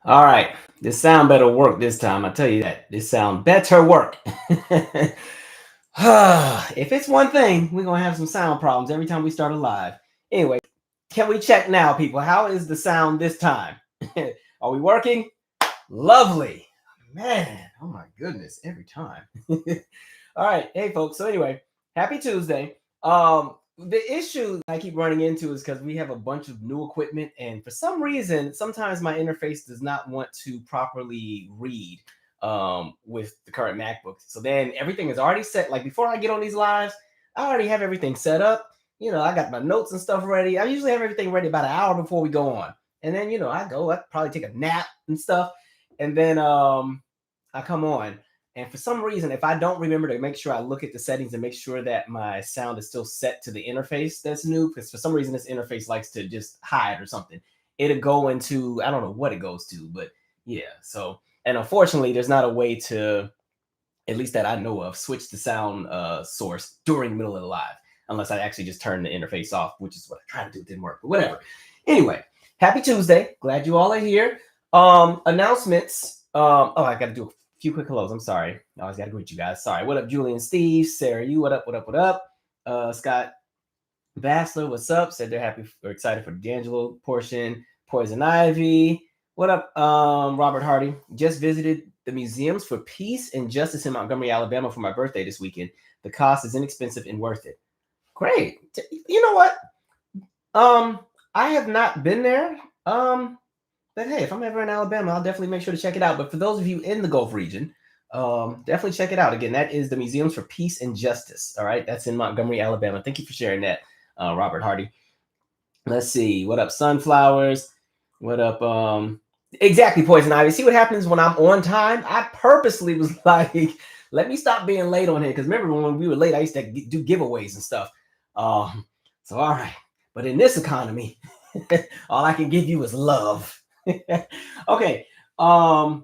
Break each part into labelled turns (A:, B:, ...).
A: All right, this sound better work this time. I tell you that. This sound better work. If it's one thing, we're gonna have some sound problems every time we start a live. Anyway, can we check now, people? How is the sound this time? Are we working? Lovely. Man, oh my goodness, every time. All right, hey folks. So anyway, happy Tuesday. The issue I keep running into is because we have a bunch of new equipment, and for some reason, sometimes my interface does not want to properly read with the current MacBook. So then everything is already set. Like before I get on these lives, I already have everything set up. I got my notes and stuff ready. I usually have everything ready about an hour before we go on. And then, I probably take a nap and stuff. And then I come on. And for some reason, if I don't remember to make sure I look at the settings and make sure that my sound is still set to the interface that's new, because for some reason this interface likes to just hide or something, it'll go into, I don't know what it goes to, but yeah. So, and unfortunately, there's not a way to, at least that I know of, switch the sound source during the middle of the live, unless I actually just turn the interface off, which is what I tried to do. It didn't work, but whatever. Anyway, happy Tuesday. Glad you all are here. Announcements. I got to do a few quick hellos. I'm sorry. I always got to greet you guys. Sorry. What up, Julian, Steve, Sarah, you? What up? What up? What up? Scott Bassler, what's up? Said they're happy or excited for the D'Angelo portion. Poison Ivy. What up, Robert Hardy? Just visited the Museums for Peace and Justice in Montgomery, Alabama for my birthday this weekend. The cost is inexpensive and worth it. Great. You know what? I have not been there. But hey, if I'm ever in Alabama, I'll definitely make sure to check it out. But for those of you in the Gulf region, definitely check it out. Again, that is the Museums for Peace and Justice. All right, that's in Montgomery, Alabama. Thank you for sharing that, Robert Hardy. Let's see. What up, Sunflowers? What up? Exactly, Poison Ivy. See what happens when I'm on time? I purposely was like, let me stop being late on here. Because remember when we were late, I used to do giveaways and stuff. So all right. But in this economy, all I can give you is love. Okay. All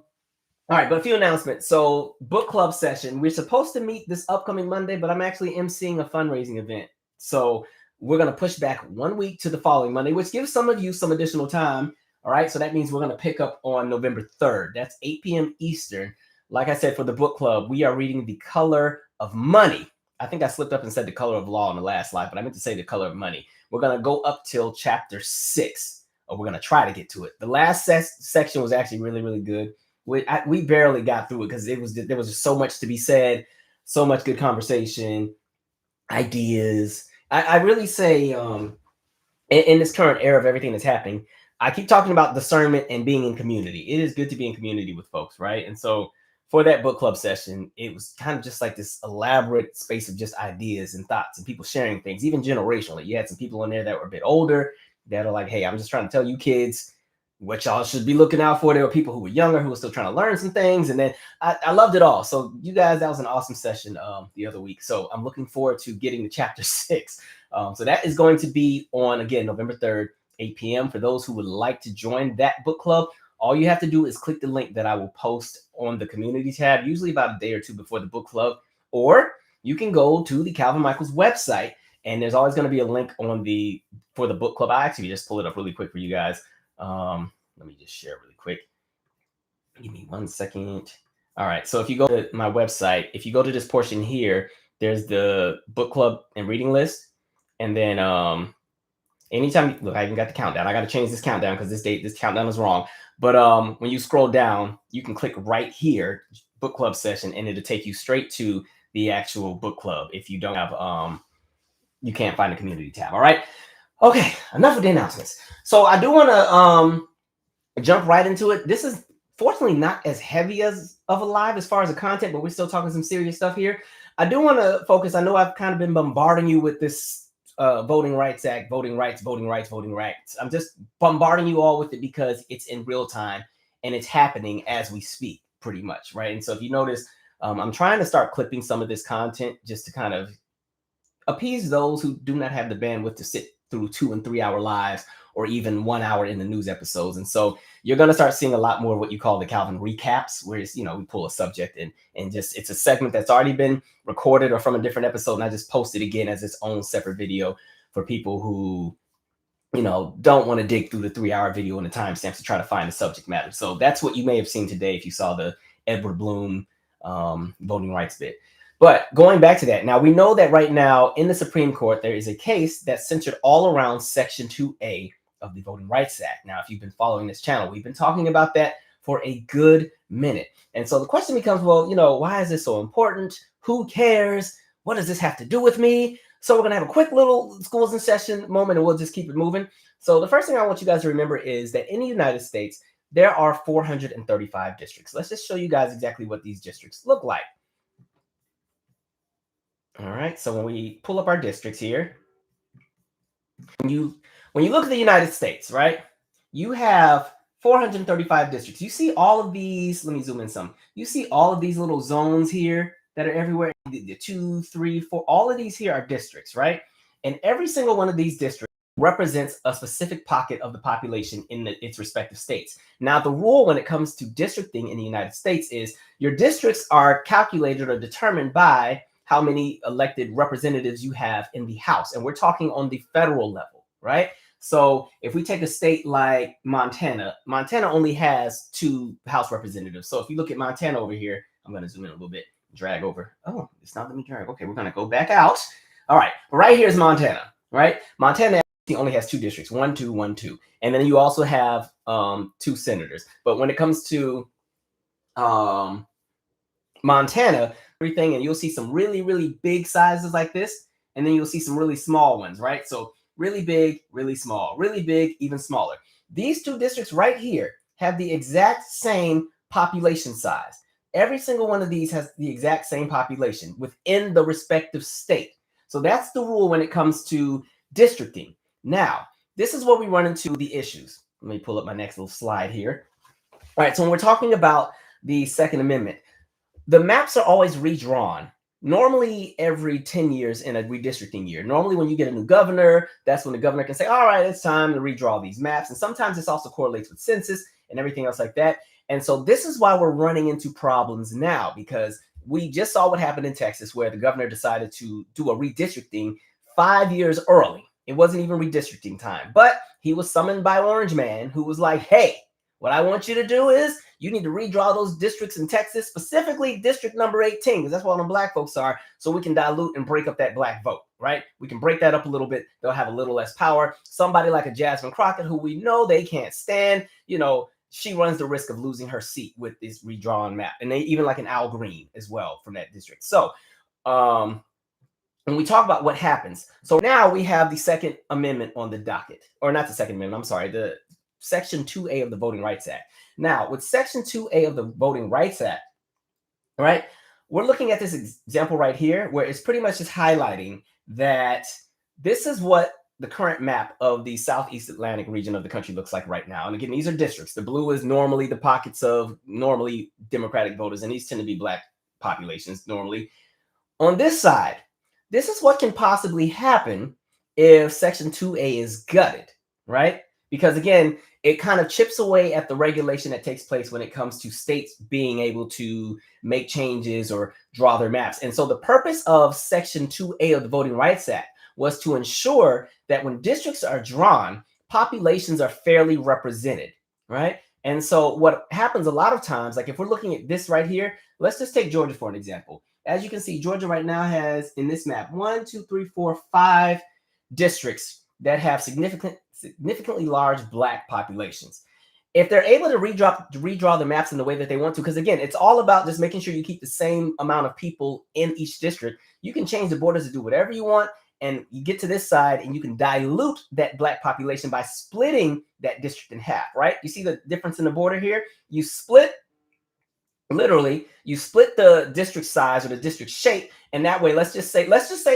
A: right, but a few announcements. So book club session. We're supposed to meet this upcoming Monday, but I'm actually emceeing a fundraising event. So we're going to push back 1 week to the following Monday, which gives some of you some additional time. All right. So that means we're going to pick up on November 3rd. That's 8 p.m. Eastern. Like I said, for the book club, we are reading The Color of Money. I think I slipped up and said The Color of Law in the last slide, but I meant to say The Color of Money. We're going to go up till chapter 6, or we're going to try to get to it. The last section was actually really, really good. We barely got through it because there was just so much to be said, so much good conversation, ideas. I really say in this current era of everything that's happening, I keep talking about discernment and being in community. It is good to be in community with folks, right? And so for that book club session, it was kind of just like this elaborate space of just ideas and thoughts and people sharing things, even generationally. You had some people in there that were a bit older that are like, hey, I'm just trying to tell you kids what y'all should be looking out for. There were people who were younger who were still trying to learn some things. And then I loved it all. So you guys, that was an awesome session the other week. So I'm looking forward to getting to chapter 6. So that is going to be on, again, November 3rd, 8 p.m. For those who would like to join that book club, all you have to do is click the link that I will post on the community tab, usually about a day or two before the book club, or you can go to the Calvin Michaels website, and there's always going to be a link for the book club. I actually just pull it up really quick for you guys. Let me just share really quick. Give me 1 second. All right. So if you go to my website, if you go to this portion here, there's the book club and reading list. And then anytime, look, I even got the countdown. I got to change this countdown because this countdown is wrong. But when you scroll down, you can click right here, book club session, and it'll take you straight to the actual book club. If you don't have, you can't find the community tab. All right. Okay. Enough of the announcements. So I do want to jump right into it. This is fortunately not as heavy of a live as far as the content, but we're still talking some serious stuff here. I do want to focus. I know I've kind of been bombarding you with this Voting Rights Act, voting rights. I'm just bombarding you all with it because it's in real time and it's happening as we speak, pretty much, right? And so if you notice, I'm trying to start clipping some of this content just to kind of appease those who do not have the bandwidth to sit through 2 and 3 hour lives or even 1 hour in the news episodes. And so you're going to start seeing a lot more of what you call the Calvin recaps, where it's, we pull a subject and just, it's a segment that's already been recorded or from a different episode. And I just post it again as its own separate video for people who don't want to dig through the 3-hour video and the timestamps to try to find the subject matter. So that's what you may have seen today if you saw the Edward Bloom voting rights bit. But going back to that, now we know that right now in the Supreme Court, there is a case that's centered all around Section 2A of the Voting Rights Act. Now, if you've been following this channel, we've been talking about that for a good minute. And so the question becomes, well, why is this so important? Who cares? What does this have to do with me? So we're going to have a quick little schools in session moment, and we'll just keep it moving. So the first thing I want you guys to remember is that in the United States, there are 435 districts. Let's just show you guys exactly what these districts look like. All right, so when we pull up our districts here, when you look at the United States, right, you have 435 districts. You see all of these, let me zoom in some. You see all of these little zones here that are everywhere. The 2, 3, 4, all of these here are districts, right? And every single one of these districts represents a specific pocket of the population in its respective states. Now, the rule when it comes to districting in the United States is your districts are calculated or determined by how many elected representatives you have in the House. And we're talking on the federal level, right? So if we take a state like Montana only has 2 House representatives. So if you look at Montana over here, I'm going to zoom in a little bit, drag over. Oh, it's not letting me drag. Okay, we're going to go back out. All right, right here is Montana, right? Montana only has 2 districts, 1, 2, 1, 2. And then you also have 2 senators. But when it comes to Montana, everything, and you'll see some really, really big sizes like this, and then you'll see some really small ones, right? So really big, really small, really big, even smaller. These 2 districts right here have the exact same population size. Every single one of these has the exact same population within the respective state. So that's the rule when it comes to districting. Now, this is where we run into the issues. Let me pull up my next little slide here. All right, so when we're talking about the Second Amendment, the maps are always redrawn, normally every 10 years in a redistricting year. Normally when you get a new governor, that's when the governor can say, all right, it's time to redraw these maps. And sometimes this also correlates with census and everything else like that. And so this is why we're running into problems now, because we just saw what happened in Texas, where the governor decided to do a redistricting 5 years early. It wasn't even redistricting time, but he was summoned by Orange Man, who was like, hey, what I want you to do is you need to redraw those districts in Texas, specifically district number 18, because that's where all the black folks are, so we can dilute and break up that black vote, right? We can break that up a little bit. They'll have a little less power. Somebody like a Jasmine Crockett, who we know they can't stand, she runs the risk of losing her seat with this redrawn map. And they even like an Al Green as well from that district. So when we talk about what happens, so now we have the Second Amendment on the docket, or not the Second Amendment, I'm sorry, the Section 2A of the Voting Rights Act. Now, with Section 2A of the Voting Rights Act, right, we're looking at this example right here, where it's pretty much just highlighting that this is what the current map of the Southeast Atlantic region of the country looks like right now. And again, these are districts. The blue is normally the pockets of normally Democratic voters, and these tend to be black populations normally. On this side, this is what can possibly happen if Section 2A is gutted, right? Because again, it kind of chips away at the regulation that takes place when it comes to states being able to make changes or draw their maps. And so the purpose of Section 2A of the Voting Rights Act was to ensure that when districts are drawn, populations are fairly represented, right? And so what happens a lot of times, like if we're looking at this right here, let's just take Georgia for an example. As you can see, Georgia right now has in this map 1, 2, 3, 4, 5 districts that have significantly large black populations. If they're able to redraw the maps in the way that they want to, because again, it's all about just making sure you keep the same amount of people in each district. You can change the borders to do whatever you want, and you get to this side and you can dilute that black population by splitting that district in half, right? You see the difference in the border here? You split, literally, you split the district size or the district shape, and that way, let's just say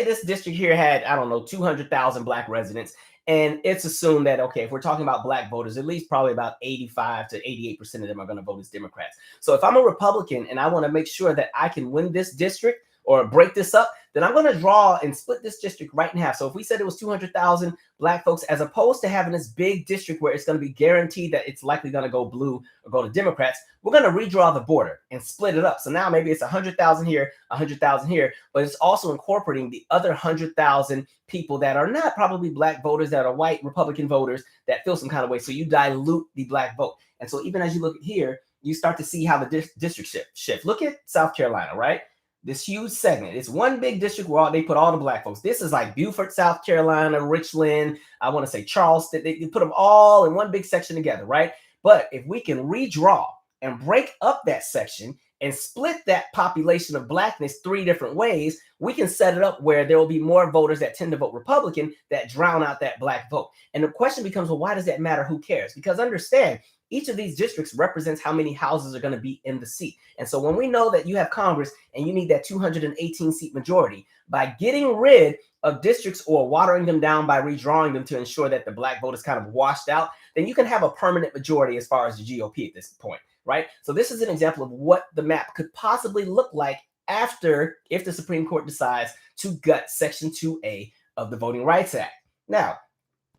A: this district here had, I don't know, 200,000 black residents. And it's assumed that, okay, if we're talking about black voters, at least probably about 85 to 88% of them are going to vote as Democrats. So if I'm a Republican and I want to make sure that I can win this district, or break this up, then I'm going to draw and split this district right in half. So if we said it was 200,000 black folks, as opposed to having this big district where it's going to be guaranteed that it's likely going to go blue or go to Democrats, we're going to redraw the border and split it up. So now maybe it's 100,000 here, 100,000 here, but it's also incorporating the other 100,000 people that are not probably black voters, that are white Republican voters that feel some kind of way. So you dilute the black vote. And so even as you look at here, you start to see how the district shift. Look at South Carolina, right? This huge segment. It's one big district where they put all the black folks. This is like Beaufort, South Carolina, Richland, I want to say Charleston. They put them all in one big section together, right? But if we can redraw and break up that section and split that population of blackness 3 different ways, we can set it up where there will be more voters that tend to vote Republican that drown out that black vote. And the question becomes, well, why does that matter? Who cares? Because understand, each of these districts represents how many houses are going to be in the seat. And so when we know that you have Congress and you need that 218 seat majority, by getting rid of districts or watering them down by redrawing them to ensure that the black vote is kind of washed out, then you can have a permanent majority as far as the GOP at this point, right? So this is an example of what the map could possibly look like after, if the Supreme Court decides to gut Section 2A of the Voting Rights Act. Now,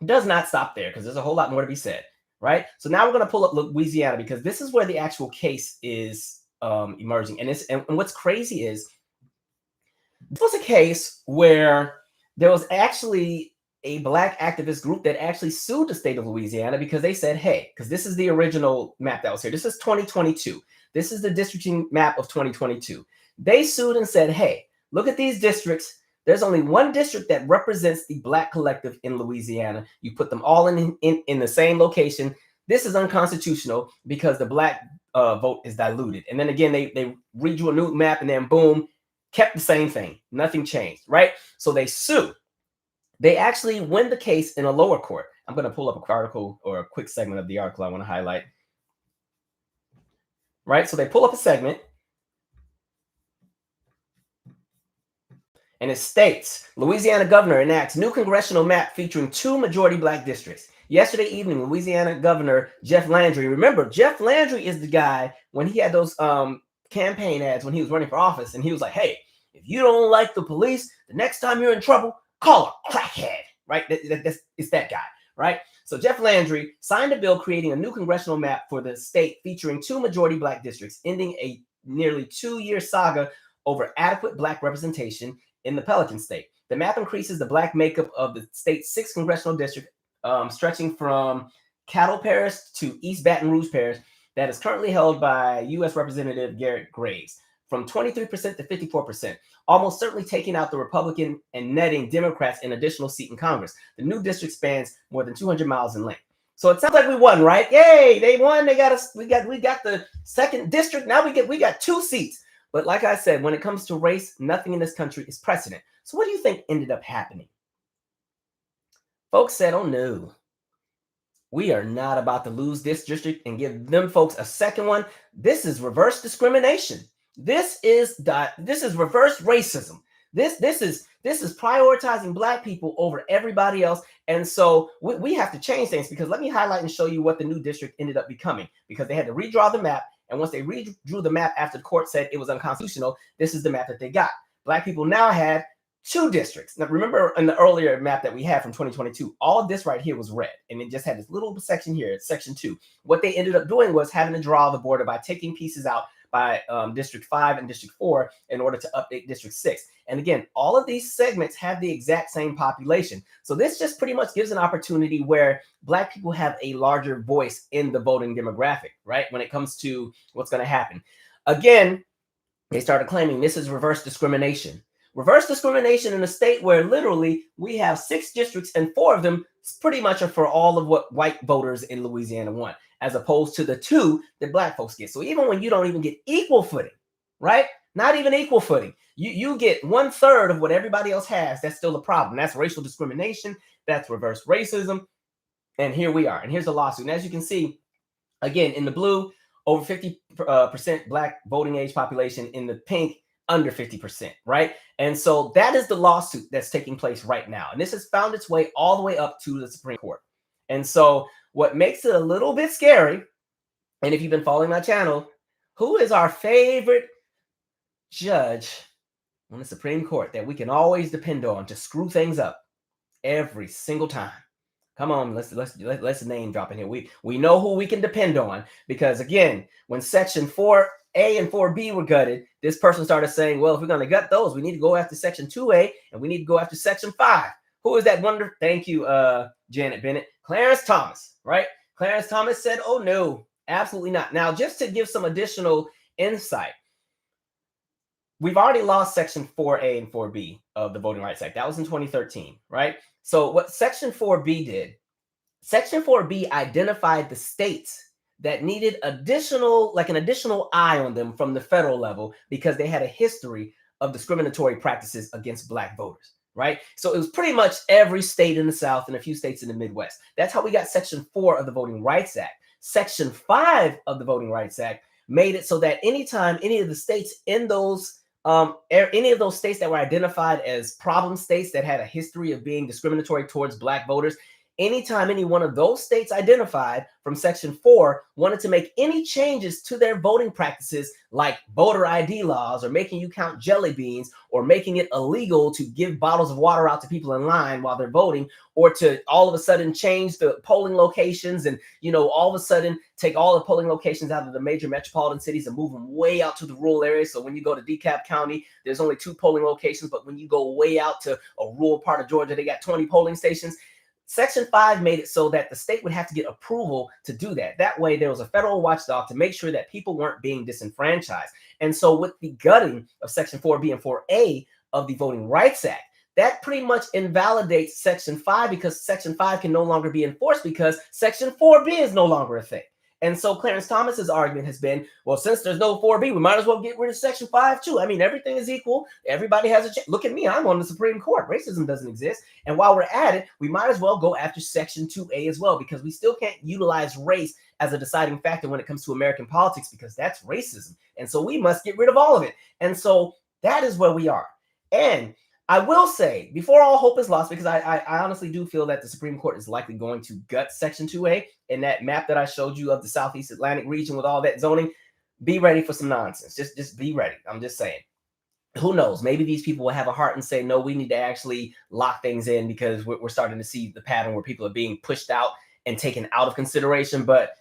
A: it does not stop there because there's a whole lot more to be said, right? So now we're going to pull up Louisiana because this is where the actual case is emerging. And what's crazy is this was a case where there was actually a black activist group that actually sued the state of Louisiana because they said, hey, because this is the original map that was here. This is 2022. This is the districting map of 2022. They sued and said, hey, look at these districts. There's only one district that represents the black collective in Louisiana. You put them all in the same location. This is unconstitutional because the black vote is diluted. And then again, they redrew a new map and then boom, kept the same thing. Nothing changed, right? So they sue. They actually win the case in a lower court. I'm going to pull up a article or a quick segment of the article I want to highlight. Right? So they pull up a segment. And it states, Louisiana governor enacts new congressional map featuring 2 majority black districts. Yesterday evening, Louisiana Governor Jeff Landry, remember, Jeff Landry is the guy when he had those campaign ads when he was running for office, and he was like, hey, if you don't like the police, the next time you're in trouble, call a crackhead, right? It's that guy, right? So Jeff Landry signed a bill creating a new congressional map for the state featuring 2 majority black districts, ending a nearly 2-year saga over adequate black representation in the Pelican State. The map increases the black makeup of the state's 6th congressional district, stretching from Cattle Parish to East Baton Rouge Parish, that is currently held by U.S. Representative Garrett Graves, from 23% to 54%, almost certainly taking out the Republican and netting Democrats an additional seat in Congress. The new district spans more than 200 miles in length. So it sounds like we won, right? Yay, they won. We got the 2nd district. Now we got 2 seats. But like I said, when it comes to race, nothing in this country is precedent. So what do you think ended up happening? Folks said, oh no, we are not about to lose this district and give them folks a 2nd one. This is reverse discrimination. This is reverse racism. This is prioritizing black people over everybody else. And so we have to change things, because let me highlight and show you what the new district ended up becoming, because they had to redraw the map. And once they redrew the map after the court said it was unconstitutional, this is the map that they got. Black people now had 2 districts. Now, remember in the earlier map that we had from 2022, all of this right here was red. And it just had this little section here, it's section 2. What they ended up doing was having to draw the border by taking pieces out by District 5 and District 4 in order to update District 6. And again, all of these segments have the exact same population. So this just pretty much gives an opportunity where black people have a larger voice in the voting demographic, right? When it comes to what's going to happen. Again, they started claiming this is reverse discrimination. Reverse discrimination in a state where literally we have 6 districts and 4 of them pretty much are for all of what white voters in Louisiana want, as opposed to the 2 that black folks get. So even when you don't even get equal footing, right? Not even equal footing. You get 1/3 of what everybody else has. That's still a problem. That's racial discrimination. That's reverse racism. And here we are. And here's the lawsuit. And as you can see, again, in the blue, over 50% black voting age population. In the pink, under 50%, right? And so that is the lawsuit that's taking place right now. And this has found its way all the way up to the Supreme Court. And so what makes it a little bit scary, and if you've been following my channel, who is our favorite judge on the Supreme Court that we can always depend on to screw things up every single time. Come on, let's name drop in here. We know who we can depend on, because again, when Section 4A and 4B were gutted, this person started saying, well, if we're going to gut those, we need to go after Section 2A and we need to go after Section 5. Who is that wonder? Thank you, Janet Bennett. Clarence Thomas, right? Clarence Thomas said, oh no, absolutely not. Now, just to give some additional insight, we've already lost Section 4A and 4B of the Voting Rights Act. That was in 2013, right? So what Section 4B did, Section 4B identified the states that needed an additional eye on them from the federal level because they had a history of discriminatory practices against Black voters, right? So it was pretty much every state in the South and a few states in the Midwest. That's how we got Section 4 of the Voting Rights Act. Section 5 of the Voting Rights Act made it so that anytime any of the states in those any of those states that were identified as problem states that had a history of being discriminatory towards Black voters, anytime any one of those states identified from Section 4 wanted to make any changes to their voting practices, like voter ID laws or making you count jelly beans or making it illegal to give bottles of water out to people in line while they're voting, or to all of a sudden change the polling locations and, all of a sudden take all the polling locations out of the major metropolitan cities and move them way out to the rural areas. So when you go to DeKalb County, there's only 2 polling locations, but when you go way out to a rural part of Georgia, they got 20 polling stations. Section 5 made it so that the state would have to get approval to do that. That way, there was a federal watchdog to make sure that people weren't being disenfranchised. And so with the gutting of Section 4B and 4A of the Voting Rights Act, that pretty much invalidates Section 5, because Section 5 can no longer be enforced because Section 4B is no longer a thing. And so Clarence Thomas's argument has been, well, since there's no 4B, we might as well get rid of Section 5 too. I mean, everything is equal. Everybody has a chance. Look at me. I'm on the Supreme Court. Racism doesn't exist. And while we're at it, we might as well go after Section 2A as well, because we still can't utilize race as a deciding factor when it comes to American politics, because that's racism. And so we must get rid of all of it. And so that is where we are. And I will say, before all hope is lost, because I honestly do feel that the Supreme Court is likely going to gut Section 2A, and that map that I showed you of the Southeast Atlantic region with all that zoning, be ready for some nonsense. Just be ready. I'm just saying. Who knows? Maybe these people will have a heart and say, no, we need to actually lock things in, because we're starting to see the pattern where people are being pushed out and taken out of consideration. But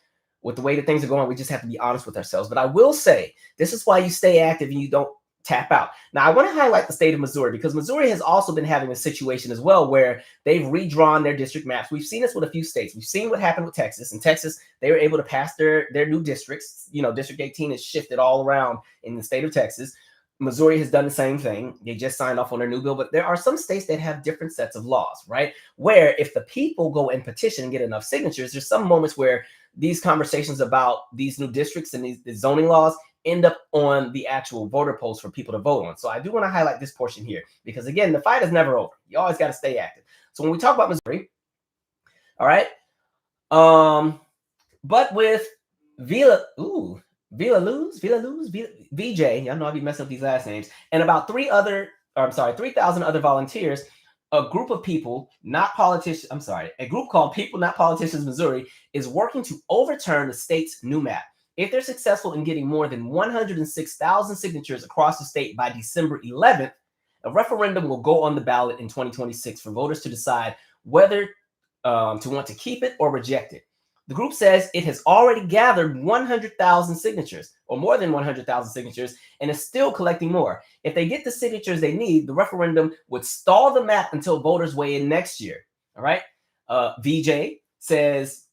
A: with the way that things are going, we just have to be honest with ourselves. But I will say, this is why you stay active and you don't tap out. Now, I want to highlight the state of Missouri, because Missouri has also been having a situation as well where they've redrawn their district maps. We've seen this with a few states. We've seen what happened with Texas. In Texas, they were able to pass their new districts. District 18 is shifted all around in the state of Texas. Missouri has done the same thing. They just signed off on their new bill, but there are some states that have different sets of laws, right? Where if the people go and petition and get enough signatures, there's some moments where these conversations about these new districts and these zoning laws end up on the actual voter polls for people to vote on. So I do want to highlight this portion here, because again, the fight is never over. You always got to stay active. So when we talk about Missouri, all right, but with VJ, y'all know I be messing up these last names, and about 3,000 other volunteers, a group of people, not politicians, a group called People Not Politicians Missouri is working to overturn the state's new map. If they're successful in getting more than 106,000 signatures across the state by December 11th, a referendum will go on the ballot in 2026 for voters to decide whether to want to keep it or reject it. The group says it has already gathered 100,000 signatures, or more than 100,000 signatures, and is still collecting more. If they get the signatures they need, the referendum would stall the map until voters weigh in next year. All right. VJ says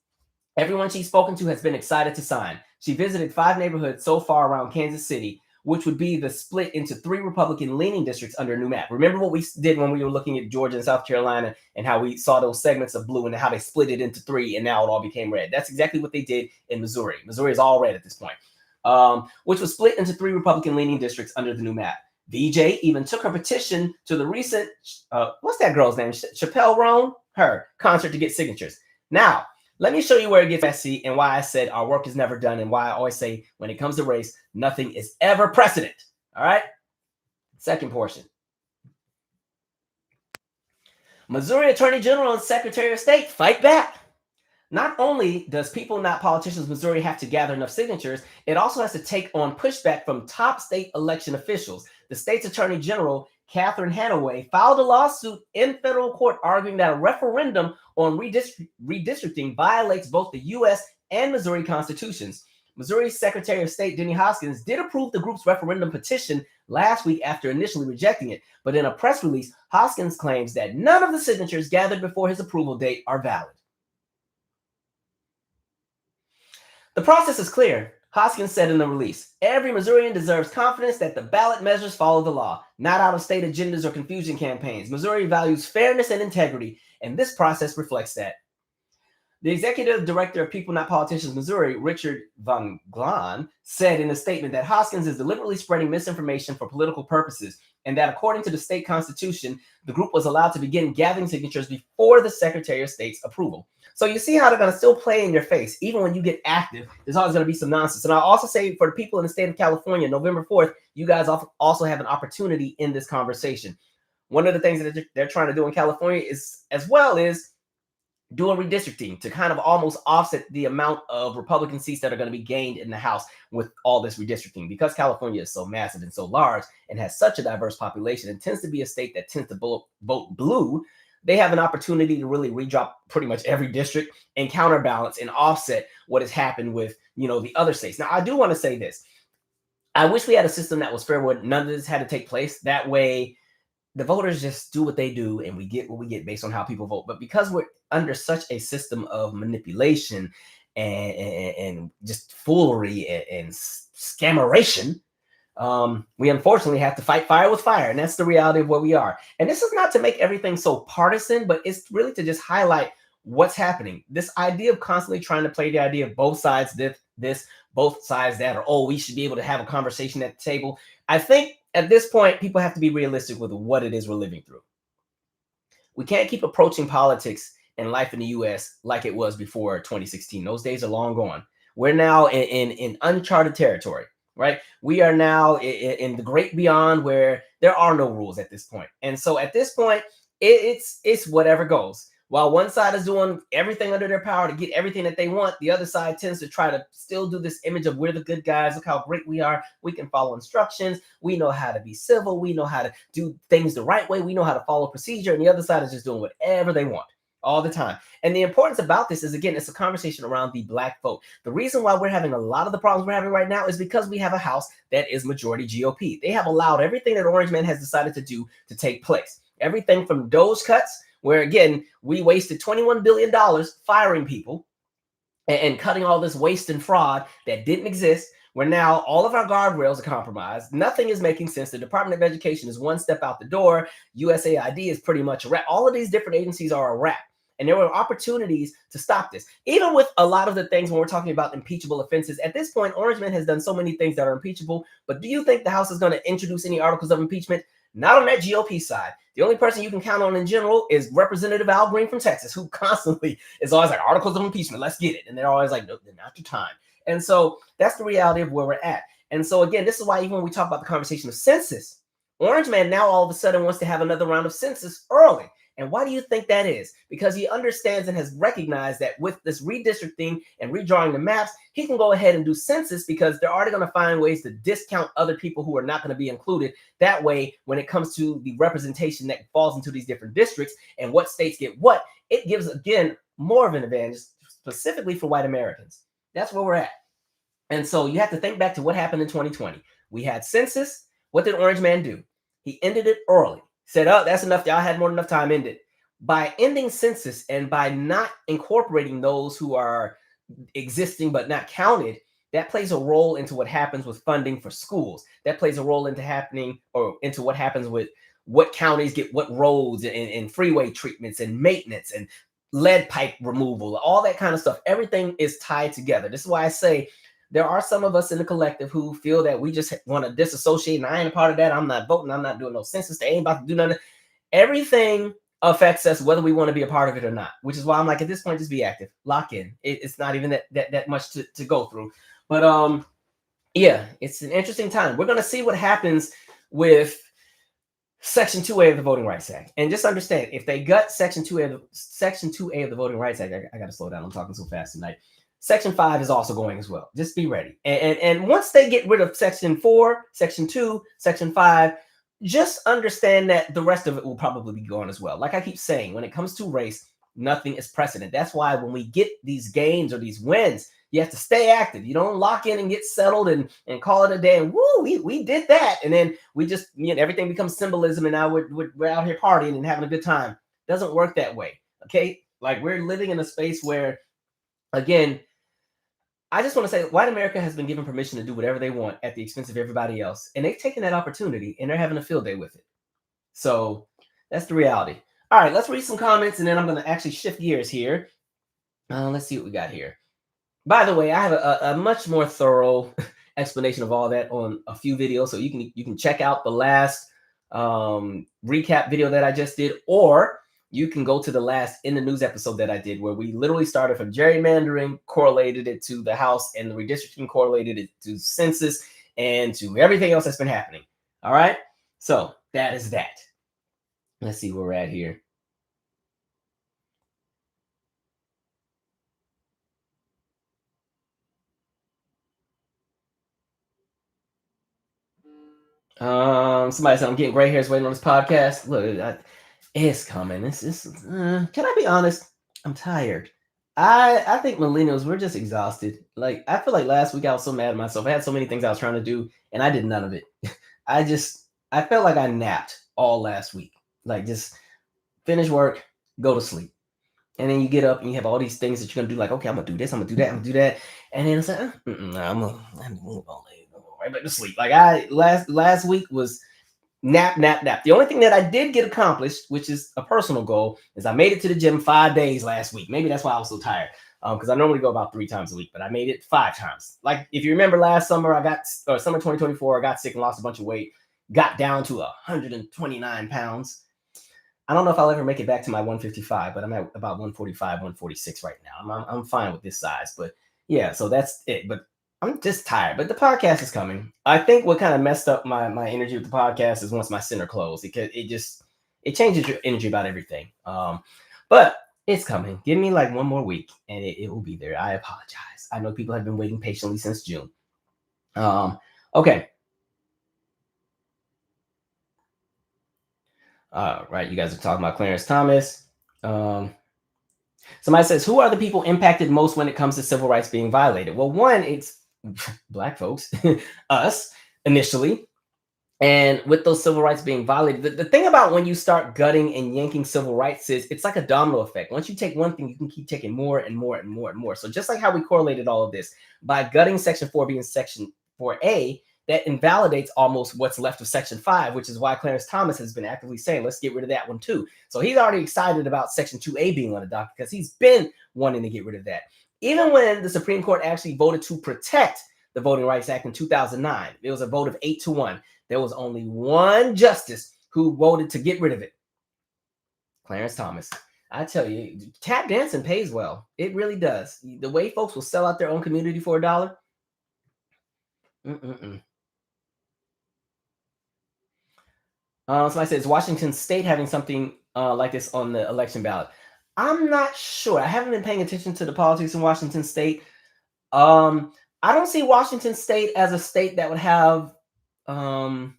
A: everyone she's spoken to has been excited to sign. She visited 5 neighborhoods so far around Kansas City, which would be the split into 3 Republican-leaning districts under a new map. Remember what we did when we were looking at Georgia and South Carolina, and how we saw those segments of blue and how they split it into 3, and now it all became red. That's exactly what they did in Missouri. Missouri is all red at this point, which was split into 3 Republican-leaning districts under the new map. VJ even took her petition to the recent, what's that girl's name? Chappelle Roan? Her concert to get signatures. Now, let me show you where it gets messy and why I said our work is never done, and why I always say when it comes to race, nothing is ever precedent. All right. Second portion. Missouri Attorney General and Secretary of State fight back. Not only does People Not Politicians Missouri have to gather enough signatures, it also has to take on pushback from top state election officials. the state's attorney general, Catherine Hanaway, filed a lawsuit in federal court arguing that a referendum on redistricting violates both the U.S. and Missouri constitutions. Missouri's Secretary of State Denny Hoskins did approve the group's referendum petition last week after initially rejecting it, but in a press release, Hoskins claims that none of the signatures gathered before his approval date are valid. The process is clear, Hoskins said in the release. Every Missourian deserves confidence that the ballot measures follow the law, not out-of-state agendas or confusion campaigns. Missouri values fairness and integrity, and this process reflects that. The executive director of People Not Politicians Missouri, Richard Van Glan, said in a statement that Hoskins is deliberately spreading misinformation for political purposes, and that according to the state constitution, the group was allowed to begin gathering signatures before the Secretary of State's approval. So you see how they're going to still play in your face. Even when you get active, there's always going to be some nonsense. And I'll also say for the people in the state of California, November 4th, you guys also have an opportunity in this conversation. One of the things that they're trying to do in California is doing redistricting to kind of almost offset the amount of Republican seats that are going to be gained in the House with all this redistricting. Because California is so massive and so large and has such a diverse population and tends to be a state that tends to vote blue, they have an opportunity to really redrop pretty much every district and counterbalance and offset what has happened with, the other states. Now, I do want to say this. I wish we had a system that was fair where none of this had to take place. That way, the voters just do what they do and we get what we get based on how people vote. But because we're under such a system of manipulation and just foolery and scammeration, we unfortunately have to fight fire with fire. And that's the reality of where we are. And this is not to make everything so partisan, but it's really to just highlight what's happening. This idea of constantly trying to play the idea of both sides this, both sides that, or, we should be able to have a conversation at the table. I think at this point, people have to be realistic with what it is we're living through. We can't keep approaching politics and life in the U.S. like it was before 2016. Those days are long gone. We're now in uncharted territory, right? We are now in the great beyond where there are no rules at this point. And so at this point, it's whatever goes. While one side is doing everything under their power to get everything that they want, the other side tends to try to still do this image of we're the good guys. Look how great we are. We can follow instructions. We know how to be civil. We know how to do things the right way. We know how to follow procedure. And the other side is just doing whatever they want all the time. And the importance about this is, again, it's a conversation around the black vote. The reason why we're having a lot of the problems we're having right now is because we have a House that is majority GOP. They have allowed everything that Orange Man has decided to do to take place. Everything from Doge cuts, where, again, we wasted $21 billion firing people and cutting all this waste and fraud that didn't exist, where now all of our guardrails are compromised. Nothing is making sense. The Department of Education is one step out the door. USAID is pretty much a wrap. All of these different agencies are a wrap. And there were opportunities to stop this. Even with a lot of the things when we're talking about impeachable offenses, at this point, Orange Man has done so many things that are impeachable. But do you think the House is going to introduce any articles of impeachment? Not on that GOP side. The only person you can count on in general is Representative Al Green from Texas, who constantly is always like, articles of impeachment, let's get it. And they're always like, no, they're not your time. And so that's the reality of where we're at. And so, again, this is why even when we talk about the conversation of census, Orange Man now all of a sudden wants to have another round of census early. And why do you think that is? Because he understands and has recognized that with this redistricting and redrawing the maps, he can go ahead and do census because they're already going to find ways to discount other people who are not going to be included. That way, when it comes to the representation that falls into these different districts and what states get what, it gives, again, more of an advantage specifically for white Americans. That's where we're at. And so you have to think back to what happened in 2020. We had census. What did Orange Man do? He ended it early. Said, oh, that's enough. Y'all had more than enough time. End it. By ending census and by not incorporating those who are existing but not counted, that plays a role into what happens with funding for schools. That plays a role into what happens with what counties get what roads and freeway treatments and maintenance and lead pipe removal, all that kind of stuff. Everything is tied together. This is why I say there are some of us in the collective who feel that we just want to disassociate, and I ain't a part of that. I'm not voting. I'm not doing no census. They ain't about to do nothing. Everything affects us whether we want to be a part of it or not, which is why I'm like, at this point, just be active. Lock in. It's not even that much to go through. But yeah, it's an interesting time. We're going to see what happens with Section 2A of the Voting Rights Act. And just understand, if they gut Section 2A of the Voting Rights Act, I got to slow down. I'm talking so fast tonight. Section 5 is also going as well. Just be ready. And once they get rid of Section 4, Section 2, Section 5, just understand that the rest of it will probably be gone as well. Like I keep saying, when it comes to race, nothing is precedent. That's why when we get these gains or these wins, you have to stay active. You don't lock in and get settled and call it a day. And woo, we did that. And then we just, everything becomes symbolism. And now we're out here partying and having a good time. It doesn't work that way. Okay. Like we're living in a space where, again, I just want to say white America has been given permission to do whatever they want at the expense of everybody else. And they've taken that opportunity and they're having a field day with it. So that's the reality. All right, let's read some comments and then I'm going to actually shift gears here. Let's see what we got here. By the way, I have a much more thorough explanation of all that on a few videos. So you can check out the last recap video that I just did, or you can go to the last In the News episode that I did, where we literally started from gerrymandering, correlated it to the House, and the redistricting correlated it to census and to everything else that's been happening. All right. So that is that. Let's see where we're at here. Somebody said I'm getting gray hairs waiting on this podcast. Look, it's coming. Can I be honest? I'm tired. I think millennials, we're just exhausted. Like I feel like last week I was so mad at myself. I had so many things I was trying to do, and I did none of it. I felt like I napped all last week. Like just finish work, go to sleep. And then you get up and you have all these things that you're gonna do, like, okay, I'm gonna do this, I'm gonna do that, I'm gonna do that. And then it's like, I'm gonna go right back to sleep. Like last week was nap. The only thing that I did get accomplished, which is a personal goal, is I made it to the gym 5 days last week. Maybe that's why I was so tired. Because I normally go about 3 times a week, but I made it 5 times. Like if you remember last summer, summer 2024, I got sick and lost a bunch of weight, got down to 129 pounds. I don't know if I'll ever make it back to my 155, but I'm at about 145, 146 right now. I'm fine with this size, but yeah, so that's it. But I'm just tired. But the podcast is coming. I think what kind of messed up my energy with the podcast is once my center closed, because it changes your energy about everything. But it's coming. Give me like 1 more week and it will be there. I apologize. I know people have been waiting patiently since June. Okay. Right, you guys are talking about Clarence Thomas. Somebody says, who are the people impacted most when it comes to civil rights being violated? Well, one, it's Black folks, us initially. And with those civil rights being violated, the thing about when you start gutting and yanking civil rights is it's like a domino effect. Once you take one thing, you can keep taking more and more and more and more. So just like how we correlated all of this, by gutting Section 4 being Section 4A, that invalidates almost what's left of Section 5, which is why Clarence Thomas has been actively saying, let's get rid of that one too. So he's already excited about Section 2A being on the docket because he's been wanting to get rid of that. Even when the Supreme Court actually voted to protect the Voting Rights Act in 2009, it was a vote of 8-1. There was only one justice who voted to get rid of it. Clarence Thomas. I tell you, tap dancing pays well. It really does. The way folks will sell out their own community for $1. Somebody says Washington State having something like this on the election ballot. I'm not sure. I haven't been paying attention to the politics in Washington State. I don't see Washington State as a state that would have. I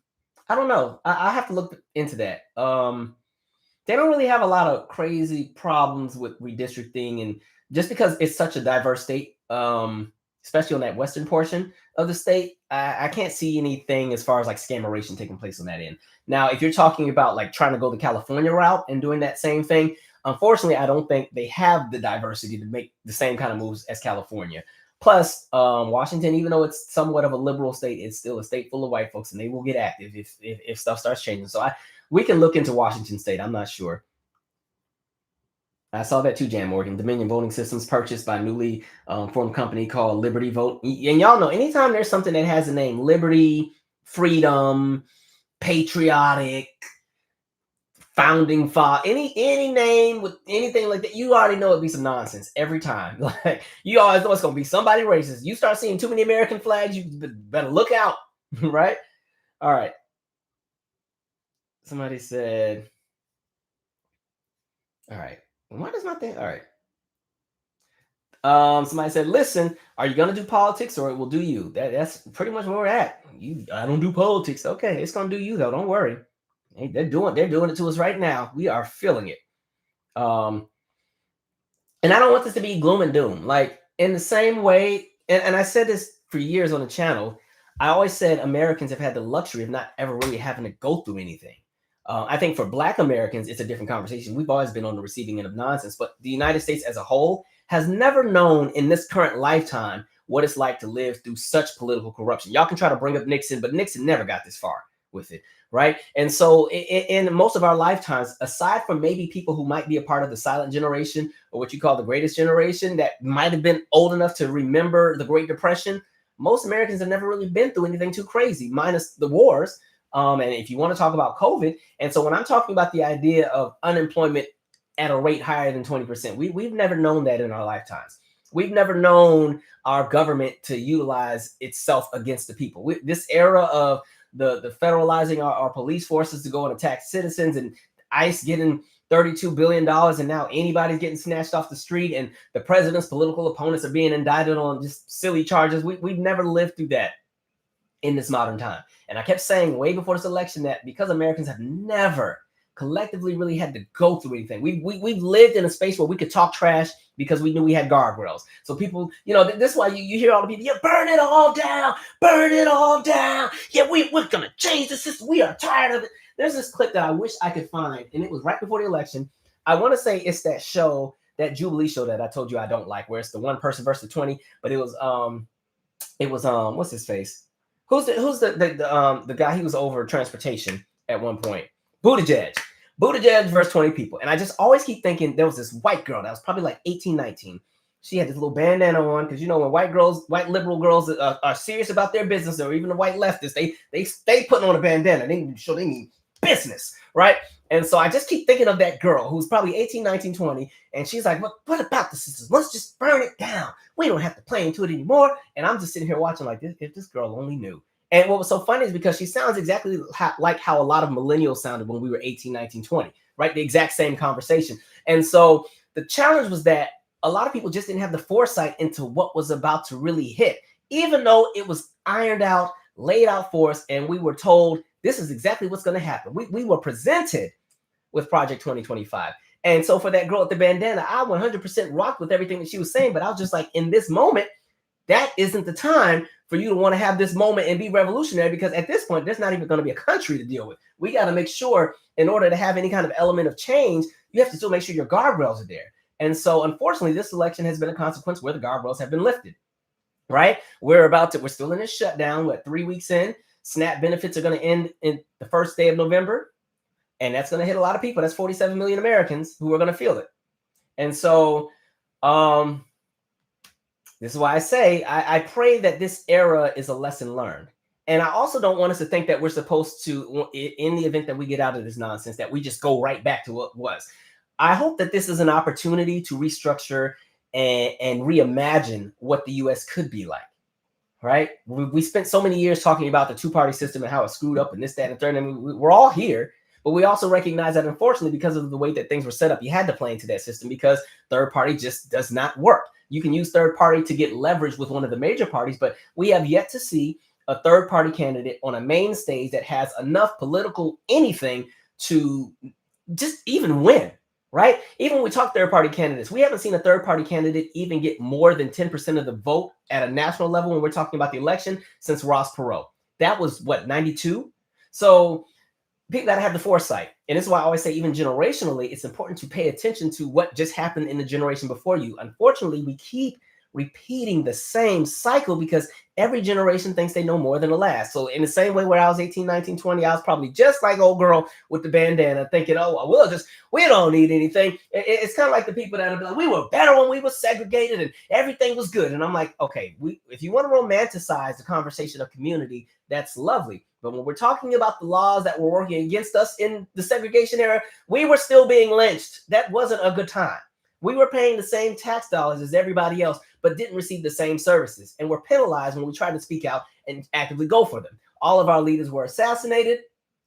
A: don't know. I have to look into that. They don't really have a lot of crazy problems with redistricting, and just because it's such a diverse state, especially on that western portion of the state, I can't see anything as far as like scammation taking place on that end. Now, if you're talking about like trying to go the California route and doing that same thing, unfortunately, I don't think they have the diversity to make the same kind of moves as California. Plus, Washington, even though it's somewhat of a liberal state, it's still a state full of white folks, and they will get active if stuff starts changing. So we can look into Washington State. I'm not sure. I saw that too, Jan Morgan. Dominion Voting Systems purchased by a newly formed company called Liberty Vote. And y'all know, anytime there's something that has the name Liberty, Freedom, Patriotic, Founding Father, any name with anything like that, you already know it'd be some nonsense every time. Like you always know it's gonna be somebody racist. You start seeing too many American flags, you better look out, right? All right. Somebody said, all right. Why does my thing? All right. Somebody said, listen, are you going to do politics or it will do you? That's pretty much where we're at. I don't do politics. Okay, it's going to do you, though. Don't worry. Hey, they're doing it to us right now. We are feeling it. And I don't want this to be gloom and doom. Like, in the same way, and I said this for years on the channel, I always said Americans have had the luxury of not ever really having to go through anything. I think for Black Americans, it's a different conversation. We've always been on the receiving end of nonsense, but the United States as a whole has never known in this current lifetime what it's like to live through such political corruption. Y'all can try to bring up Nixon, but Nixon never got this far with it, right? And so in most of our lifetimes, aside from maybe people who might be a part of the silent generation or what you call the greatest generation that might have been old enough to remember the Great Depression, most Americans have never really been through anything too crazy, minus the wars. And if you want to talk about COVID, and so when I'm talking about the idea of unemployment at a rate higher than 20%, we've never known that in our lifetimes. We've never known our government to utilize itself against the people. This era of the federalizing our police forces to go and attack citizens, and ICE getting $32 billion, and now anybody's getting snatched off the street, and the president's political opponents are being indicted on just silly charges. We've never lived through that in this modern time. And I kept saying way before this election that because Americans have never collectively really had to go through anything, we've lived in a space where we could talk trash because we knew we had guardrails. So people, this is why you hear all the people, burn it all down, burn it all down. Yeah, we're going to change the system. We are tired of it. There's this clip that I wish I could find, and it was right before the election. I want to say it's that show, that Jubilee show that I told you I don't like, where it's the one person versus 20, but it was what's his face? Who's the guy? He was over transportation at one point. Buttigieg versus 20 people. And I just always keep thinking there was this white girl that was probably like 18, 19. She had this little bandana on because, when white liberal girls are serious about their business, or even the white leftists, they stay putting on a bandana. They need to show they mean business, right? And so I just keep thinking of that girl who's probably 18, 19, 20. And she's like, what about the system? Let's just burn it down. We don't have to play into it anymore. And I'm just sitting here watching like this. If this girl only knew. And what was so funny is because she sounds exactly like how a lot of millennials sounded when we were 18, 19, 20, right? The exact same conversation. And so the challenge was that a lot of people just didn't have the foresight into what was about to really hit, even though it was ironed out, laid out for us, and we were told this is exactly what's going to happen. We were presented with Project 2025. And so for that girl with the bandana, I 100% rocked with everything that she was saying, but I was just like, in this moment, that isn't the time for you to want to have this moment and be revolutionary, because at this point, there's not even going to be a country to deal with. We got to make sure, in order to have any kind of element of change, you have to still make sure your guardrails are there. And so, unfortunately, this election has been a consequence where the guardrails have been lifted, right? We're still in this shutdown, 3 weeks in. SNAP benefits are going to end in the first day of November. And that's going to hit a lot of people. That's 47 million Americans who are going to feel it. And so, this is why I say I pray that this era is a lesson learned. And I also don't want us to think that we're supposed to, in the event that we get out of this nonsense, that we just go right back to what was. I hope that this is an opportunity to restructure and reimagine what the U.S. could be like, right? We spent so many years talking about the two-party system and how it's screwed up and this, that, and the third. And we're all here. But we also recognize that, unfortunately, because of the way that things were set up, you had to play into that system because third party just does not work. You can use third party to get leverage with one of the major parties, but we have yet to see a third party candidate on a main stage that has enough political anything to just even win, right? Even when we talk third party candidates, we haven't seen a third party candidate even get more than 10% of the vote at a national level when we're talking about the election since Ross Perot. That was what, 92? So people got to have the foresight. And this is why I always say, even generationally, it's important to pay attention to what just happened in the generation before you. Unfortunately, we keep repeating the same cycle because every generation thinks they know more than the last. So in the same way where I was 18, 19, 20, I was probably just like old girl with the bandana thinking, oh, we don't need anything. It's kind of like the people that are like, we were better when we were segregated and everything was good. And I'm like, okay, if you want to romanticize the conversation of community, that's lovely. But when we're talking about the laws that were working against us in the segregation era, we were still being lynched. That wasn't a good time. We were paying the same tax dollars as everybody else, but didn't receive the same services. And were penalized when we tried to speak out and actively go for them. All of our leaders were assassinated,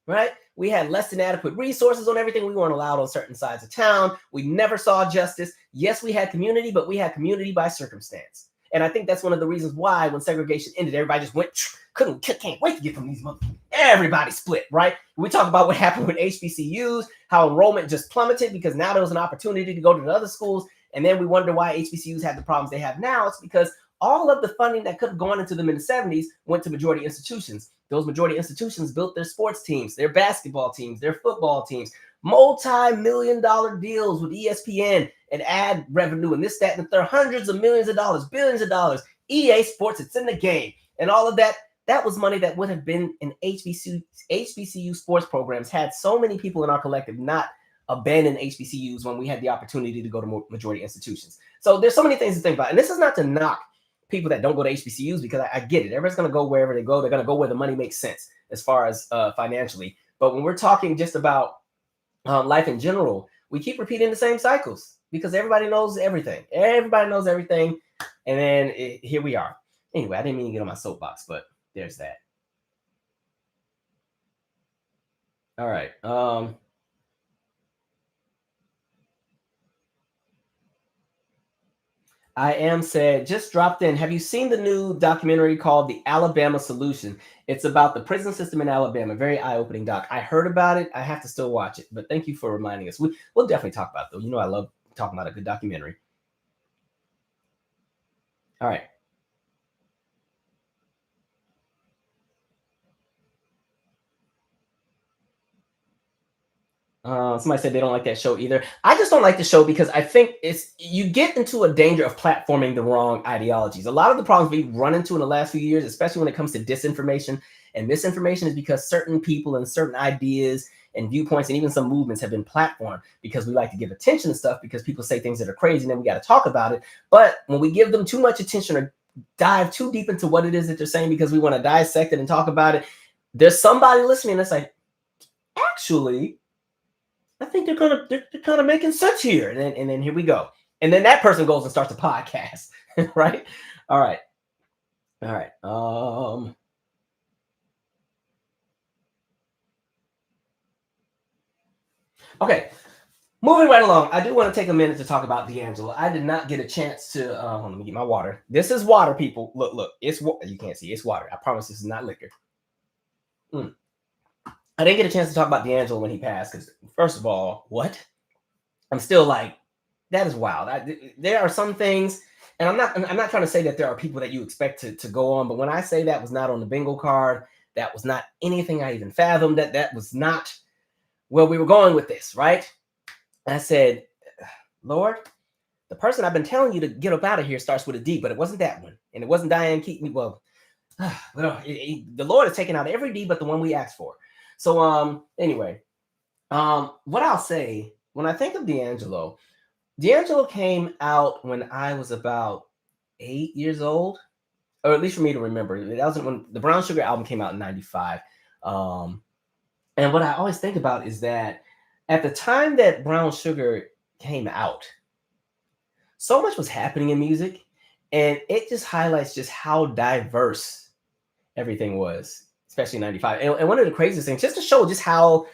A: right? We had less than adequate resources on everything. We weren't allowed on certain sides of town. We never saw justice. Yes, we had community, but we had community by circumstance. And I think that's one of the reasons why when segregation ended, everybody just went, can't wait to get from these motherfuckers. Everybody split, right? We talk about what happened with HBCUs, how enrollment just plummeted because now there was an opportunity to go to the other schools. And then we wonder why HBCUs have the problems they have now. It's because all of the funding that could have gone into them in the 70s went to majority institutions. Those majority institutions built their sports teams, their basketball teams, their football teams, multi-million-dollar deals with ESPN and ad revenue and this, that, and the third, hundreds of millions of dollars, billions of dollars. EA Sports, it's in the game. And all of that, that was money that would have been in HBCU sports programs had so many people in our collective not abandoned HBCUs when we had the opportunity to go to majority institutions. So there's so many things to think about. And this is not to knock people that don't go to HBCUs because I get it. Everybody's going to go wherever they go. They're going to go where the money makes sense as far as financially. But when we're talking just about life in general, we keep repeating the same cycles because everybody knows everything. Everybody knows everything. And then here we are. Anyway, I didn't mean to get on my soapbox, but there's that. All right. I am said, just dropped in. Have you seen the new documentary called The Alabama Solution? It's about the prison system in Alabama. Very eye-opening doc. I heard about it. I have to still watch it, but thank you for reminding us. We'll definitely talk about it, though. You know I love talking about a good documentary. All right. Somebody said they don't like that show either. I just don't like the show because I think you get into a danger of platforming the wrong ideologies. A lot of the problems we run into in the last few years, especially when it comes to disinformation and misinformation, is because certain people and certain ideas and viewpoints and even some movements have been platformed because we like to give attention to stuff because people say things that are crazy and then we got to talk about it. But when we give them too much attention or dive too deep into what it is that they're saying because we want to dissect it and talk about it, there's somebody listening that's like, actually, I think they're kind of making sense here. And then here we go. And then that person goes and starts a podcast, right? All right. Okay. Moving right along, I do want to take a minute to talk about D'Angelo. I did not get a chance to, let me get my water. This is water, people. Look, it's you can't see, it's water. I promise this is not liquor. I didn't get a chance to talk about D'Angelo when he passed because, first of all, what? I'm still like, that is wild. There are some things, and I'm not trying to say that there are people that you expect to go on, but when I say that was not on the bingo card, that was not anything I even fathomed, that was not where we were going with this, right? And I said, Lord, the person I've been telling you to get up out of here starts with a D, but it wasn't that one, and it wasn't Diane Keaton. Well, the Lord has taken out every D but the one we asked for. So anyway, what I'll say when I think of D'Angelo came out when I was about 8 years old, or at least for me to remember. That was when the Brown Sugar album came out in 95. And what I always think about is that at the time that Brown Sugar came out, so much was happening in music, and it just highlights just how diverse everything was. Especially in 95. And one of the craziest things, just to show just how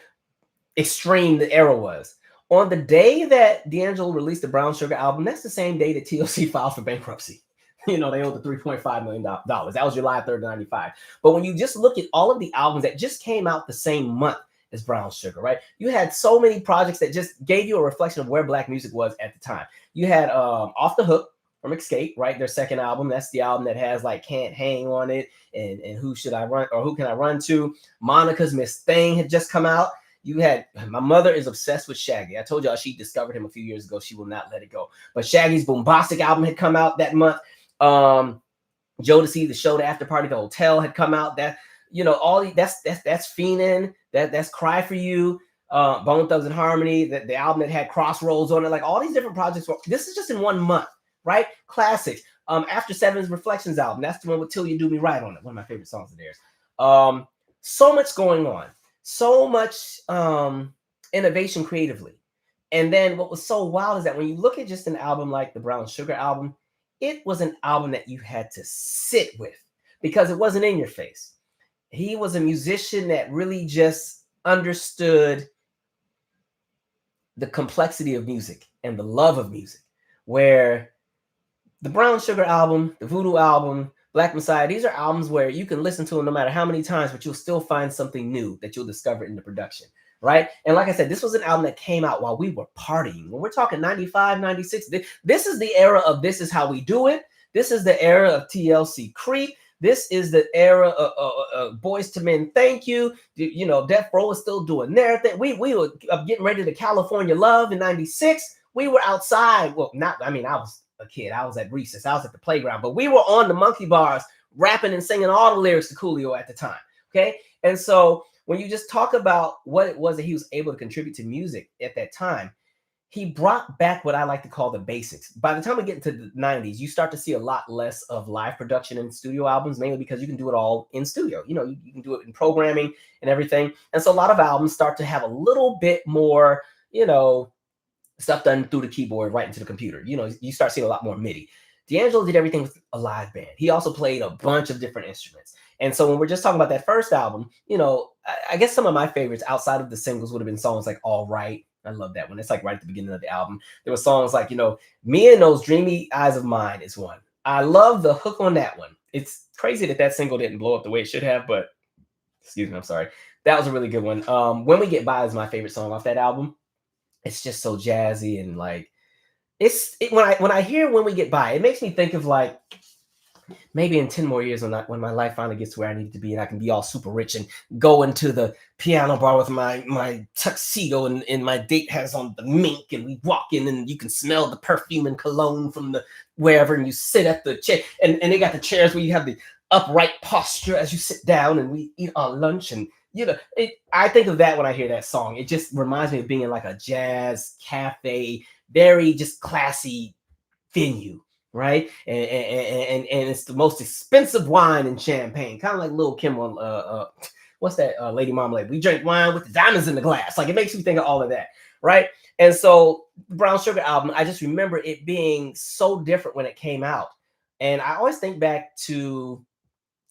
A: extreme the era was. On the day that D'Angelo released the Brown Sugar album, that's the same day that TLC filed for bankruptcy. They owed the $3.5 million. That was July 3rd, 95. But when you just look at all of the albums that just came out the same month as Brown Sugar, right? You had so many projects that just gave you a reflection of where Black music was at the time. You had Off the Hook from Escape, right? Their second album. That's the album that has like Can't Hang on it and Who Should I Run or Who Can I Run To? Monica's Miss Thing had just come out. You had My Mother is Obsessed with Shaggy. I told y'all she discovered him a few years ago. She will not let it go. But Shaggy's Boombastic album had come out that month. Jodeci, The Show, The After Party, The Hotel had come out. That all that's Fiendin'. That's Cry for You. Bone Thugs and Harmony. The album that had Crossroads on it. Like all these different projects. This is just in 1 month. Right? Classics. After Seven's Reflections album. That's the one with Till You Do Me Right on it. One of my favorite songs of theirs. So much going on. So much innovation creatively. And then what was so wild is that when you look at just an album like the Brown Sugar album, it was an album that you had to sit with because it wasn't in your face. He was a musician that really just understood the complexity of music and the love of music, where the Brown Sugar album, the Voodoo album, Black Messiah, these are albums where you can listen to them no matter how many times, but you'll still find something new that you'll discover in the production, right? And like I said, this was an album that came out while we were partying. When we're talking 95, 96, this is the era of This Is How We Do It. This is the era of TLC Creep. This is the era of Boyz II Men, Thank You. You know, Death Row is still doing their thing. We were getting ready to California Love in 96. We were outside. Well, I was a kid. I was at recess. I was at the playground. But we were on the monkey bars rapping and singing all the lyrics to Coolio at the time. Okay? And so when you just talk about what it was that he was able to contribute to music at that time, he brought back what I like to call the basics. By the time we get into the 90s, you start to see a lot less of live production in studio albums, mainly because you can do it all in studio. You know, you can do it in programming and everything. And so a lot of albums start to have a little bit more, you know, stuff done through the keyboard right into the computer. You know, you start seeing a lot more MIDI. D'Angelo did everything with a live band. He also played a bunch of different instruments. And so when we're just talking about that first album, you know, I guess some of my favorites outside of the singles would have been songs like All Right. I love that one. It's like right at the beginning of the album. There were songs like, you know, Me and Those Dreamy Eyes of Mine is one. I love the hook on that one. It's crazy that single didn't blow up the way it should have, but excuse me, I'm sorry. That was a really good one. When We Get By is my favorite song off that album. It's just so jazzy and like when I hear When We Get By, it makes me think of like maybe in 10 more years when my life finally gets to where I need it to be and I can be all super rich and go into the piano bar with my tuxedo and my date has on the mink and we walk in and you can smell the perfume and cologne from the wherever and you sit at the chair and they got the chairs where you have the upright posture as you sit down and we eat our lunch and you know, I think of that when I hear that song. It just reminds me of being in like a jazz cafe, very just classy venue, right? And it's the most expensive wine and champagne, kind of like Lil' Kim on what's that Lady Marmalade? We drink wine with the diamonds in the glass. Like it makes me think of all of that, right? And so the Brown Sugar album, I just remember it being so different when it came out. And I always think back to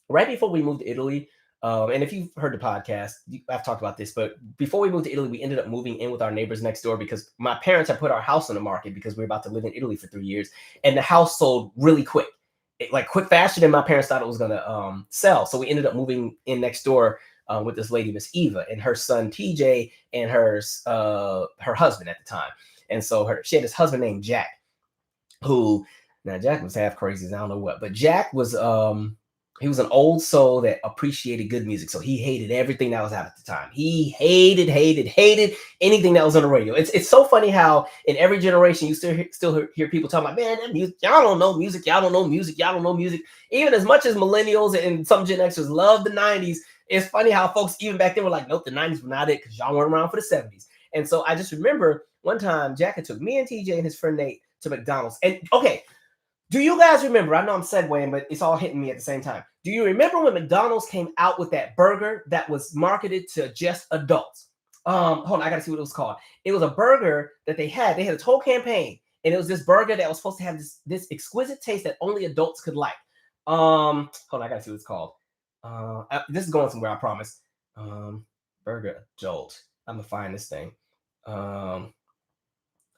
A: right before we moved to Italy. And if you've heard the podcast, I've talked about this, but before we moved to Italy, we ended up moving in with our neighbors next door because my parents had put our house on the market because we were about to live in Italy for 3 years. And the house sold really quick, quick faster than my parents thought it was going to sell. So we ended up moving in next door with this lady, Miss Eva, and her son, TJ, and her husband at the time. And so she had this husband named Jack, who, now Jack was half crazy, I don't know what, but Jack was... he was an old soul that appreciated good music. So he hated everything that was out at the time. He hated anything that was on the radio. It's so funny how in every generation you still hear people talking about, man, that music, y'all don't know music, y'all don't know music, y'all don't know music. Even as much as millennials and some Gen Xers love the 90s, it's funny how folks even back then were like, nope, the 90s were not it because y'all weren't around for the 70s. And so I just remember one time Jack had took me and TJ and his friend Nate to McDonald's. And okay, do you guys remember? I know I'm segueing, but it's all hitting me at the same time. Do you remember when McDonald's came out with that burger that was marketed to just adults? Hold on, I gotta see what it was called. It was a burger that they had. They had a whole campaign, and it was this burger that was supposed to have this exquisite taste that only adults could like. Hold on, I gotta see what it's called. This is going somewhere, I promise. Burger adult. I'm gonna find this thing.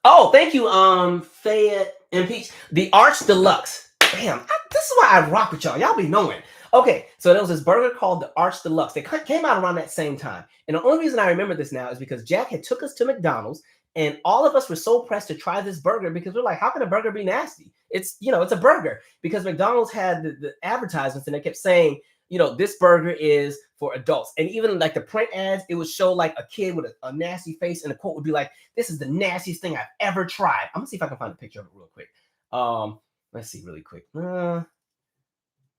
A: Oh, thank you, Fayette and Peach. The Arch Deluxe. Damn, this is why I rock with y'all. Y'all be knowing. Okay, so there was this burger called the Arch Deluxe. They came out around that same time. And the only reason I remember this now is because Jack had took us to McDonald's and all of us were so pressed to try this burger because we're like, how can a burger be nasty? It's, you know, it's a burger because McDonald's had the advertisements and they kept saying, you know, this burger is for adults. And even like the print ads, it would show like a kid with a nasty face and the quote would be like, this is the nastiest thing I've ever tried. I'm gonna see if I can find a picture of it real quick. Let's see really quick.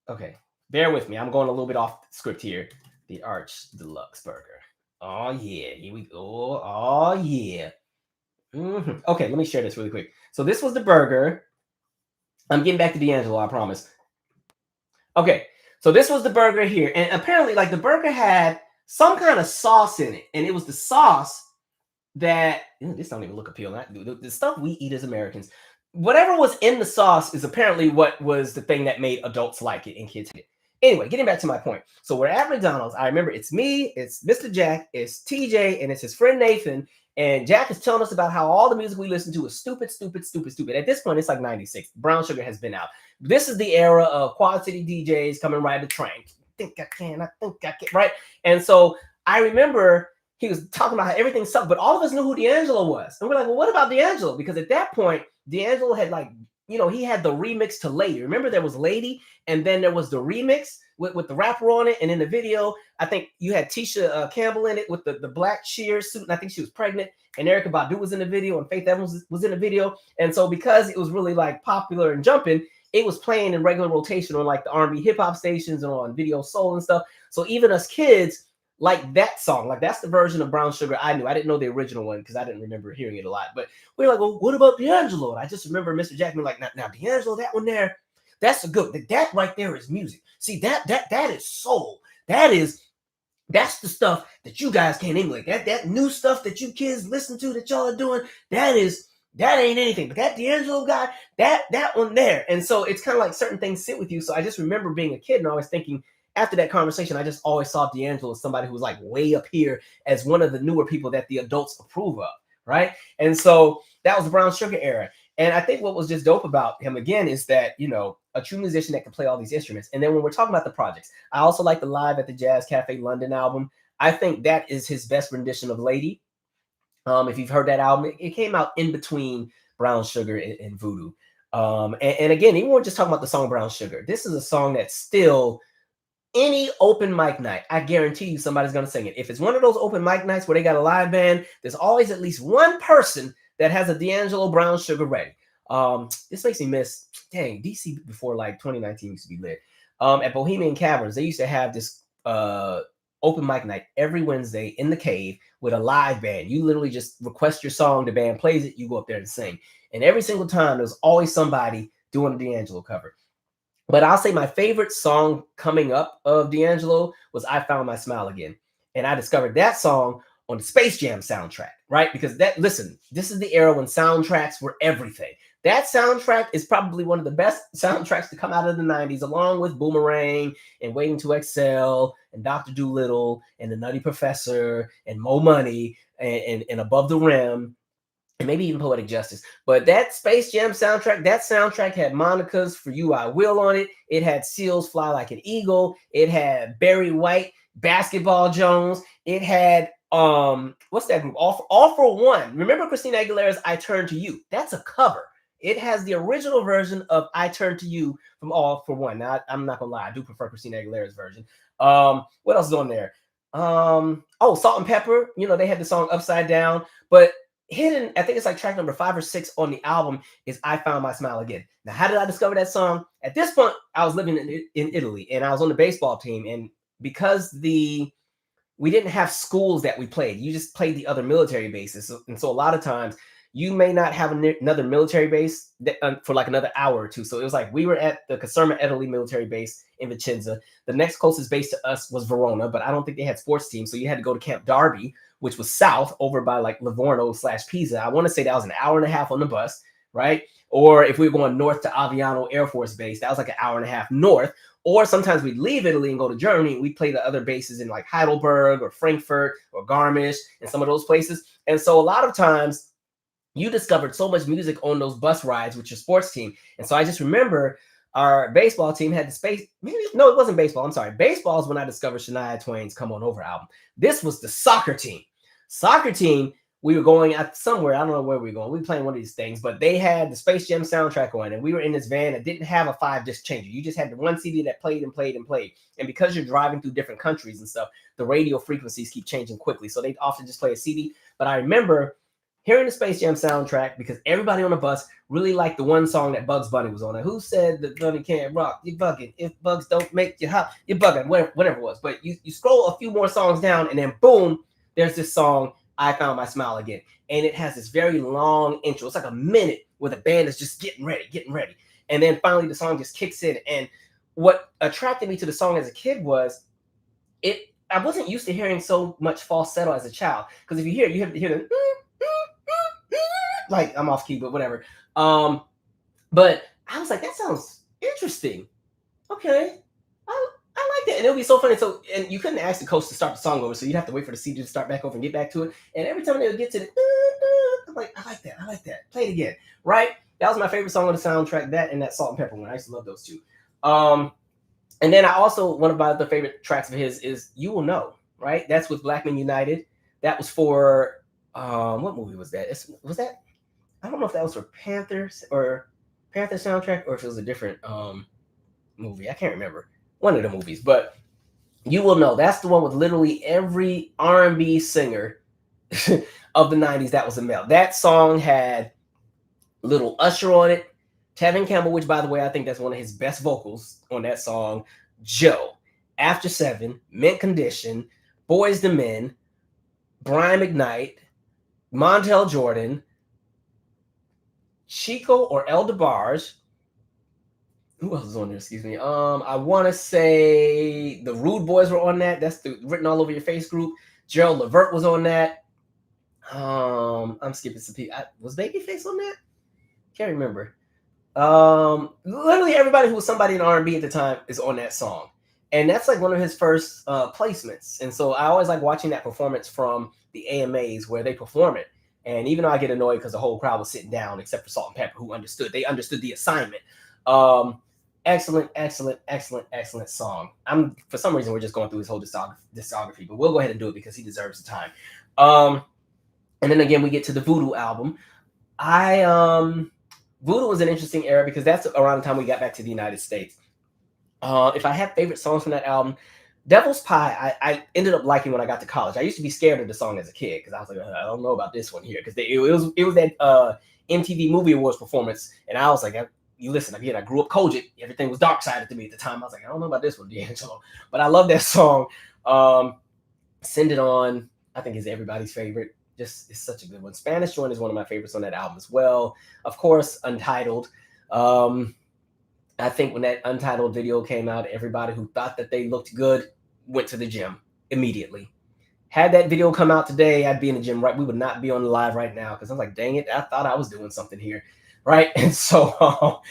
A: Okay, bear with me. I'm going a little bit off script here. The Arch Deluxe Burger. Oh yeah, here we go. Oh yeah. Okay, let me share this really quick. So this was the burger. I'm getting back to D'Angelo, I promise. Okay, so this was the burger here. And apparently, like, the burger had some kind of sauce in it. And it was the sauce that, this don't even look appealing. The stuff we eat as Americans, whatever was in the sauce is apparently what was the thing that made adults like it and kids hate it. Anyway, getting back to my point. So we're at McDonald's. I remember it's me, it's Mr. Jack, it's TJ, and it's his friend Nathan. And Jack is telling us about how all the music we listen to is stupid, stupid, stupid, stupid. At this point, it's like 96. Brown Sugar has been out. This is the era of Quad City DJs coming ride the train. I think I can, right? And so I remember he was talking about how everything sucked, but all of us knew who D'Angelo was. And we're like, well, what about D'Angelo? Because at that point, D'Angelo had he had the remix to Lady. Remember, there was Lady, and then there was the remix with the rapper on it. And in the video, I think you had Tisha Campbell in it with the black sheer suit, and I think she was pregnant. And Erykah Badu was in the video, and Faith Evans was in the video. And so because it was really like popular and jumping, it was playing in regular rotation on like the R&B hip hop stations and on Video Soul and stuff. So even us kids, like that song, like that's the version of Brown Sugar I knew. I didn't know the original one because I didn't remember hearing it a lot. But we were like, well, what about D'Angelo? And I just remember Mr. Jackman like, now D'Angelo, that one there, that's a good. That right there is music. See, that is soul. That's the stuff that you guys can't emulate. That new stuff that you kids listen to that y'all are doing, that ain't anything. But that D'Angelo guy, that one there. And so it's kind of like certain things sit with you. So I just remember being a kid and always thinking, after that conversation, I just always saw D'Angelo as somebody who was like way up here as one of the newer people that the adults approve of, right? And so that was the Brown Sugar era. And I think what was just dope about him, again, is that, a true musician that can play all these instruments. And then when we're talking about the projects, I also like the Live at the Jazz Cafe London album. I think that is his best rendition of Lady. If you've heard that album, it came out in between Brown Sugar and Voodoo. And again, even when we're just talking about the song Brown Sugar, this is a song that's still... any open mic night, I guarantee you somebody's going to sing it. If it's one of those open mic nights where they got a live band, there's always at least one person that has a D'Angelo Brown Sugar ready. This makes me miss, dang, DC before like 2019 used to be lit. At Bohemian Caverns, they used to have this open mic night every Wednesday in the cave with a live band. You literally just request your song, the band plays it, you go up there and sing. And every single time, there's always somebody doing a D'Angelo cover. But I'll say my favorite song coming up of D'Angelo was I Found My Smile Again. And I discovered that song on the Space Jam soundtrack, right? Because this is the era when soundtracks were everything. That soundtrack is probably one of the best soundtracks to come out of the 90s, along with Boomerang and Waiting to Excel and Dr. Dolittle and The Nutty Professor and Mo Money and Above the Rim. And maybe even Poetic Justice. But that Space Jam soundtrack had Monica's For You I Will on it. It had Seal's Fly Like an Eagle. It had Barry White, Basketball Jones. It had, what's that group? All for One. Remember Christina Aguilera's I Turn to You? That's a cover. It has the original version of I Turn to You from All for One. Now, I'm not going to lie. I do prefer Christina Aguilera's version. What else is on there? Salt and Pepper. They had the song Upside Down. But hidden, I think it's like track number 5 or 6 on the album is I Found My Smile Again. Now, how did I discover that song? At this point, I was living in Italy and I was on the baseball team. And because we didn't have schools that we played, you just played the other military bases. So a lot of times you may not have another military base for like another hour or two. So it was like we were at the Caserma, Italy military base in Vicenza. The next closest base to us was Verona, but I don't think they had sports teams. So you had to go to Camp Darby, which was south over by like Livorno/Pisa. I want to say that was an hour and a half on the bus, right? Or if we were going north to Aviano Air Force Base, that was like an hour and a half north. Or sometimes we'd leave Italy and go to Germany. And we'd play the other bases in like Heidelberg or Frankfurt or Garmisch and some of those places. And so a lot of times you discovered so much music on those bus rides with your sports team. And so I just remember our baseball team had the space. No, it wasn't baseball. I'm sorry. Baseball is when I discovered Shania Twain's Come On Over album. This was the soccer team. We were going out somewhere. I don't know where we were going. We were playing one of these things, but they had the Space Jam soundtrack on, and we were in this van that didn't have a 5-disc changer. You just had the one CD that played and played and played. And because you're driving through different countries and stuff, the radio frequencies keep changing quickly. So they often just play a CD. But I remember hearing the Space Jam soundtrack because everybody on the bus really liked the one song that Bugs Bunny was on. Who said that Bunny can't rock? You're bugging. If bugs don't make you hot, you're bugging. Whatever it was. But you scroll a few more songs down, and then boom, there's this song, I Found My Smile Again. And it has this very long intro. It's like a minute where the band is just getting ready. And then finally the song just kicks in. And what attracted me to the song as a kid was I wasn't used to hearing so much falsetto as a child. Because if you have to hear the like I'm off key, but whatever. But I was like, that sounds interesting. Okay. Yeah, and it'll be so funny. So, and you couldn't ask the coach to start the song over, so you'd have to wait for the CD to start back over and get back to it. And every time they would get to the, I'm like, I like that. Play it again, right? That was my favorite song on the soundtrack. That and that Salt and Pepper one. I used to love those two. And then I also, one of my other favorite tracks of his is "You Will Know," right? That's with Black Men United. That was for what movie was that? Was that? I don't know if that was for Panther soundtrack or if it was a different movie. I can't remember. One of the movies, but "You Will Know." That's the one with literally every R&B singer of the 90s that was a male. That song had Little Usher on it, Tevin Campbell, which, by the way, I think that's one of his best vocals on that song, Joe, After 7, Mint Condition, Boys to Men, Brian McKnight, Montel Jordan, Chico or El DeBarge. Who else is on there? Excuse me. I want to say the Rude Boys were on that. That's the Written All Over Your Face group. Gerald Levert was on that. I'm skipping some people. Was Babyface on that? Can't remember. Literally everybody who was somebody in R&B at the time is on that song, and that's like one of his first placements. And so I always like watching that performance from the AMAs where they perform it. And even though I get annoyed because the whole crowd was sitting down except for Salt and Pepper, who understood the assignment. Excellent song. For some reason we're just going through his whole discography, but we'll go ahead and do it because he deserves the time. And then again we get to the Voodoo album. Voodoo was an interesting era because that's around the time we got back to the United States. If I have favorite songs from that album, Devil's Pie, I ended up liking when I got to college. I used to be scared of the song as a kid because I was like, I don't know about this one here, because it was that MTV Movie Awards performance, and I was like, you listen, again, I grew up Kojic. Everything was dark-sided to me at the time. I was like, I don't know about this one, D'Angelo, but I love that song. Send It On, I think, is everybody's favorite. Just, it's such a good one. Spanish Joint is one of my favorites on that album as well. Of course, Untitled. I think when that Untitled video came out, everybody who thought that they looked good went to the gym immediately. Had that video come out today, I'd be in the gym, right? We would not be on the live right now because I'm like, dang it, I thought I was doing something here, right? And so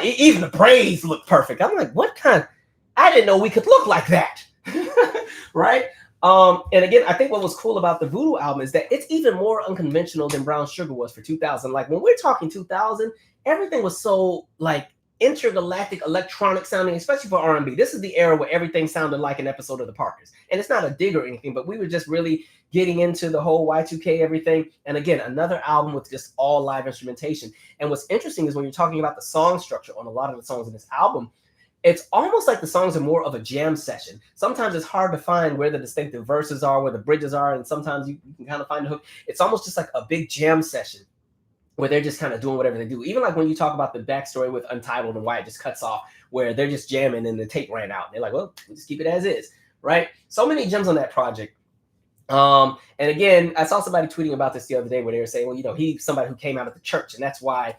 A: even the braids look perfect. I'm like, what kind? I didn't know we could look like that, right? And again, I think what was cool about the Voodoo album is that it's even more unconventional than Brown Sugar was for 2000. Like when we're talking 2000, everything was so like intergalactic electronic sounding, especially for R&B. This is the era where everything sounded like an episode of The Parkers. And it's not a dig or anything, but we were just really getting into the whole Y2K everything. And again, another album with just all live instrumentation. And what's interesting is when you're talking about the song structure on a lot of the songs in this album, it's almost like the songs are more of a jam session. Sometimes it's hard to find where the distinctive verses are, where the bridges are, and sometimes you can kind of find the hook. It's almost just like a big jam session where they're just kind of doing whatever they do. Even like when you talk about the backstory with Untitled and why it just cuts off, where they're just jamming and the tape ran out. And they're like, well, we'll just keep it as is, right? So many gems on that project. And again, I saw somebody tweeting about this the other day where they were saying, well, he's somebody who came out of the church, and that's why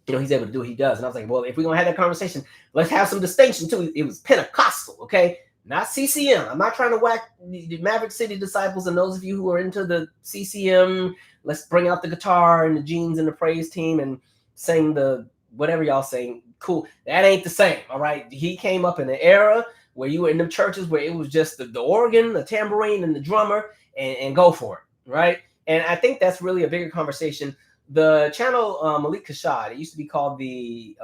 A: he's able to do what he does. And I was like, well, if we're going to have that conversation, let's have some distinction too. It was Pentecostal, okay? Not CCM. I'm not trying to whack the Maverick City disciples and those of you who are into the CCM. Let's bring out the guitar and the jeans and the praise team and sing the whatever y'all sing. Cool. That ain't the same, all right? He came up in an era where you were in the churches where it was just the organ, the tambourine, and the drummer, and go for it, right? And I think that's really a bigger conversation. The channel Malik Kashad, it used to be called the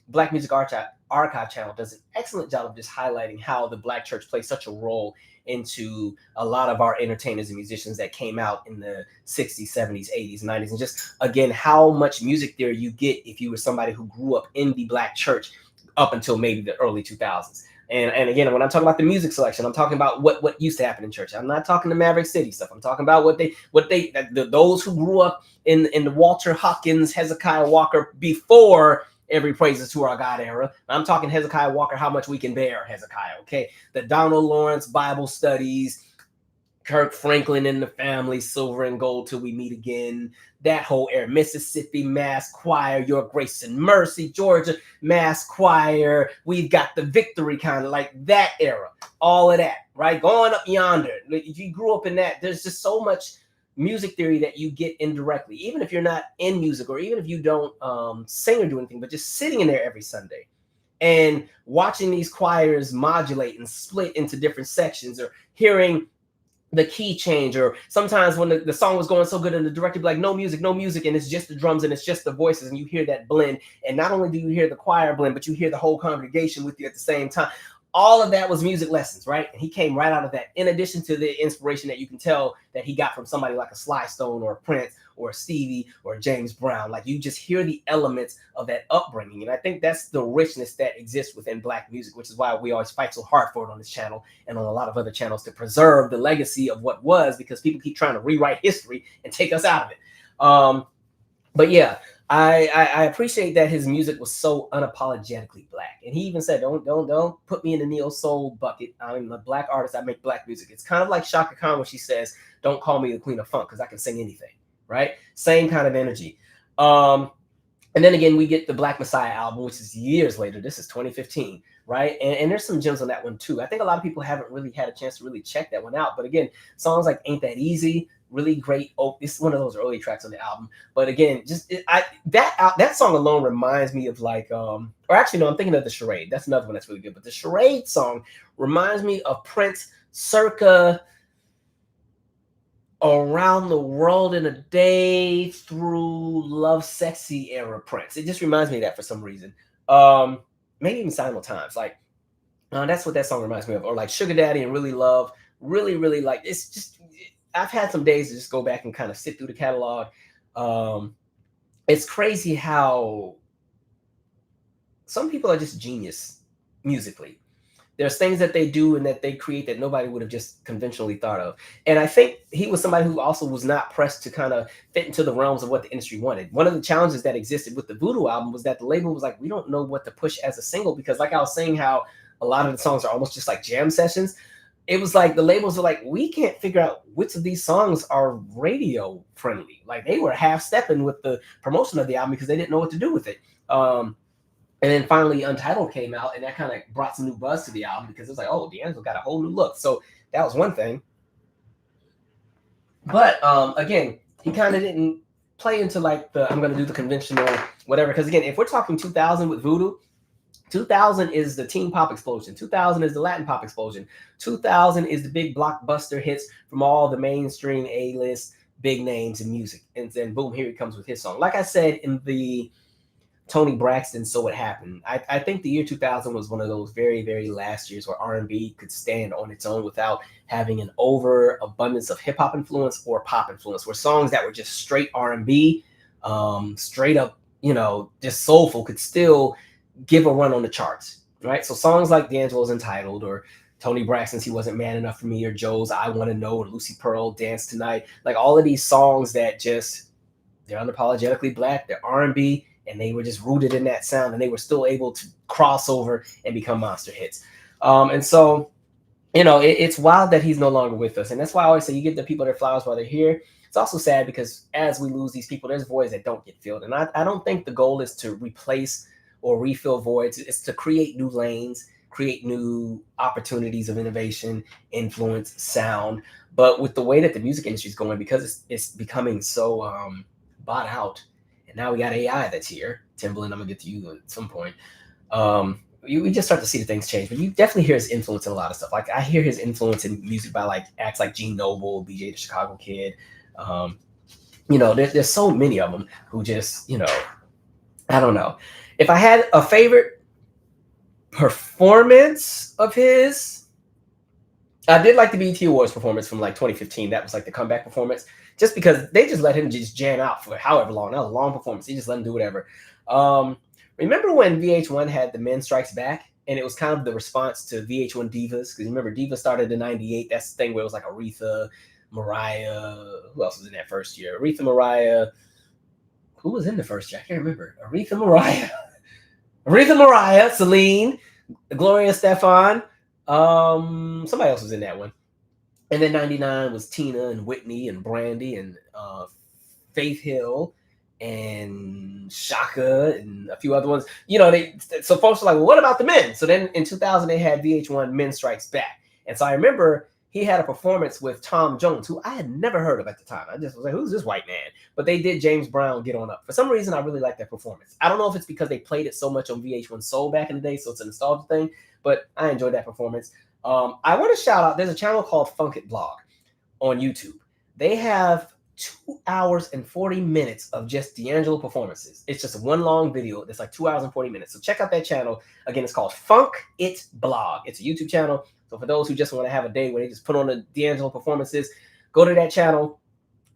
A: Black Music Archive channel, does an excellent job of just highlighting how the Black church plays such a role into a lot of our entertainers and musicians that came out in the 60s, 70s, 80s, 90s, and just, again, how much music theory you get if you were somebody who grew up in the Black church up until maybe the early 2000s. And again, when I'm talking about the music selection, I'm talking about what used to happen in church. I'm not talking the Maverick City stuff. I'm talking about those who grew up in the Walter Hawkins, Hezekiah Walker before Every Praise is to Our God era. I'm talking Hezekiah Walker, How Much We Can Bear, Hezekiah, okay? The Donald Lawrence Bible Studies, Kirk Franklin and the Family, Silver and Gold Till We Meet Again, that whole era. Mississippi Mass Choir, Your Grace and Mercy, Georgia Mass Choir, We've Got the Victory, kind of like that era. All of that, right? Going Up Yonder. If you grew up in that, there's just so much music theory that you get indirectly, even if you're not in music or even if you don't sing or do anything, but just sitting in there every Sunday And watching these choirs modulate and split into different sections, or hearing the key change, or sometimes when the song was going so good and the director be like, no music, and it's just the drums and it's just the voices, and you hear that blend. And not only do you hear the choir blend, but you hear the whole congregation with you at the same time. All of that was music lessons, right? And he came right out of that, in addition to the inspiration that you can tell that he got from somebody like a Sly Stone or a Prince or a Stevie or a James Brown. Like, you just hear the elements of that upbringing. And I think that's the richness that exists within Black music, which is why we always fight so hard for it on this channel and on a lot of other channels, to preserve the legacy of what was, because people keep trying to rewrite history and take us out of it. But yeah, I appreciate that his music was so unapologetically Black. And he even said, don't put me in the neo soul bucket. I'm a Black artist. I make Black music. It's kind of like Shaka Khan when she says, don't call me the Queen of Funk, because I can sing anything, right? Same kind of energy. And then again, we get the Black Messiah album, which is years later. This is 2015, right? And there's some gems on that one too. I think a lot of people haven't really had a chance to really check that one out. But again, songs like Ain't That Easy, really great. Oh, this is one of those early tracks on the album. But again, that song alone reminds me of like, or actually, no, I'm thinking of the Charade. That's another one that's really good. But the Charade song reminds me of Prince circa Around the World in a Day through Love Sexy era Prince. It just reminds me of that for some reason. Maybe even Silent Times. Like, that's what that song reminds me of. Or like Sugar Daddy and Really Love. Really, really like, it's just, I've had some days to just go back and kind of sit through the catalog. It's crazy how some people are just genius musically. There's things that they do and that they create that nobody would have just conventionally thought of. And I think he was somebody who also was not pressed to kind of fit into the realms of what the industry wanted. One of the challenges that existed with the Voodoo album was that the label was like, we don't know what to push as a single, because like I was saying, how a lot of the songs are almost just like jam sessions. It was like the labels were like, we can't figure out which of these songs are radio friendly. Like, they were half stepping with the promotion of the album because they didn't know what to do with it. And then finally Untitled came out, and that kind of brought some new buzz to the album, because it was like, oh, D'Angelo got a whole new look. So that was one thing. But again, he kind of didn't play into like I'm going to do the conventional whatever. Because again, if we're talking 2000 with Voodoo, 2000 is the teen pop explosion. 2000 is the Latin pop explosion. 2000 is the big blockbuster hits from all the mainstream A-list big names in music. And then boom, here he comes with his song. Like I said in the Tony Braxton So It Happened, I think the year 2000 was one of those very, very last years where R&B could stand on its own without having an overabundance of hip-hop influence or pop influence, where songs that were just straight R&B, straight up, just soulful, could still give a run on the charts, right? So songs like D'Angelo's Entitled, or Tony Braxton's He Wasn't Man Enough for Me, or Joe's I Want to Know, or Lucy Pearl Dance Tonight, like all of these songs that just, they're unapologetically Black, they're R&B, and they were just rooted in that sound, and they were still able to cross over and become monster hits. And so, it's wild that he's no longer with us. And that's why I always say, you give the people their flowers while they're here. It's also sad because as we lose these people, there's voids that don't get filled. And I don't think the goal is to replace or refill voids. It's to create new lanes, create new opportunities of innovation, influence, sound. But with the way that the music industry is going, because it's becoming so bought out, and now we got AI that's here. Timbaland, I'm gonna get to you at some point. We just start to see the things change, but you definitely hear his influence in a lot of stuff. Like, I hear his influence in music by like acts like Gene Noble, BJ the Chicago Kid. There's so many of them who just, I don't know. If I had a favorite performance of his, I did like the BET Awards performance from like 2015. That was like the comeback performance, just because they just let him just jam out for however long. That was a long performance. He just let him do whatever. Remember when VH1 had the Men Strikes Back, and it was kind of the response to VH1 Divas? Because remember, Divas started in '98. That's the thing where it was like Aretha, Mariah. Who else was in that first year? Aretha, Mariah. Who was in the first year? I can't remember. Aretha, Mariah, Celine, Gloria Estefan. Somebody else was in that one. And then 99 was Tina and Whitney and Brandy and Faith Hill and Shaka and a few other ones. So folks were like, well, what about the men? So then in 2000, they had VH1 Men Strikes Back. And so I remember he had a performance with Tom Jones, who I had never heard of at the time. I just was like, who's this white man? But they did James Brown, Get On Up. For some reason, I really like that performance. I don't know if it's because they played it so much on VH1 Soul back in the day, so it's a nostalgia thing, but I enjoyed that performance. I want to shout out, there's a channel called Funk It Blog on YouTube. They have 2 hours and 40 minutes of just D'Angelo performances. It's just one long video that's like 2 hours and 40 minutes. So check out that channel. Again, it's called Funk It Blog. It's a YouTube channel. So for those who just want to have a day where they just put on the D'Angelo performances, go to that channel.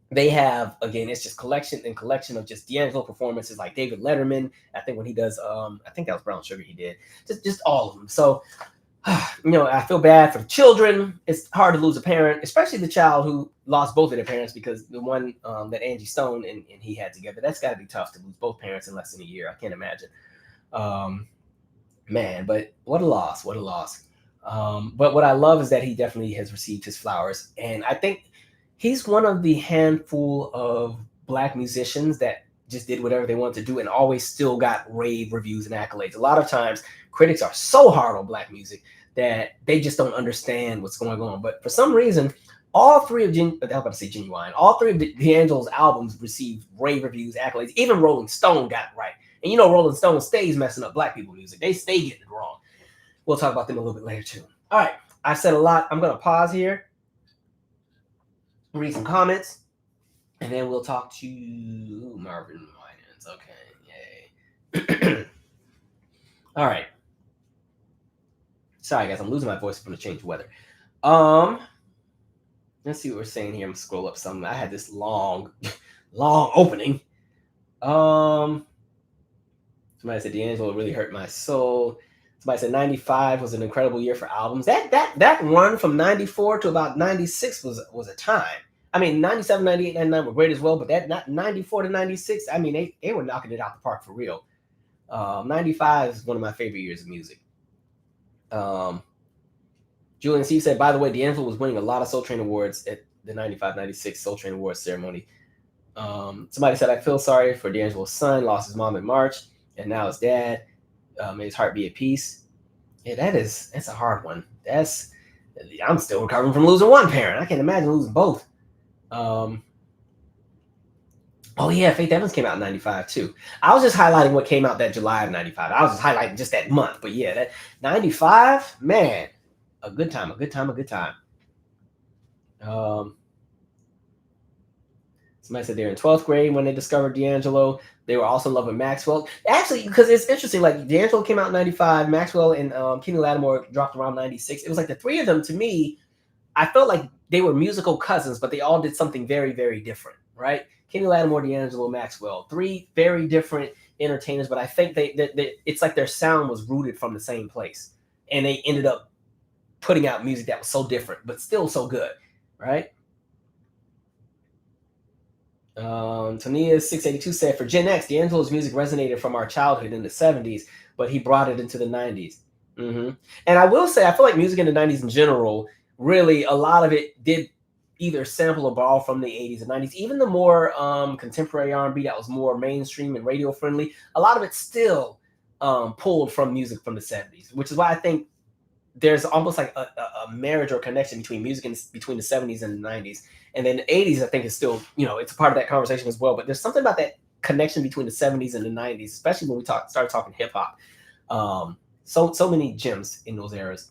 A: They have, again, it's just collection of just D'Angelo performances, like David Letterman. I think when he does, I think that was Brown Sugar he did. Just all of them. So, I feel bad for the children. It's hard to lose a parent, especially the child who lost both of their parents, because the one that Angie Stone and he had together, that's got to be tough to lose both parents in less than a year. I can't imagine. Man, but what a loss. What a loss. But what I love is that he definitely has received his flowers. And I think he's one of the handful of Black musicians that just did whatever they wanted to do and always still got rave reviews and accolades. A lot of times critics are so hard on Black music that they just don't understand what's going on. But for some reason, all three of D'Angelo's albums received rave reviews, accolades. Even Rolling Stone got it right. And Rolling Stone stays messing up Black people music. They stay getting it wrong. We'll talk about them a little bit later too. All right, I've said a lot. I'm going to pause here, read some comments, and then we'll talk to Marvin Winans. Okay, yay. All right. Sorry, guys, I'm losing my voice from the change of weather. Let's see what we're saying here. I'm gonna scroll up some. I had this long opening. Somebody said D'Angelo really hurt my soul. Somebody said 95 was an incredible year for albums. That run from 94 to about 96 was a time. I mean, 97, 98, 99 were great as well, but that not 94 to 96, I mean, they were knocking it out the park for real. 95 is one of my favorite years of music. Julian C said, by the way, D'Angelo was winning a lot of Soul Train Awards at the 95-96 Soul Train Awards ceremony. Somebody said, I feel sorry for D'Angelo's son, lost his mom in March, and now his dad. May his heart be at peace. Yeah, that's a hard one. I'm still recovering from losing one parent. I can't imagine losing both. Oh yeah, Faith Evans came out in 95 too. I was just highlighting what came out that July of 95. I was just highlighting just that month. But yeah, that 95, man, a good time. Somebody said they're in 12th grade when they discovered D'Angelo. They were also in love with Maxwell. Actually, because it's interesting, like D'Angelo came out in 95, Maxwell and Kenny Lattimore dropped around 96. It was like the three of them, to me, I felt like they were musical cousins, but they all did something very, very different, right? Kenny Lattimore, D'Angelo, Maxwell, three very different entertainers, but I think they it's like their sound was rooted from the same place. And they ended up putting out music that was so different, but still so good, right? Tania 682 said, for Gen X, D'Angelo's music resonated from our childhood in the 70s, but he brought it into the 90s. And I will say, I feel like music in the 90s in general, really a lot of it did either sample or borrow from the 80s and 90s. Even the more contemporary R&B that was more mainstream and radio friendly, a lot of it still pulled from music from the 70s, which is why I think there's almost like a marriage or connection between music between the 70s and the 90s. And then the 80s, I think, is still, it's a part of that conversation as well. But there's something about that connection between the 70s and the 90s, especially when we started talking hip hop. So many gems in those eras.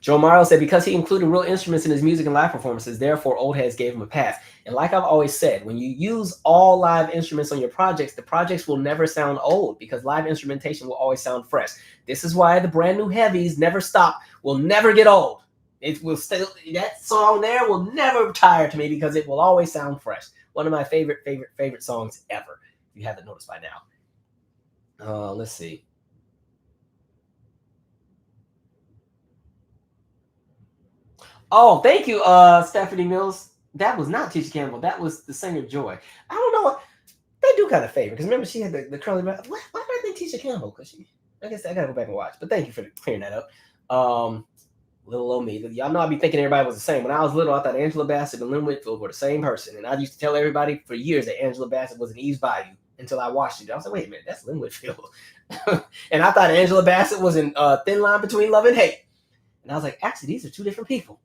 A: Joe Mario said, because he included real instruments in his music and live performances, therefore old heads gave him a pass. And like I've always said, when you use all live instruments on your projects, the projects will never sound old because live instrumentation will always sound fresh. This is why the brand new heavies never stop, will never get old. It will still, that song there will never tire to me because it will always sound fresh. One of my favorite songs ever, if you haven't noticed by now. Let's see. Oh, thank you, Stephanie Mills. That was not Tisha Campbell. That was the singer Joy. I don't know. They do kind of favor because remember she had the curly hair. Why did I think Tisha Campbell? Because I guess I gotta go back and watch. But thank you for clearing that up. Little old me. Y'all know I be thinking everybody was the same. When I was little, I thought Angela Bassett and Lynn Whitfield were the same person, and I used to tell everybody for years that Angela Bassett was an Eve's Bayou. until I watched it. I was like, wait a minute, that's Linwood Field. And I thought Angela Bassett was in Thin Line Between Love and Hate. And I was like, actually, these are two different people.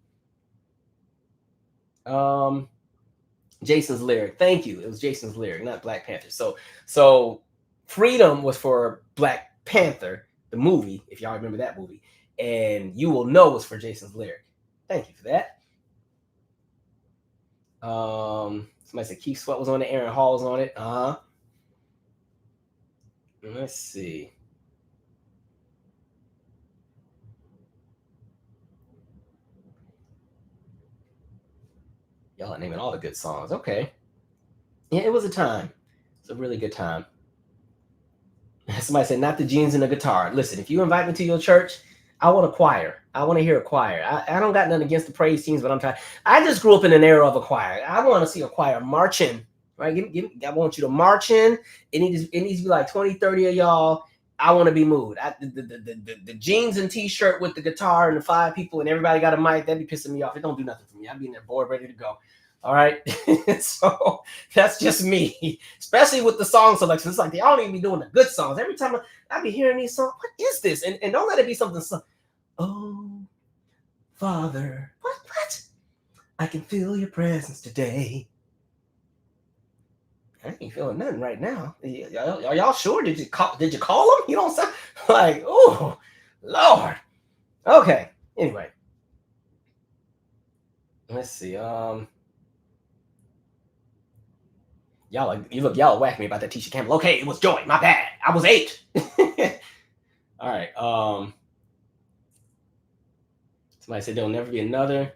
A: Jason's lyric. Thank you. It was Jason's lyric, not Black Panther. So Freedom was for Black Panther, the movie, if y'all remember that movie. And You Will Know was for Jason's lyric. Thank you for that. Somebody said Keith Sweat was on it. Aaron Hall was on it. Let's see. Y'all are naming all the good songs. Okay. Yeah, it was a time. It's a really good time. Somebody said, not the jeans and the guitar. Listen, if you invite me to your church, I want a choir. I want to hear a choir. I don't got nothing against the praise teams, but I'm tired. I just grew up in an era of a choir. I want to see a choir marching, right? I want you to march in. It needs to be like 20, 30 of y'all. I want to be moved. The jeans and t-shirt with the guitar and the 5 people and everybody got a mic, that'd be pissing me off. It don't do nothing for me. I'd be in there bored, ready to go. All right. So that's just me, especially with the song selection. It's like they all need to be doing the good songs. Every time I be hearing these songs, what is this? And don't let it be something. Oh, Father, what? I can feel your presence today. I ain't feeling nothing right now. Are y'all sure? Did you call him? You don't sound like, oh, Lord. Okay. Anyway, let's see. Y'all whacked me about that Tisha Campbell. Okay, it was Joy. My bad. I was 8. All right. Somebody said there'll never be another.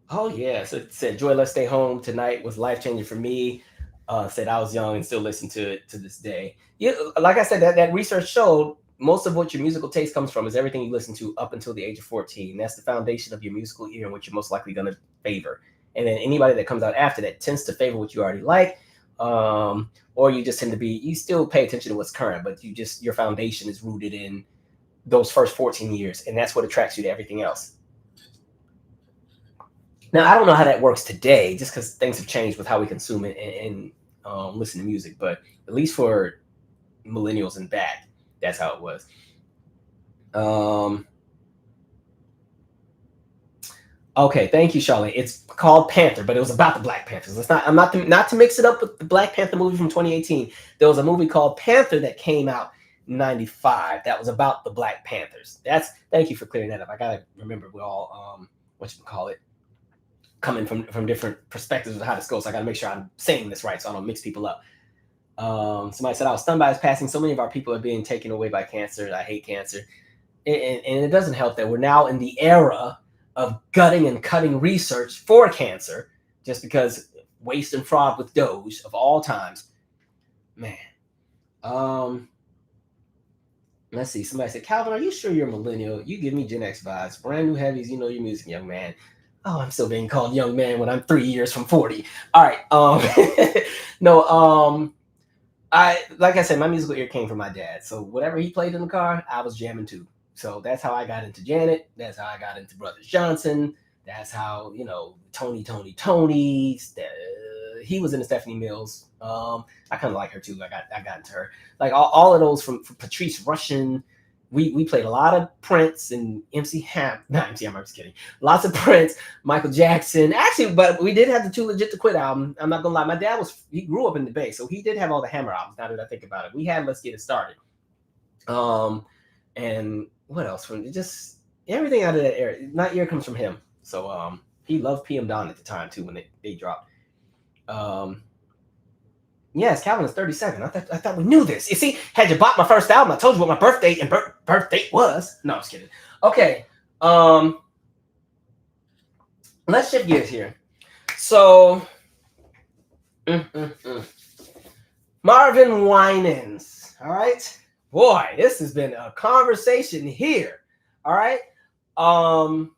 A: Oh yeah. So it said Joy, Let's Stay Home Tonight was life-changing for me. Said I was young and still listen to it to this day. Yeah, like I said, that research showed most of what your musical taste comes from is everything you listen to up until the age of 14. That's the foundation of your musical ear and what you're most likely going to favor. And then anybody that comes out after that tends to favor what you already like, or you just tend to be, you still pay attention to what's current, but your foundation is rooted in those first 14 years, and that's what attracts you to everything else. Now, I don't know how that works today, just because things have changed with how we consume it and listen to music, but at least for millennials and back, that's how it was. Okay, thank you, Charlotte. It's called Panther, but it was about the Black Panthers. I'm not to mix it up with the Black Panther movie from 2018. There was a movie called Panther that came out in 95 that was about the Black Panthers. Thank you for clearing that up. I gotta remember we all coming from different perspectives of how this goes. So I gotta make sure I'm saying this right so I don't mix people up. Somebody said I was stunned by his passing. So many of our people are being taken away by cancer. I hate cancer, and it doesn't help that we're now in the era of gutting and cutting research for cancer, just because waste and fraud with Doge of all times, man. Let's see. Somebody said, Calvin, are you sure you're a millennial? You give me Gen X vibes. Brand new heavies. You know your music, young man. Oh, I'm still being called young man when I'm 3 years from 40. All right. No. Like I said, my musical ear came from my dad. So whatever he played in the car, I was jamming too. So that's how I got into Janet. That's how I got into Brothers Johnson. That's how, Tony. He was into Stephanie Mills. I kind of like her too. I got into her. Like all of those from Patrice Rushen. We played a lot of Prince and MC Hammer. Not MC Hammer, I'm just kidding. Lots of Prince, Michael Jackson. Actually, but we did have the Too Legit to Quit album. I'm not gonna lie. My dad he grew up in the Bay, so he did have all the Hammer albums. Now that I think about it, we had Let's Get It Started. And what else? From just everything out of that era. My ear comes from him. So he loved PM Dawn at the time too when they dropped. Yes, Calvin is 37. I thought we knew this. You see, had you bought my first album, I told you what my birthday and birth date was. No, I'm just kidding. Okay. Let's shift gears here. So, Marvin Winans. All right. Boy, this has been a conversation here. All right. I'm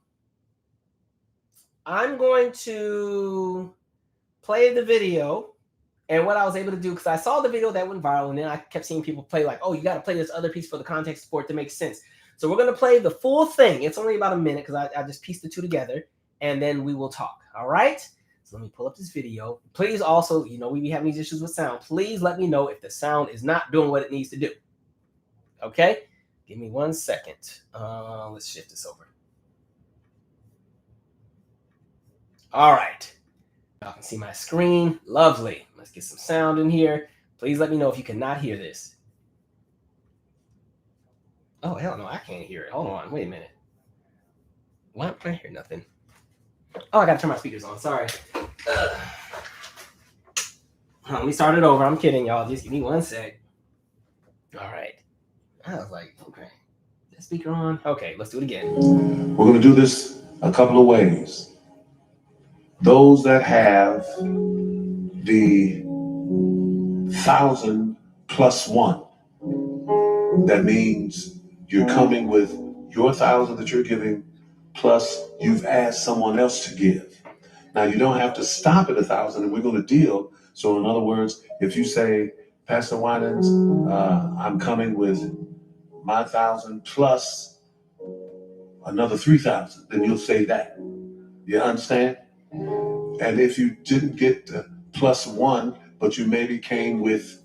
A: going to play the video. And what I was able to do, because I saw the video that went viral, and then I kept seeing people play like, oh, you got to play this other piece for the context for it to make sense. So we're going to play the full thing. It's only about a minute because I just pieced the two together, and then we will talk. All right? So So let me pull up this video. Please also, we be having these issues with sound. Please let me know if the sound is not doing what it needs to do. Okay? Give me 1 second. Let's shift this over. All right. Y'all can see my screen. Lovely. Let's get some sound in here. Please let me know if you cannot hear this. Oh, hell no, I can't hear it. Hold on. Wait a minute. What? I hear nothing. Oh, I got to turn my speakers on. Sorry. Let me start it over. I'm kidding, y'all. Just give me 1 sec. All right. I was like, okay. Is that speaker on? Okay, let's do it again.
B: We're going to do this a couple of ways. Those that have the 1,000 plus 1, that means you're coming with your 1,000 that you're giving, plus you've asked someone else to give. Now, you don't have to stop at 1,000, and we're going to deal. So in other words, if you say, Pastor Winans, I'm coming with my 1,000 plus another 3,000, then you'll say that. You understand? And if you didn't get the plus 1, but you maybe came with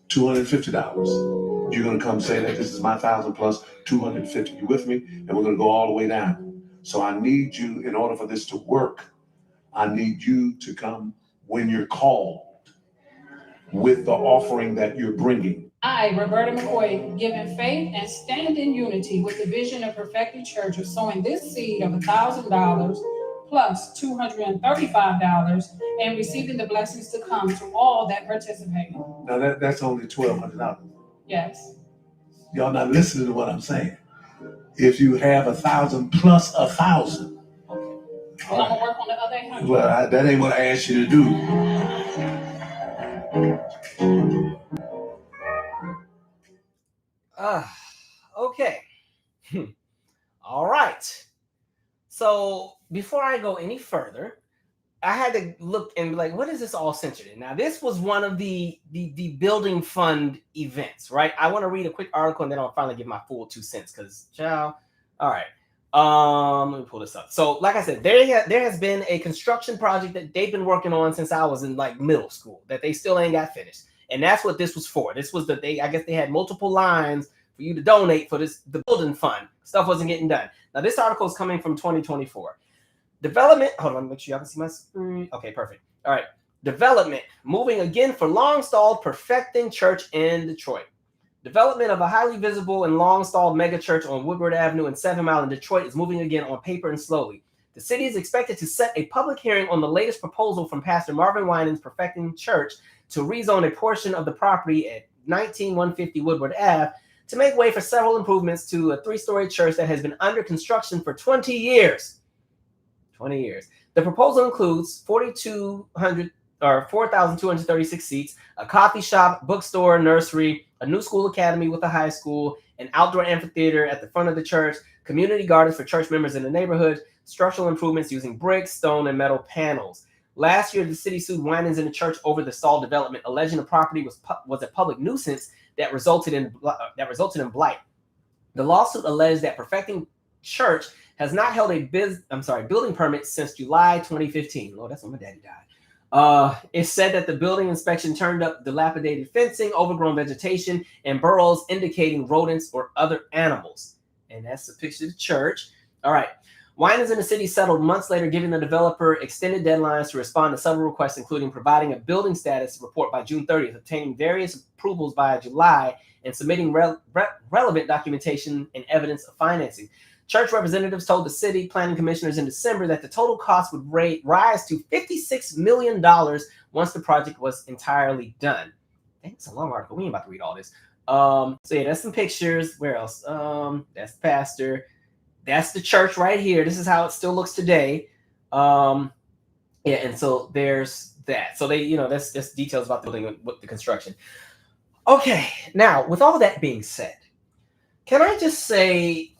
B: $250, you're going to come say that this is my 1,000 plus 250. You with me? And we're going to go all the way down. So I need you, in order for this to work, I need you to come when you're called with the offering that you're bringing.
C: I, Roberta McCoy, give in faith and stand in unity with the vision of Perfecting Church of sowing this seed of $1,000 plus $235 and receiving the blessings to come to all that participate.
B: Now that's only $1,200.
C: Yes.
B: Y'all not listening to what I'm saying. If you have 1,000 plus 1,000.
C: Well, I'm gonna work on the other 800.
B: Well, that ain't what I asked you to do.
A: Okay. All right. So before I go any further, I had to look and be like, what is this all centered in? Now, this was one of the building fund events, right? I want to read a quick article and then I'll finally give my full 2 cents because, child. All right. Let me pull this up. So, like I said, there has been a construction project that they've been working on since I was in like middle school that they still ain't got finished. And that's what this was for. This was I guess they had multiple lines for you to donate for the building fund. Stuff wasn't getting done. Now, this article is coming from 2024. Development, hold on, make sure y'all can see my screen. Okay, perfect. All right. Development, moving again for long-stalled Perfecting Church in Detroit. Development of a highly visible and long-stalled mega church on Woodward Avenue and 7 Mile in Detroit is moving again on paper and slowly. The city is expected to set a public hearing on the latest proposal from Pastor Marvin Winans' Perfecting Church to rezone a portion of the property at 19150 Woodward Ave to make way for several improvements to a 3-story church that has been under construction for 20 years. 20 years. The proposal includes 4,236 seats, a coffee shop, bookstore, nursery, a new school academy with a high school, an outdoor amphitheater at the front of the church, community gardens for church members in the neighborhood, structural improvements using bricks, stone, and metal panels. Last year, the city sued Winans and the church over the stalled development, alleging the property was a public nuisance that resulted in blight. The lawsuit alleged that Perfecting Church has not held a building permit since July 2015. Lord, that's when my daddy died. It said that the building inspection turned up dilapidated fencing, overgrown vegetation, and burrows indicating rodents or other animals. And that's the picture of the church. All right. Winans and the city settled months later, giving the developer extended deadlines to respond to several requests, including providing a building status report by June 30th, obtaining various approvals by July, and submitting relevant documentation and evidence of financing. Church representatives told the city planning commissioners in December that the total cost would rise to $56 million once the project was entirely done. Dang, it's a long article. We ain't about to read all this. So yeah, that's some pictures. Where else? That's the pastor. That's the church right here. This is how it still looks today. Yeah, and so there's that. So they, that's details about the building with the construction. Okay, now with all that being said, can I just say,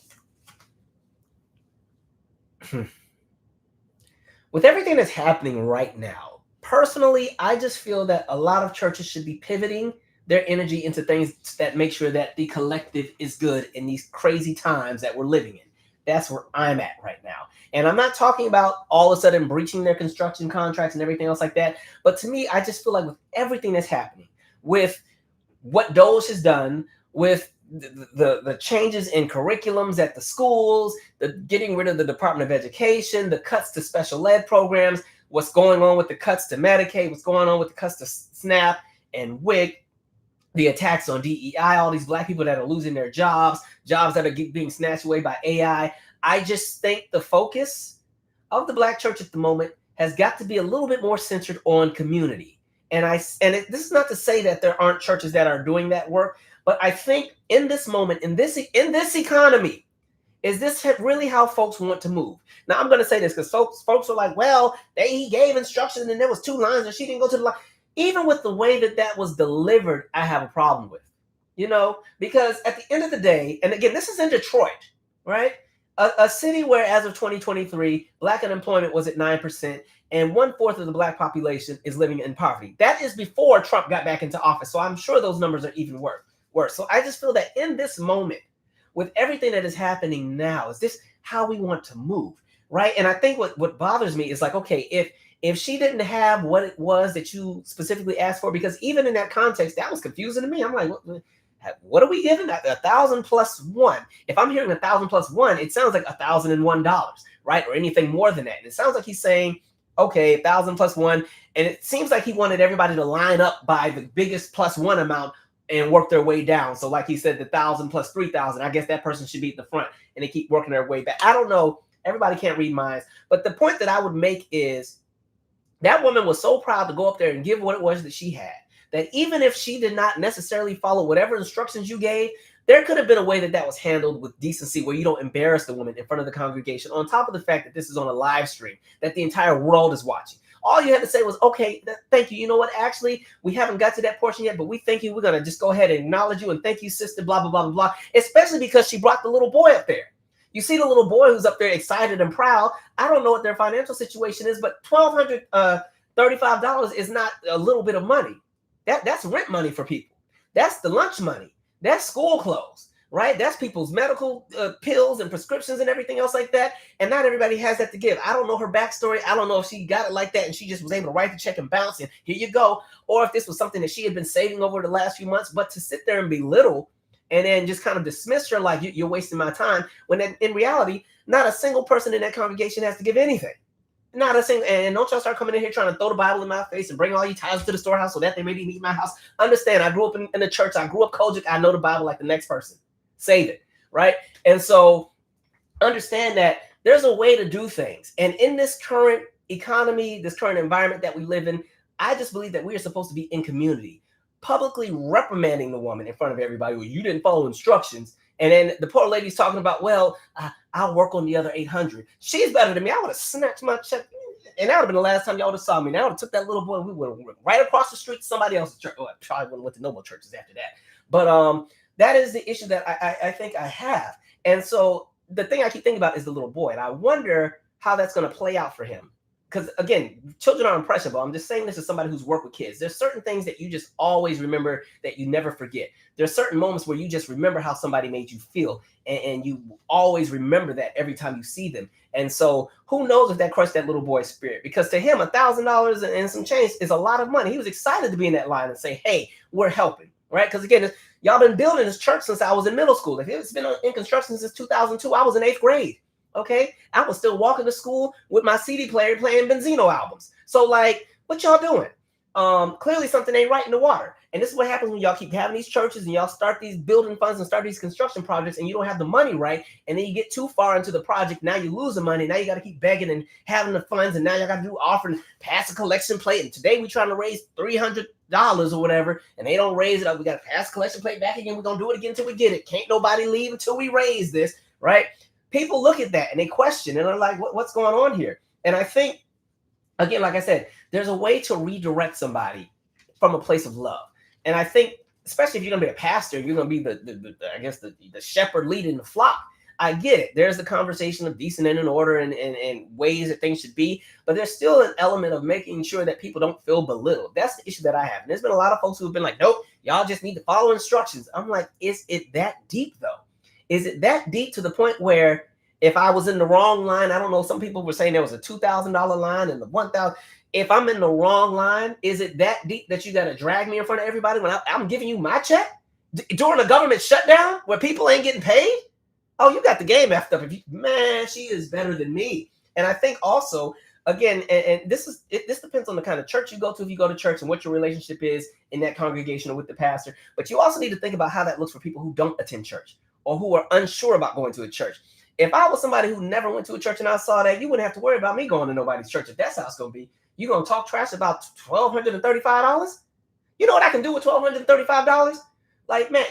A: with everything that's happening right now, personally, I just feel that a lot of churches should be pivoting their energy into things that make sure that the collective is good in these crazy times that we're living in. That's where I'm at right now. And I'm not talking about all of a sudden breaching their construction contracts and everything else like that. But to me, I just feel like with everything that's happening, with what Doge has done, with the changes in curriculums at the schools, the getting rid of the Department of Education, the cuts to special ed programs, what's going on with the cuts to Medicaid, what's going on with the cuts to SNAP and WIC, the attacks on DEI, all these black people that are losing their jobs that are being snatched away by AI. I just think the focus of the black church at the moment has got to be a little bit more centered on community. This is not to say that there aren't churches that are doing that work, but I think in this moment, in this economy, is this really how folks want to move? Now, I'm going to say this because folks are like, well, he gave instructions and there was 2 lines and she didn't go to the line. Even with the way that was delivered, I have a problem with, because at the end of the day, and again, this is in Detroit, right? A city where as of 2023, black unemployment was at 9%. And 1/4 of the black population is living in poverty. That is before Trump got back into office. So I'm sure those numbers are even worse. So I just feel that in this moment, with everything that is happening now, is this how we want to move, right? And I think what bothers me is like, okay, if she didn't have what it was that you specifically asked for, because even in that context, that was confusing to me. I'm like, what are we giving? 1,000 plus 1. If I'm hearing 1,000 plus 1, it sounds like $1,001, right? Or anything more than that. And it sounds like he's saying, okay, 1,000 plus 1. And it seems like he wanted everybody to line up by the biggest plus 1 amount and work their way down. So like he said, the 1,000 plus 3,000, I guess that person should be at the front and they keep working their way back. I don't know. Everybody can't read minds. But the point that I would make is that woman was so proud to go up there and give what it was that she had, that even if she did not necessarily follow whatever instructions you gave, there could have been a way that was handled with decency where you don't embarrass the woman in front of the congregation, on top of the fact that this is on a live stream, that the entire world is watching. All you had to say was, okay, thank you. You know what? Actually, we haven't got to that portion yet, but we thank you. We're going to just go ahead and acknowledge you and thank you, sister, blah, blah, blah, blah, blah, especially because she brought the little boy up there. You see the little boy who's up there excited and proud. I don't know what their financial situation is, but $1,235 is not a little bit of money. That's rent money for people. That's the lunch money. That's school clothes, right? That's people's medical pills and prescriptions and everything else like that. And not everybody has that to give. I don't know her backstory. I don't know if she got it like that and she just was able to write the check and bounce and here you go. Or if this was something that she had been saving over the last few months, but to sit there and belittle and then just kind of dismiss her like you're wasting my time, when in reality, not a single person in that congregation has to give anything. Not a single, and don't y'all start coming in here trying to throw the Bible in my face and bring all your tithes to the storehouse so that they maybe meet my house. Understand, I grew up in the church. I grew up Kojic. I know the Bible like the next person. Save it, right? And so understand that there's a way to do things. And in this current economy, this current environment that we live in, I just believe that we are supposed to be in community, publicly reprimanding the woman in front of everybody. Well, you didn't follow instructions. And then the poor lady's talking about, well, I'll work on the other 800. She's better than me. I would have snatched my check. And that would have been the last time y'all would have saw me. Now I would have took that little boy and we would have went right across the street to somebody else's church. Oh, I probably wouldn't have went to no more churches after that. But that is the issue that I think I have. And so the thing I keep thinking about is the little boy. And I wonder how that's going to play out for him. Because again, children are impressionable. I'm just saying this as somebody who's worked with kids. There's certain things that you just always remember that you never forget. There's certain moments where you just remember how somebody made you feel. And you always remember that every time you see them. And so who knows if that crushed that little boy's spirit? Because to him, $1,000 and some change is a lot of money. He was excited to be in that line and say, hey, we're helping, right? Because again, y'all been building this church since I was in middle school. If it's been in construction since 2002, I was in 8th grade. Okay, I was still walking to school with my CD player playing Benzino albums. So like, what y'all doing? Clearly something ain't right in the water. And this is what happens when y'all keep having these churches and y'all start these building funds and start these construction projects and you don't have the money right. And then you get too far into the project. Now you lose the money. Now you got to keep begging and having the funds. And now y'all got to do offering, pass a collection plate. And today we're trying to raise $300 or whatever. And they don't raise it up. We got to pass a collection plate back again. We're going to do it again until we get it. Can't nobody leave until we raise this, right? People look at that and they question and they're like, what's going on here? And I think, again, like I said, there's a way to redirect somebody from a place of love. And I think, especially if you're going to be a pastor, you're going to be the shepherd leading the flock. I get it. There's the conversation of decent and in order and ways that things should be. But there's still an element of making sure that people don't feel belittled. That's the issue that I have. And there's been a lot of folks who have been like, nope, y'all just need to follow instructions. I'm like, is it that deep, though? Is it that deep to the point where If I was in the wrong line, I don't know. Some people were saying there was a $2,000 line and the 1,000. If I'm in the wrong line, is it that deep that you got to drag me in front of everybody when I'm giving you my check during a government shutdown where people ain't getting paid? Oh, you got the game effed up. Man, she is better than me. And I think also, again, and this depends on the kind of church you go to, if you go to church, and what your relationship is in that congregation or with the pastor. But you also need to think about how that looks for people who don't attend church or who are unsure about going to a church. If I was somebody who never went to a church and I saw that, you wouldn't have to worry about me going to nobody's church if that's how it's going to be. You're going to talk trash about $1,235? You know what I can do with $1,235? Like, man,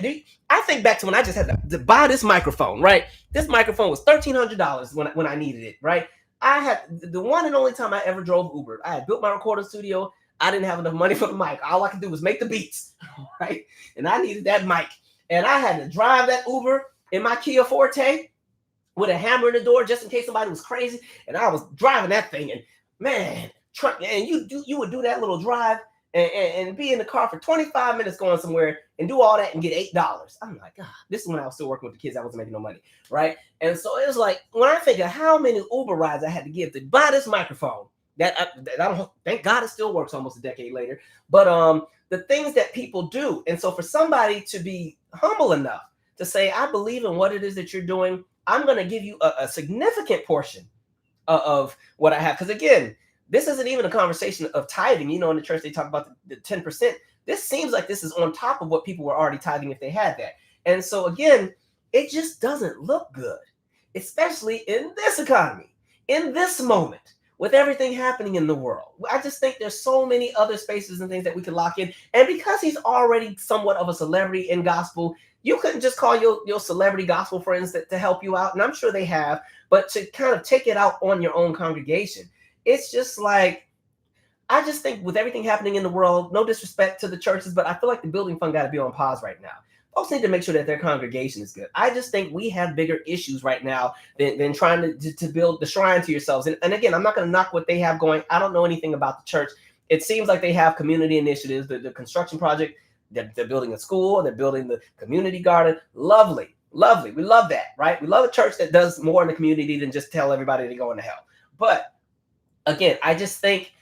A: I think back to when I just had to buy this microphone, right? This microphone was $1,300 when I needed it, right? I had the one and only time I ever drove Uber. I had built my recording studio. I didn't have enough money for the mic. All I could do was make the beats, right? And I needed that mic. And I had to drive that Uber in my Kia Forte with a hammer in the door just in case somebody was crazy. And I was driving that thing, and man, and you would do that little drive and be in the car for 25 minutes going somewhere and do all that and get $8. I'm like, God, this is when I was still working with the kids. I wasn't making no money, right? And so it was like, when I think of how many Uber rides I had to give to buy this microphone, that I don't, thank God it still works almost a decade later. But the things that people do. And so for somebody to be humble enough to say, I believe in what it is that you're doing, I'm going to give you a significant portion of what I have. Because again, this isn't even a conversation of tithing. You know, in the church, they talk about the 10%. This seems like this is on top of what people were already tithing if they had that. And so again, it just doesn't look good, especially in this economy, in this moment, with everything happening in the world. I just think there's so many other spaces and things that we could lock in. And because he's already somewhat of a celebrity in gospel, you couldn't just call your celebrity gospel friends to help you out. And I'm sure they have, but to kind of take it out on your own congregation. It's just like, I just think with everything happening in the world, no disrespect to the churches, but I feel like the building fund got to be on pause right now. Folks need to make sure that their congregation is good. I just think we have bigger issues right now than trying to build the shrine to yourselves. And again, I'm not going to knock what they have going. I don't know anything about the church. It seems like they have community initiatives, the construction project, they're building a school, they're building the community garden. Lovely, lovely. We love that, right? We love a church that does more in the community than just tell everybody to go into hell. But again, I just think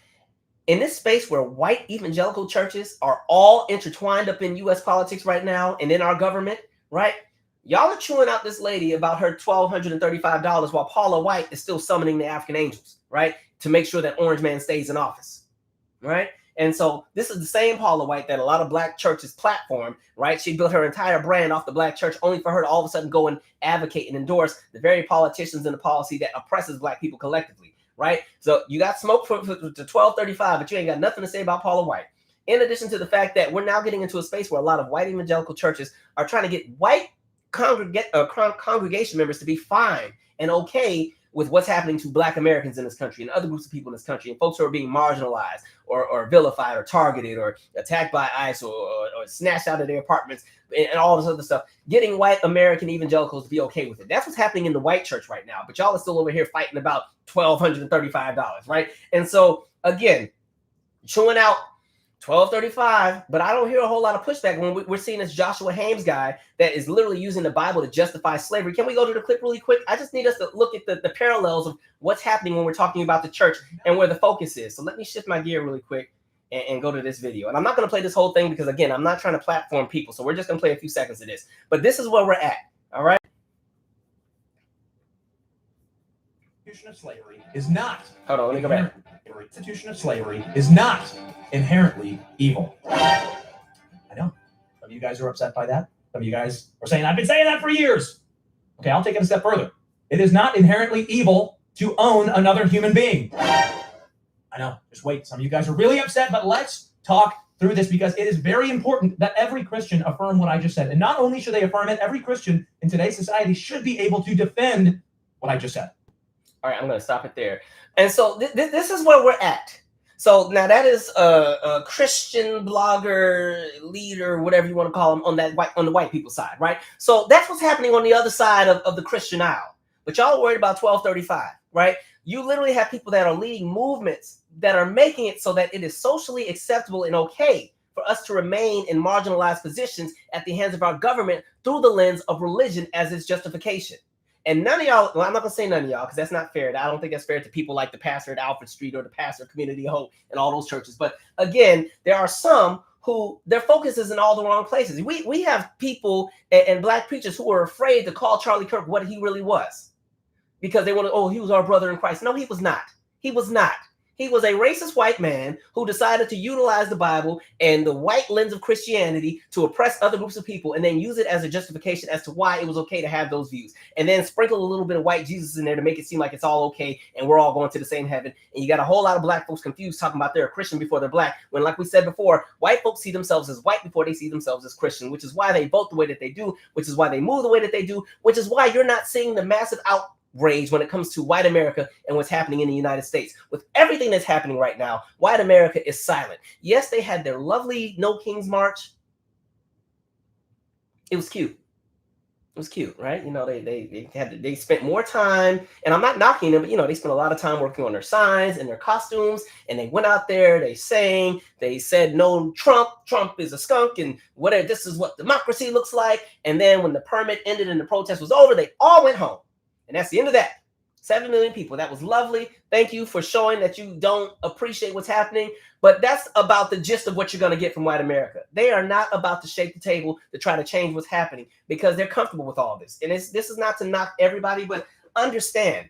A: in this space where white evangelical churches are all intertwined up in U.S. politics right now and in our government, right? Y'all are chewing out this lady about her $1,235 while Paula White is still summoning the African angels, right? To make sure that Orange Man stays in office, right? And so this is the same Paula White that a lot of black churches platform, right? She built her entire brand off the black church only for her to all of a sudden go and advocate and endorse the very politicians and the policy that oppresses black people collectively. Right. So you got smoke for $1,235, but you ain't got nothing to say about Paula White. In addition to the fact that we're now getting into a space where a lot of white evangelical churches are trying to get white congregation members to be fine and okay with what's happening to black Americans in this country and other groups of people in this country and folks who are being marginalized or vilified or targeted or attacked by ICE or snatched out of their apartments and all this other stuff, getting white American evangelicals to be okay with it. That's what's happening in the white church right now. But y'all are still over here fighting about $1,235, right? And so, again, chewing out $1,235, but I don't hear a whole lot of pushback when we're seeing this Joshua Haymes guy that is literally using the Bible to justify slavery. Can we go to the clip really quick? I just need us to look at the parallels of what's happening when we're talking about the church and where the focus is. So let me shift my gear really quick and go to this video. And I'm not going to play this whole thing because, again, I'm not trying to platform people. So we're just going to play a few seconds of this. But this is where we're at. All right.
D: Institution of slavery is not.
A: Hold on, let me go back.
D: The institution of slavery is not inherently evil. I know. Some of you guys are upset by that. Some of you guys are saying, I've been saying that for years. Okay, I'll take it a step further. It is not inherently evil to own another human being. I know. Just wait. Some of you guys are really upset, but let's talk through this because it is very important that every Christian affirm what I just said. And not only should they affirm it, every Christian in today's society should be able to defend what I just said.
A: All right, I'm going to stop it there. And so this is where we're at. So now that is a Christian blogger, leader, whatever you want to call him, on the white people side, right? So that's what's happening on the other side of the Christian aisle. But y'all are worried about $1,235, right? You literally have people that are leading movements that are making it so that it is socially acceptable and okay for us to remain in marginalized positions at the hands of our government through the lens of religion as its justification. And none of y'all, well, I'm not gonna say none of y'all because that's not fair. I don't think that's fair to people like the pastor at Alfred Street or the pastor of Community Hope and all those churches. But again, there are some who their focus is in all the wrong places. We have people and black preachers who are afraid to call Charlie Kirk what he really was because they want to, oh, he was our brother in Christ. No, he was not. He was not. He was a racist white man who decided to utilize the Bible and the white lens of Christianity to oppress other groups of people and then use it as a justification as to why it was okay to have those views. And then sprinkle a little bit of white Jesus in there to make it seem like it's all okay and we're all going to the same heaven. And you got a whole lot of black folks confused talking about they're a Christian before they're black. When, like we said before, white folks see themselves as white before they see themselves as Christian, which is why they vote the way that they do, which is why they move the way that they do, which is why you're not seeing the massive outrage when it comes to white America and what's happening in the United States. With everything that's happening right now, white America is silent. Yes, they had their lovely No Kings March. It was cute. It was cute, right? You know, they spent more time, and I'm not knocking them, but you know, they spent a lot of time working on their signs and their costumes, and they went out there, they sang, they said no Trump is a skunk, and whatever, this is what democracy looks like. And then when the permit ended and the protest was over, they all went home. And that's the end of that. 7 million people. That was lovely. Thank you for showing that you don't appreciate what's happening. But that's about the gist of what you're going to get from white America. They are not about to shake the table to try to change what's happening because they're comfortable with all this. And this is not to knock everybody, but understand.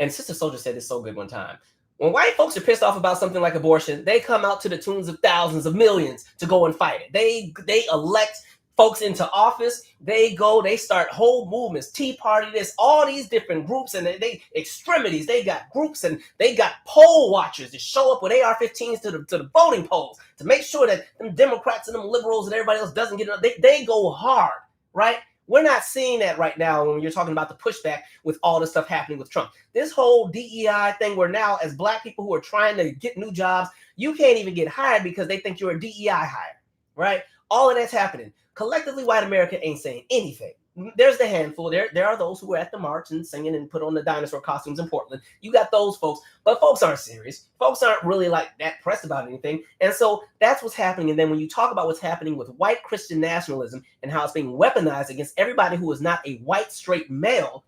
A: And Sister Soldier said this so good one time. When white folks are pissed off about something like abortion, they come out to the tunes of thousands of millions to go and fight it. They elect folks into office, they start whole movements, Tea Party, this, all these different groups, and they extremities. They got groups and they got poll watchers that show up with AR-15s to the voting polls to make sure that them Democrats and them liberals and everybody else doesn't get it. They go hard, right? We're not seeing that right now when you're talking about the pushback with all the stuff happening with Trump. This whole DEI thing where now as black people who are trying to get new jobs, you can't even get hired because they think you're a DEI hire, right? All of that's happening. Collectively, white America ain't saying anything. There's the handful. There are those who were at the march and singing and put on the dinosaur costumes in Portland. You got those folks, but folks aren't serious. Folks aren't really like that pressed about anything. And so that's what's happening. And then when you talk about what's happening with white Christian nationalism and how it's being weaponized against everybody who is not a white straight male,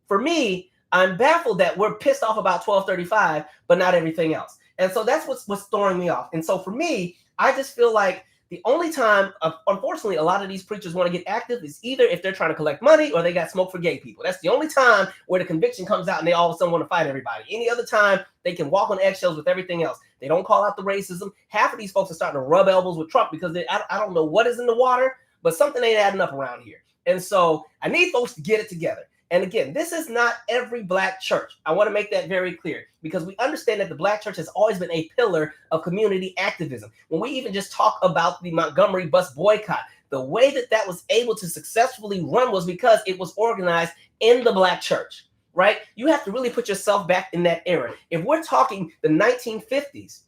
A: for me, I'm baffled that we're pissed off about 1235, but not everything else. And so that's what's throwing me off. And so for me, I just feel like the only time, unfortunately, a lot of these preachers want to get active is either if they're trying to collect money or they got smoke for gay people. That's the only time where the conviction comes out and they all of a sudden want to fight everybody. Any other time, they can walk on eggshells with everything else. They don't call out the racism. Half of these folks are starting to rub elbows with Trump because I don't know what is in the water, but something ain't adding up around here. And so I need folks to get it together. And again, this is not every black church. I want to make that very clear because we understand that the black church has always been a pillar of community activism. When we even just talk about the Montgomery bus boycott, the way that was able to successfully run was because it was organized in the black church, right? You have to really put yourself back in that era. If we're talking the 1950s,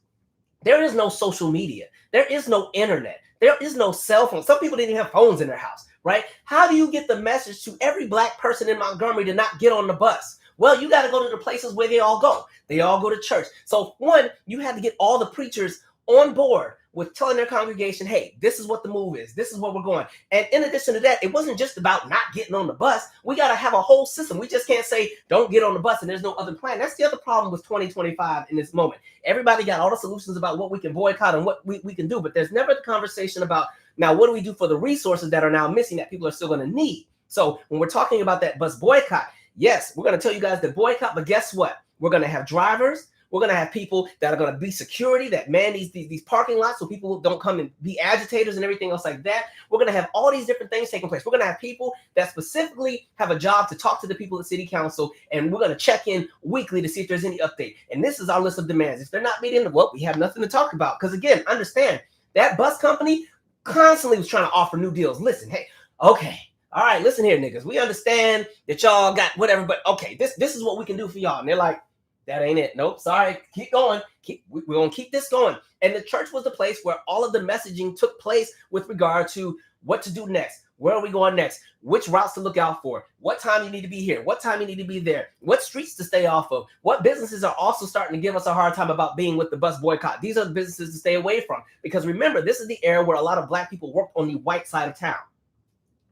A: there is no social media. There is no internet. There is no cell phone. Some people didn't even have phones in their house, right? How do you get the message to every black person in Montgomery to not get on the bus? Well, you got to go to the places where they all go. They all go to church. So one, you had to get all the preachers on board with telling their congregation, hey, this is what the move is. This is where we're going. And in addition to that, it wasn't just about not getting on the bus. We got to have a whole system. We just can't say, don't get on the bus and there's no other plan. That's the other problem with 2025 in this moment. Everybody got all the solutions about what we can boycott and what we can do, but there's never the conversation about, now, what do we do for the resources that are now missing that people are still going to need? So when we're talking about that bus boycott, yes, we're going to tell you guys to boycott, but guess what? We're going to have drivers. We're going to have people that are going to be security that man these parking lots so people don't come and be agitators and everything else like that. We're going to have all these different things taking place. We're going to have people that specifically have a job to talk to the people at city council, and we're going to check in weekly to see if there's any update. And this is our list of demands. If they're not meeting, well, we have nothing to talk about. Because again, understand, that bus company constantly was trying to offer new deals. Listen, hey, okay. All right, listen here, niggas. We understand that y'all got whatever, but okay, this is what we can do for y'all. And they're like, that ain't it. Nope, sorry. Keep going. We're going to keep this going. And the church was the place where all of the messaging took place with regard to what to do next. Where are we going next? Which routes to look out for? What time you need to be here? What time you need to be there? What streets to stay off of? What businesses are also starting to give us a hard time about being with the bus boycott? These are the businesses to stay away from. Because remember, this is the era where a lot of black people worked on the white side of town.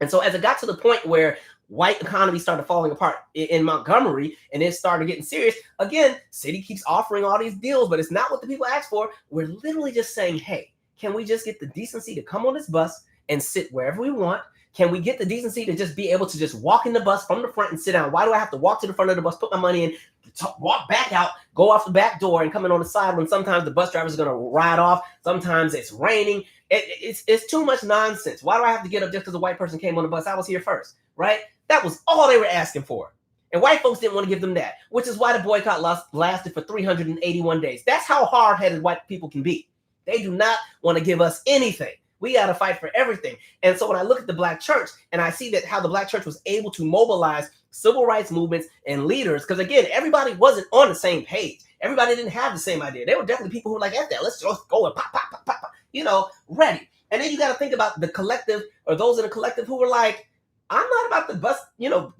A: And so as it got to the point where white economy started falling apart in Montgomery and it started getting serious, again, city keeps offering all these deals, but it's not what the people ask for. We're literally just saying, hey, can we just get the decency to come on this bus and sit wherever we want? Can we get the decency to just be able to just walk in the bus from the front and sit down? Why do I have to walk to the front of the bus, put my money in, walk back out, go off the back door and come in on the side when sometimes the bus driver is going to ride off? Sometimes it's raining. It's too much nonsense. Why do I have to get up just because a white person came on the bus? I was here first, right? That was all they were asking for. And white folks didn't want to give them that, which is why the boycott lasted for 381 days. That's how hard-headed white people can be. They do not want to give us anything. We got to fight for everything. And so when I look at the Black church and I see that how the Black church was able to mobilize civil rights movements and leaders, because again, everybody wasn't on the same page. Everybody didn't have the same idea. There were definitely people who were like, F that, let's just go and pop, pop, pop, pop, pop, ready. And then you got to think about the collective or those in the collective who were like, I'm not about the bus,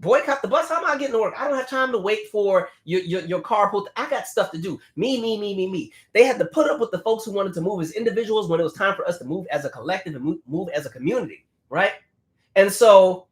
A: boycott the bus. How am I getting to work? I don't have time to wait for your carpool. I got stuff to do. Me. They had to put up with the folks who wanted to move as individuals when it was time for us to move as a collective and move as a community, right? And so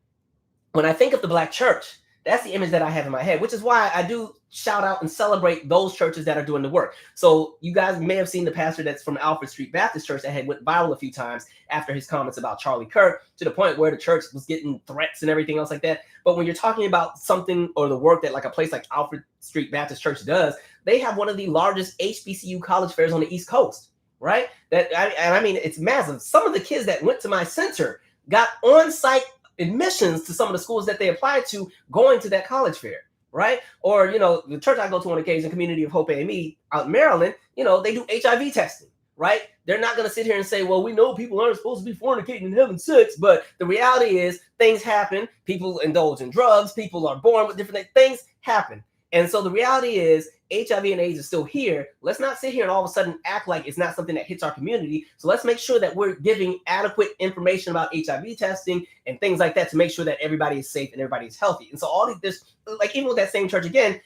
A: when I think of the Black church, that's the image that I have in my head, which is why I do shout out and celebrate those churches that are doing the work. So you guys may have seen the pastor that's from Alfred Street Baptist Church that had went viral a few times after his comments about Charlie Kirk, to the point where the church was getting threats and everything else like that. But when you're talking about something or the work that like a place like Alfred Street Baptist Church does, they have one of the largest HBCU college fairs on the East Coast, right? I mean, it's massive. Some of the kids that went to my center got on-site admissions to some of the schools that they applied to going to that college fair, right? Or, the church I go to on occasion, Community of Hope AME out in Maryland, they do HIV testing, right? They're not going to sit here and say, well, we know people aren't supposed to be fornicating and having sex, but the reality is things happen. People indulge in drugs. People are born with different things happen. And so the reality is HIV and AIDS is still here. Let's not sit here and all of a sudden act like it's not something that hits our community. So let's make sure that we're giving adequate information about HIV testing and things like that to make sure that everybody is safe and everybody is healthy. And so all these, like even with that same church again,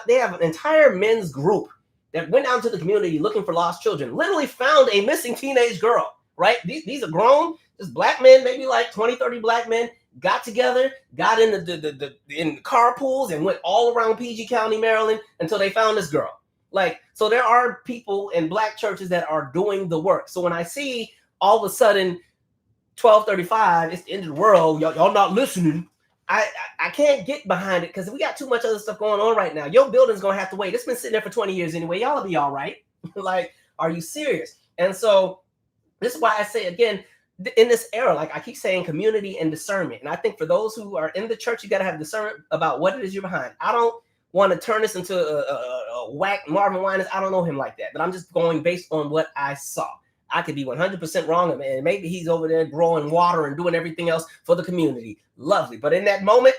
A: they have an entire men's group that went out to the community looking for lost children, literally found a missing teenage girl, right? These are grown, just Black men, maybe like 20, 30 Black men, got together, got in the carpools and went all around PG County, Maryland until they found this girl. So there are people in Black churches that are doing the work. So when I see all of a sudden 12:35, it's the end of the world, y'all not listening, I can't get behind it because we got too much other stuff going on right now. Your building's gonna have to wait. It's been sitting there for 20 years anyway. Y'all will be all right. Are you serious? And so this is why I say again, in this era, like I keep saying, community and discernment. And I think for those who are in the church, you got to have discernment about what it is you're behind. I don't want to turn this into a whack Marvin Winans. I don't know him like that, but I'm just going based on what I saw. I could be 100% wrong, and maybe he's over there growing water and doing everything else for the community. Lovely. But in that moment,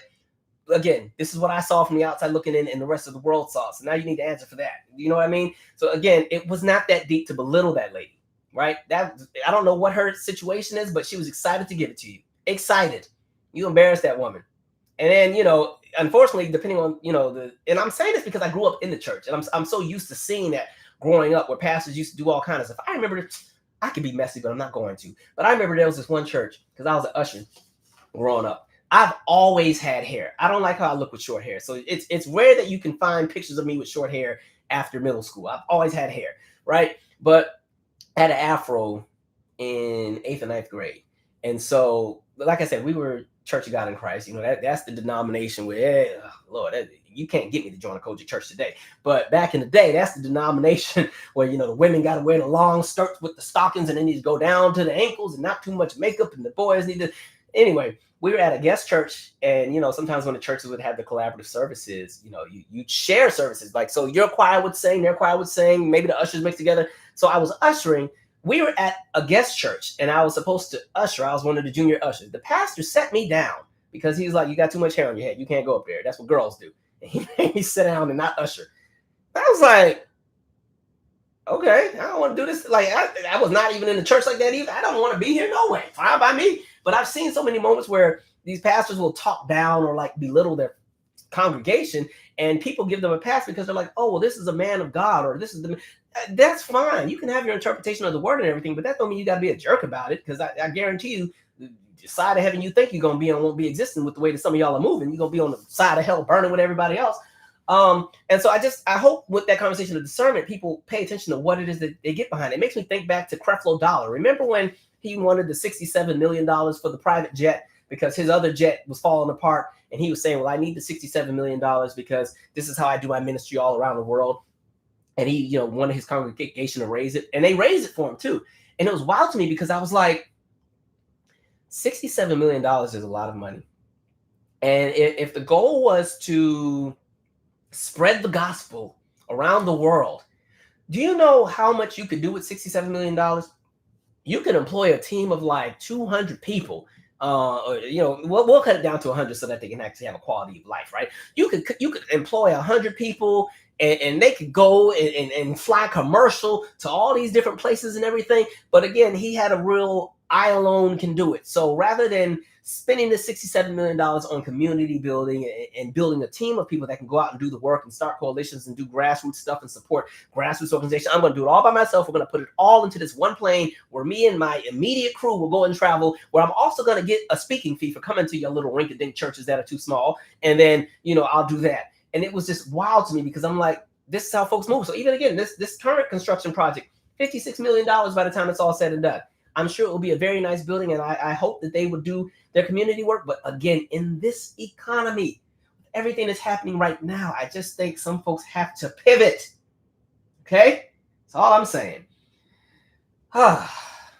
A: again, this is what I saw from the outside looking in, and the rest of the world saw. So now you need to answer for that. You know what I mean? So again, it was not that deep to belittle that lady. Right? That I don't know what her situation is, but she was excited to give it to you. Excited. You embarrassed that woman. And then, unfortunately, depending on, and I'm saying this because I grew up in the church and I'm so used to seeing that growing up where pastors used to do all kinds of stuff. I remember, I could be messy, but I'm not going to. But I remember there was this one church because I was an usher growing up. I've always had hair. I don't like how I look with short hair. So it's rare that you can find pictures of me with short hair after middle school. I've always had hair, right? But I had an afro in 8th and 9th grade. And so, like I said, we were Church of God in Christ. That's the denomination where, Lord, you can't get me to join a Kojic church today. But back in the day, that's the denomination where, the women got to wear the long skirts with the stockings and they need to go down to the ankles and not too much makeup. And the boys need to. Anyway, we were at a guest church. And, sometimes when the churches would have the collaborative services, you'd share services. Like, so your choir would sing, their choir would sing, maybe the ushers mixed together. So I was ushering. We were at a guest church and I was supposed to usher. I was one of the junior ushers. The pastor set me down because he was like, you got too much hair on your head. You can't go up there. That's what girls do. And he made me sit down and not usher. I was like, okay, I don't want to do this. Like, I was not even in the church like that either. I don't want to be here. No way. Fine by me. But I've seen so many moments where these pastors will talk down or like belittle their congregation and people give them a pass because they're like, oh, well, this is a man of God or this is the. That's fine. You can have your interpretation of the word and everything, but that don't mean you got to be a jerk about it because I guarantee you side of heaven you think you're going to be on won't be existing with the way that some of y'all are moving. You're going to be on the side of hell burning with everybody else. And so I hope with that conversation of discernment, people pay attention to what it is that they get behind. It makes me think back to Creflo Dollar. Remember when he wanted the $67 million for the private jet because his other jet was falling apart, and he was saying, well, I need the $67 million because this is how I do my ministry all around the world. And he, wanted his congregation to raise it, and they raised it for him too. And it was wild to me because I was like, $67 million is a lot of money. And if the goal was to spread the gospel around the world, do you know how much you could do with $67 million? You could employ a team of like 200 people. We'll cut it down to 100 so that they can actually have a quality of life, right? You could employ 100 people, and they could go and fly commercial to all these different places and everything. But again, he had a real I alone can do it. So rather than spending the $67 million on community building and building a team of people that can go out and do the work and start coalitions and do grassroots stuff and support grassroots organizations, I'm going to do it all by myself. We're going to put it all into this one plane where me and my immediate crew will go and travel, where I'm also going to get a speaking fee for coming to your little rinky-dink churches that are too small. And then, I'll do that. And it was just wild to me because I'm like, this is how folks move. So even again, this current construction project, $56 million by the time it's all said and done. I'm sure it will be a very nice building, and I hope that they would do their community work. But again, in this economy, everything that's happening right now, I just think some folks have to pivot. Okay? That's all I'm saying.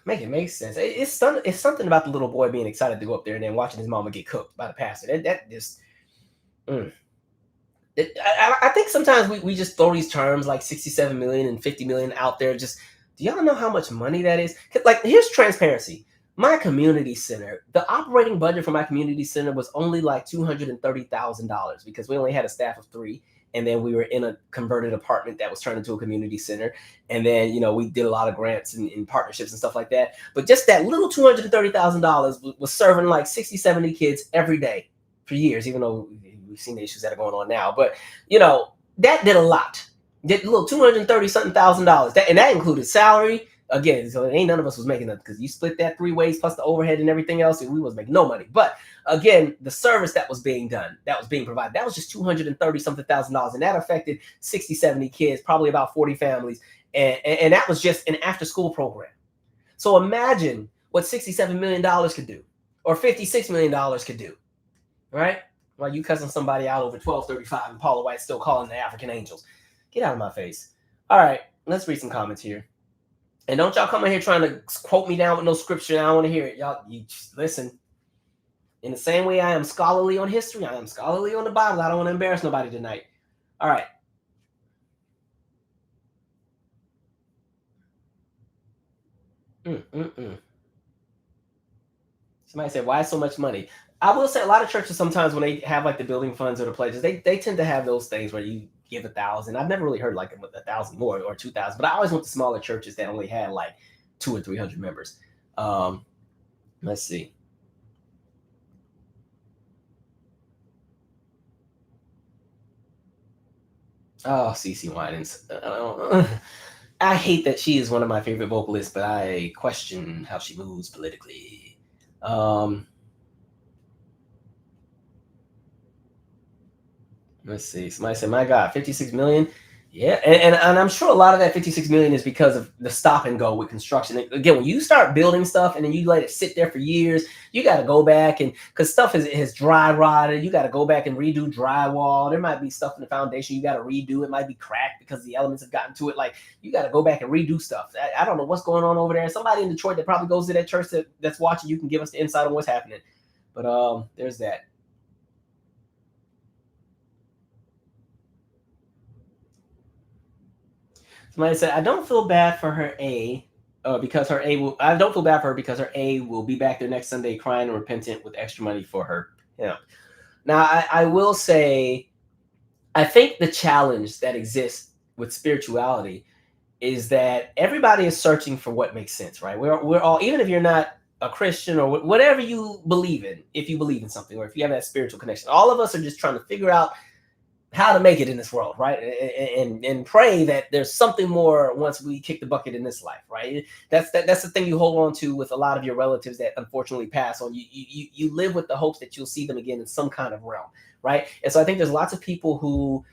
A: Make it make sense. It's something about the little boy being excited to go up there and then watching his mama get cooked by the pastor. That just... I think sometimes we just throw these terms like 67 million and 50 million out there. Just, do y'all know how much money that is? Like, here's transparency. My community center, the operating budget for my community center was only like $230,000 because we only had a staff of 3. And then we were in a converted apartment that was turned into a community center. And then, we did a lot of grants and partnerships and stuff like that. But just that little $230,000 was serving like 60, 70 kids every day for years, even though we've seen the issues that are going on now. But, that did a lot. Did a little $230,000. That included salary. Again, so ain't none of us was making it because you split that 3 ways plus the overhead and everything else, and we was making no money. But again, the service that was being done, that was being provided, that was just $230,000, and that affected 60, 70 kids, probably about 40 families. And that was just an after-school program. So imagine what $67 million could do, or $56 million could do, right? While you cussing somebody out over 1235 and Paula White still calling the African angels. Get out of my face. All right, let's read some comments here. And don't y'all come in here trying to quote me down with no scripture. I don't want to hear it. Y'all, you just listen. In the same way I am scholarly on history, I am scholarly on the Bible. I don't want to embarrass nobody tonight. All right. Somebody said, why so much money? I will say a lot of churches sometimes when they have like the building funds or the pledges, they tend to have those things where you give 1,000. I've never really heard like 1,000 more or 2,000, but I always went to smaller churches that only had like 200 or 300 members. Let's see. Oh, CeCe Winans. I hate that she is one of my favorite vocalists, but I question how she moves politically. Let's see. Somebody said, my God, 56 million. Yeah. And I'm sure a lot of that 56 million is because of the stop and go with construction. Again, when you start building stuff and then you let it sit there for years, you got to go back and because stuff has dry rotted, you got to go back and redo drywall. There might be stuff in the foundation you got to redo. It might be cracked because the elements have gotten to it. Like you got to go back and redo stuff. I don't know what's going on over there. Somebody in Detroit that probably goes to that church that's watching, you can give us the insight on what's happening. But there's that. Somebody said, I don't feel bad for her because her I don't feel bad for her because her will be back there next Sunday crying and repentant with extra money for her. Yeah. Now I will say, I think the challenge that exists with spirituality is that everybody is searching for what makes sense, right? We're all, even if you're not a Christian or whatever you believe in, if you believe in something or if you have that spiritual connection, all of us are just trying to figure out how to make it in this world, right? And pray that there's something more once we kick the bucket in this life, right? That's the thing you hold on to with a lot of your relatives that unfortunately pass on. You live with the hopes that you'll see them again in some kind of realm, right? And so I think there's lots of people who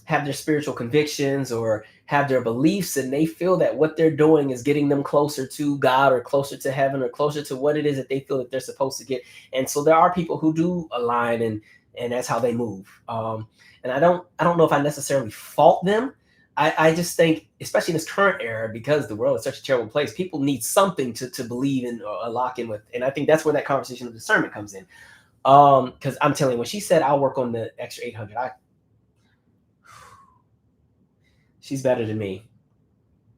A: have their spiritual convictions or have their beliefs, and they feel that what they're doing is getting them closer to God or closer to heaven or closer to what it is that they feel that they're supposed to get. And so there are people who do align, and that's how they move. And I don't know if I necessarily fault them. I just think, especially in this current era, because the world is such a terrible place, people need something to believe in or lock in with. And I think that's where that conversation of discernment comes in. Because I'm telling you, when she said I'll work on the extra 800, she's better than me,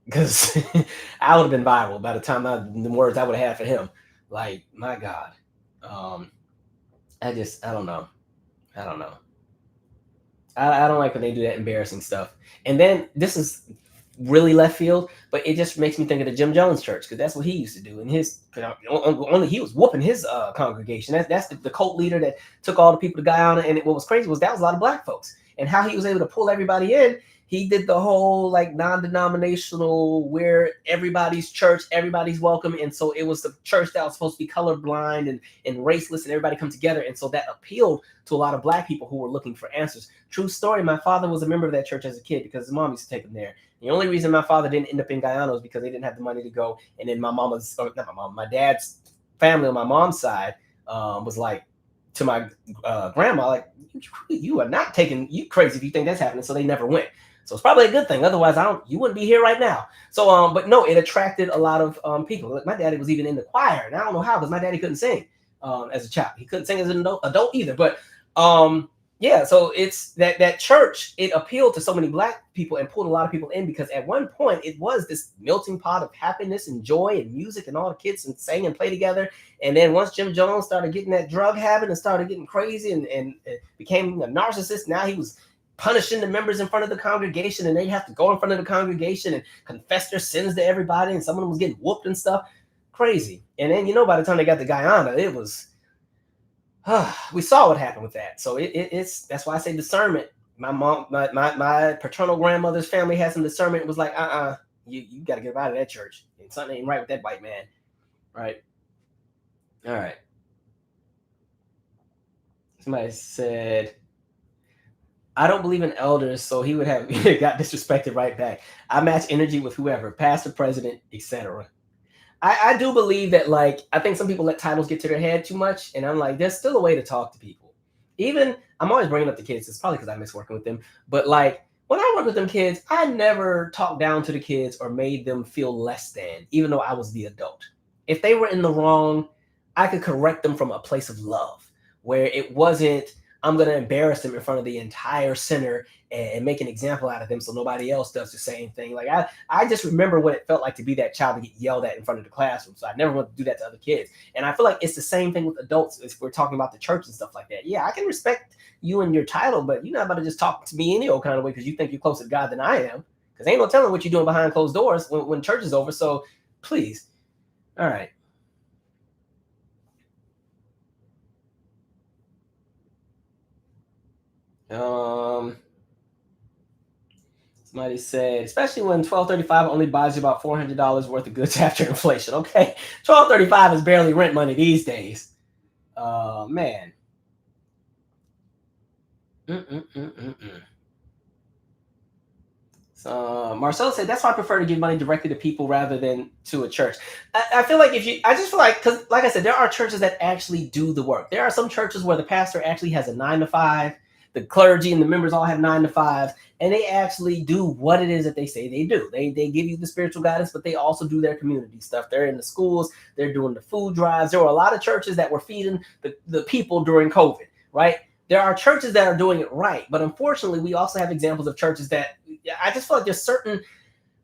A: because I would have been viral by the time the words I would have had for him. Like, my God. I don't know. I don't know. I don't like when they do that embarrassing stuff. And then this is really left field, but it just makes me think of the Jim Jones church, because that's what he used to do. And only he was whooping his congregation. That's the cult leader that took all the people to Guyana. And what was crazy was that was a lot of black folks. And how he was able to pull everybody in. He did the whole like non-denominational, where everybody's church, everybody's welcome. And so it was the church that was supposed to be colorblind and raceless, and everybody come together. And so that appealed to a lot of black people who were looking for answers. True story. My father was a member of that church as a kid because his mom used to take him there. The only reason my father didn't end up in Guyana was because they didn't have the money to go. And then my dad's family on my mom's side was like, to my grandma, like, you are not taking, you crazy if you think that's happening. So they never went. So it's probably a good thing. Otherwise, you wouldn't be here right now. So, but no, it attracted a lot of people. Like, my daddy was even in the choir, and I don't know how, because my daddy couldn't sing as a child. He couldn't sing as an adult either. But yeah, so it's that church, it appealed to so many black people and pulled a lot of people in, because at one point it was this melting pot of happiness and joy and music, and all the kids and sang and play together. And then once Jim Jones started getting that drug habit and started getting crazy and became a narcissist, now he was punishing the members in front of the congregation, and they'd have to go in front of the congregation and confess their sins to everybody, and some of them was getting whooped and stuff. Crazy. And then, by the time they got to Guyana, it was, we saw what happened with that. So it's that's why I say discernment. My mom, my paternal grandmother's family had some discernment. It was like, you got to get out of that church. And something ain't right with that white man. Right. All right. Somebody said, I don't believe in elders, so he would have got disrespected right back. I match energy with whoever, pastor, president, etc. I do believe that, like, I think some people let titles get to their head too much, and I'm like, there's still a way to talk to people. Even, I'm always bringing up the kids. It's probably because I miss working with them. But, like, when I work with them kids, I never talked down to the kids or made them feel less than, even though I was the adult. If they were in the wrong, I could correct them from a place of love, where it wasn't, I'm going to embarrass them in front of the entire center and make an example out of them so nobody else does the same thing. Like, I just remember what it felt like to be that child to get yelled at in front of the classroom. So I never want to do that to other kids. And I feel like it's the same thing with adults if we're talking about the church and stuff like that. Yeah, I can respect you and your title, but you're not about to just talk to me any old kind of way because you think you're closer to God than I am. Because ain't no telling what you're doing behind closed doors when church is over. So please. All right. Somebody said, especially when $12.35 only buys you about $400 worth of goods after inflation. Okay, $12.35 is barely rent money these days. Man. So Marcel said, that's why I prefer to give money directly to people rather than to a church. I feel like I just feel like, because like I said, there are churches that actually do the work. There are some churches where the pastor actually has a 9-to-5. The clergy and the members all have 9-to-5s, and they actually do what it is that they say they do. They give you the spiritual guidance, but they also do their community stuff. They're in the schools. They're doing the food drives. There were a lot of churches that were feeding the people during COVID, right? There are churches that are doing it right, but unfortunately, we also have examples of churches that I just feel like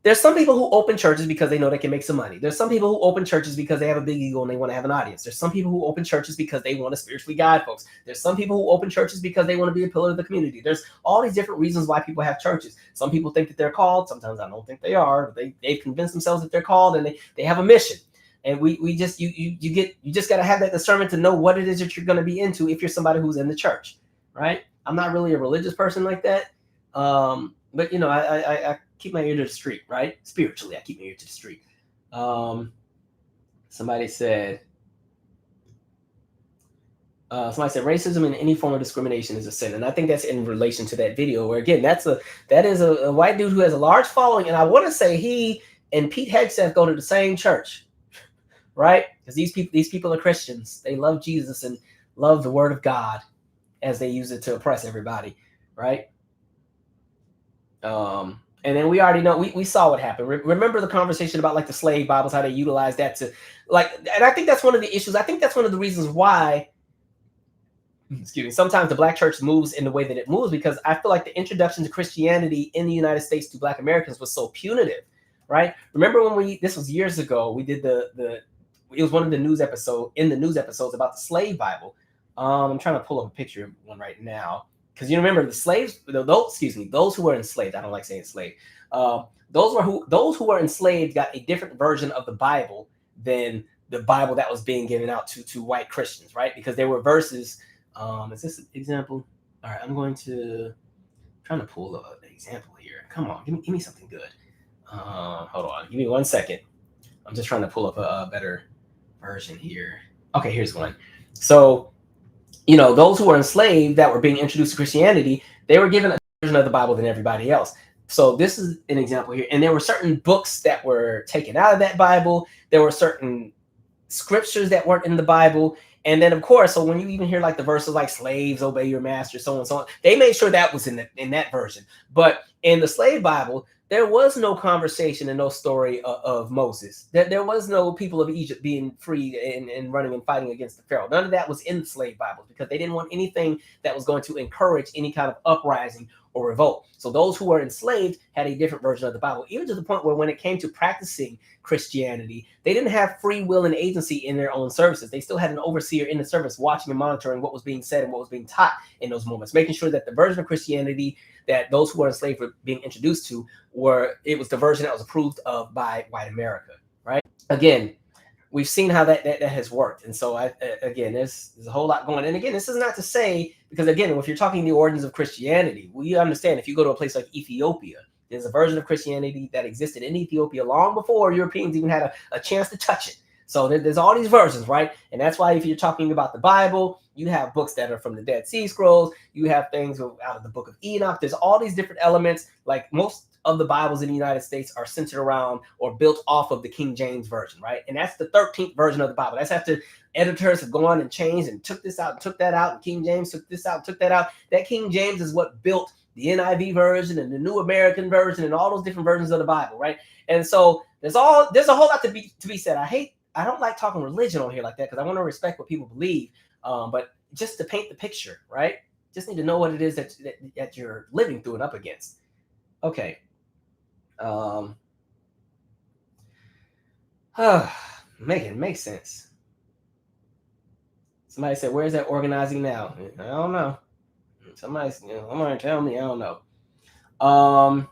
A: there's some people who open churches because they know they can make some money. There's some people who open churches because they have a big ego and they want to have an audience. There's some people who open churches because they want to spiritually guide folks. There's some people who open churches because they want to be a pillar of the community. There's all these different reasons why people have churches. Some people think that they're called. Sometimes I don't think they are. They've convinced themselves that they're called and they have a mission. And you just got to have that discernment to know what it is that you're going to be into if you're somebody who's in the church, right? I'm not really a religious person like that. But you know, I keep my ear to the street, right? Spiritually, I keep my ear to the street. Somebody said racism and any form of discrimination is a sin, and I think that's in relation to that video where again that is a white dude who has a large following, and I want to say he and Pete Hegseth go to the same church, right? Because these people are Christians. They love Jesus and love the Word of God as they use it to oppress everybody, right? And then we already know we saw what happened. Remember the conversation about like the slave Bibles, how they utilize that to like, and I think that's one of the issues. I think that's one of the reasons why, excuse me, sometimes the Black church moves in the way that it moves, because I feel like the introduction to Christianity in the United States to Black Americans was so punitive, right? Remember when this was years ago, we did it was one of the news episodes about the slave Bible. I'm trying to pull up a picture of one right now. Because you remember the slaves, those who were enslaved. I don't like saying slave. Those who were enslaved got a different version of the Bible than the Bible that was being given out to white Christians, right? Because there were verses. Is this an example? All right, I'm trying to pull an example here. Come on, give me something good. Hold on, give me 1 second. I'm just trying to pull up a better version here. Okay, here's one. So, you know, those who were enslaved that were being introduced to Christianity, they were given a version of the Bible than everybody else. So this is an example here. And there were certain books that were taken out of that Bible. There were certain scriptures that weren't in the Bible. And then, of course, so when you even hear like the verses like slaves, obey your master, so on and so on, they made sure that was in that version. But in the slave Bible, there was no conversation and no story of Moses. There was no people of Egypt being freed and running and fighting against the Pharaoh. None of that was in the slave Bibles because they didn't want anything that was going to encourage any kind of uprising or revolt. So those who were enslaved had a different version of the Bible, even to the point where when it came to practicing Christianity, they didn't have free will and agency in their own services. They still had an overseer in the service watching and monitoring what was being said and what was being taught in those moments, making sure that the version of Christianity that those who were enslaved were being introduced to it was the version that was approved of by white America, right? Again, we've seen how that has worked. And so again, there's a whole lot going on. And again, this is not to say, because again, if you're talking the origins of Christianity, we understand if you go to a place like Ethiopia, there's a version of Christianity that existed in Ethiopia long before Europeans even had a chance to touch it. So there's all these versions, right? And that's why if you're talking about the Bible, you have books that are from the Dead Sea Scrolls. You have things out of the Book of Enoch. There's all these different elements. Like most of the Bibles in the United States are centered around or built off of the King James Version, right? And that's the 13th version of the Bible. That's after editors have gone and changed and took this out and took that out, and King James took this out and took that out. That King James is what built the NIV version and the New American Version and all those different versions of the Bible, right? And so there's a whole lot to be said. I don't like talking religion on here like that because I want to respect what people believe. But just to paint the picture, right? Just need to know what it is that you're living through and up against. Okay. Makes sense. Somebody said, "Where's that organizing now?" I don't know. Somebody's, somebody tell me. I don't know.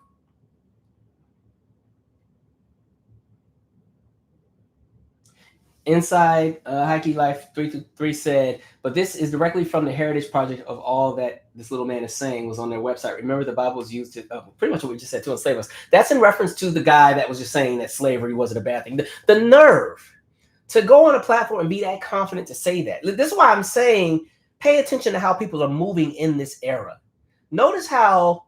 A: Inside Hockey Life 323 said, but this is directly from the Heritage Project of all that this little man is saying was on their website. Remember, the Bible was used to pretty much what we just said, to enslave us. That's in reference to the guy that was just saying that slavery wasn't a bad thing. The nerve to go on a platform and be that confident to say that. This is why I'm saying pay attention to how people are moving in this era. Notice how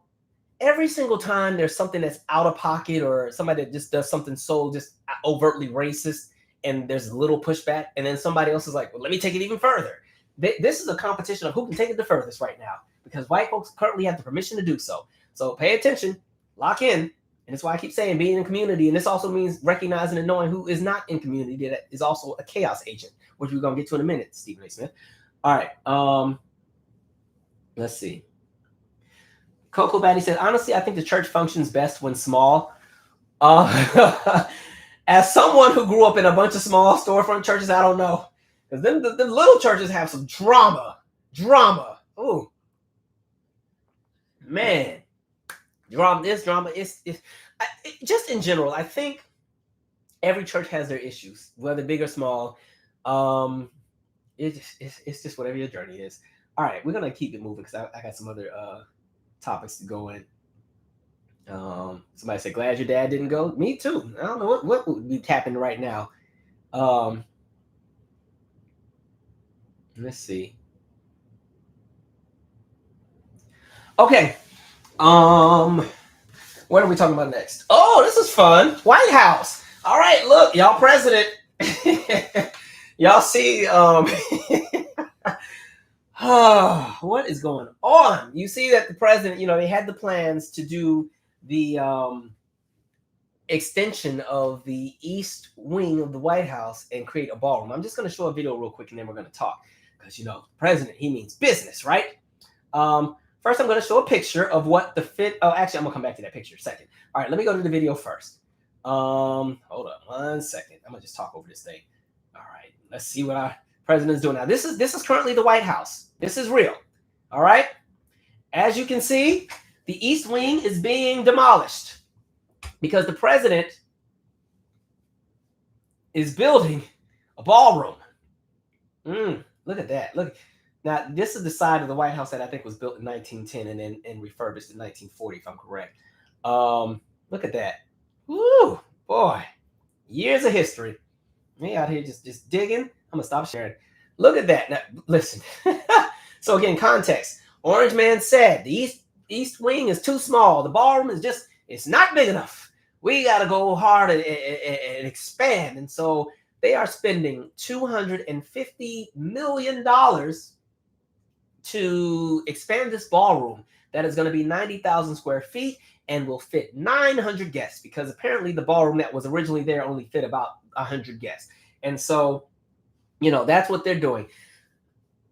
A: every single time there's something that's out of pocket or somebody that just does something so just overtly racist, and there's a little pushback, and then somebody else is like, well, let me take it even further. This is a competition of who can take it the furthest right now, because white folks currently have the permission to do so. So pay attention, lock in, and that's why I keep saying being in community, and this also means recognizing and knowing who is not in community that is also a chaos agent, which we're going to get to in a minute, Stephen A. Smith. All right, let's see. Coco Batty said, honestly, I think the church functions best when small. As someone who grew up in a bunch of small storefront churches, I don't know. Because then the little churches have some drama. Ooh. Man. Drama. It's just in general, I think every church has their issues, whether big or small. It's just whatever your journey is. All right, we're gonna keep it moving because I got some other topics to go in. Somebody said, glad your dad didn't go. Me too. I don't know what would be happening right now. Let's see. Okay. What are we talking about next? Oh, this is fun. White House. All right, look, y'all president. Y'all see what is going on? You see that the president, they had the plans to do the extension of the east wing of the White House and create a ballroom. I'm just going to show a video real quick and then we're going to talk because, the president, he means business, right? First, I'm going to show a picture of what the fit. Oh, actually, I'm going to come back to that picture in a second. All right, let me go to the video first. Hold on 1 second. I'm going to just talk over this thing. All right, let's see what our president's doing now. This is currently the White House. This is real. All right. As you can see, the East Wing is being demolished because the president is building a ballroom. Look at that. Look. Now, this is the side of the White House that I think was built in 1910 and then refurbished in 1940, if I'm correct. Look at that. Woo, boy. Years of history. Me out here just digging. I'm going to stop sharing. Look at that. Now, listen. So, again, context. Orange Man said the East Wing is too small. The ballroom is it's not big enough. We got to go hard and expand. And so they are spending $250 million to expand this ballroom that is going to be 90,000 square feet and will fit 900 guests because apparently the ballroom that was originally there only fit about 100 guests. And so, that's what they're doing.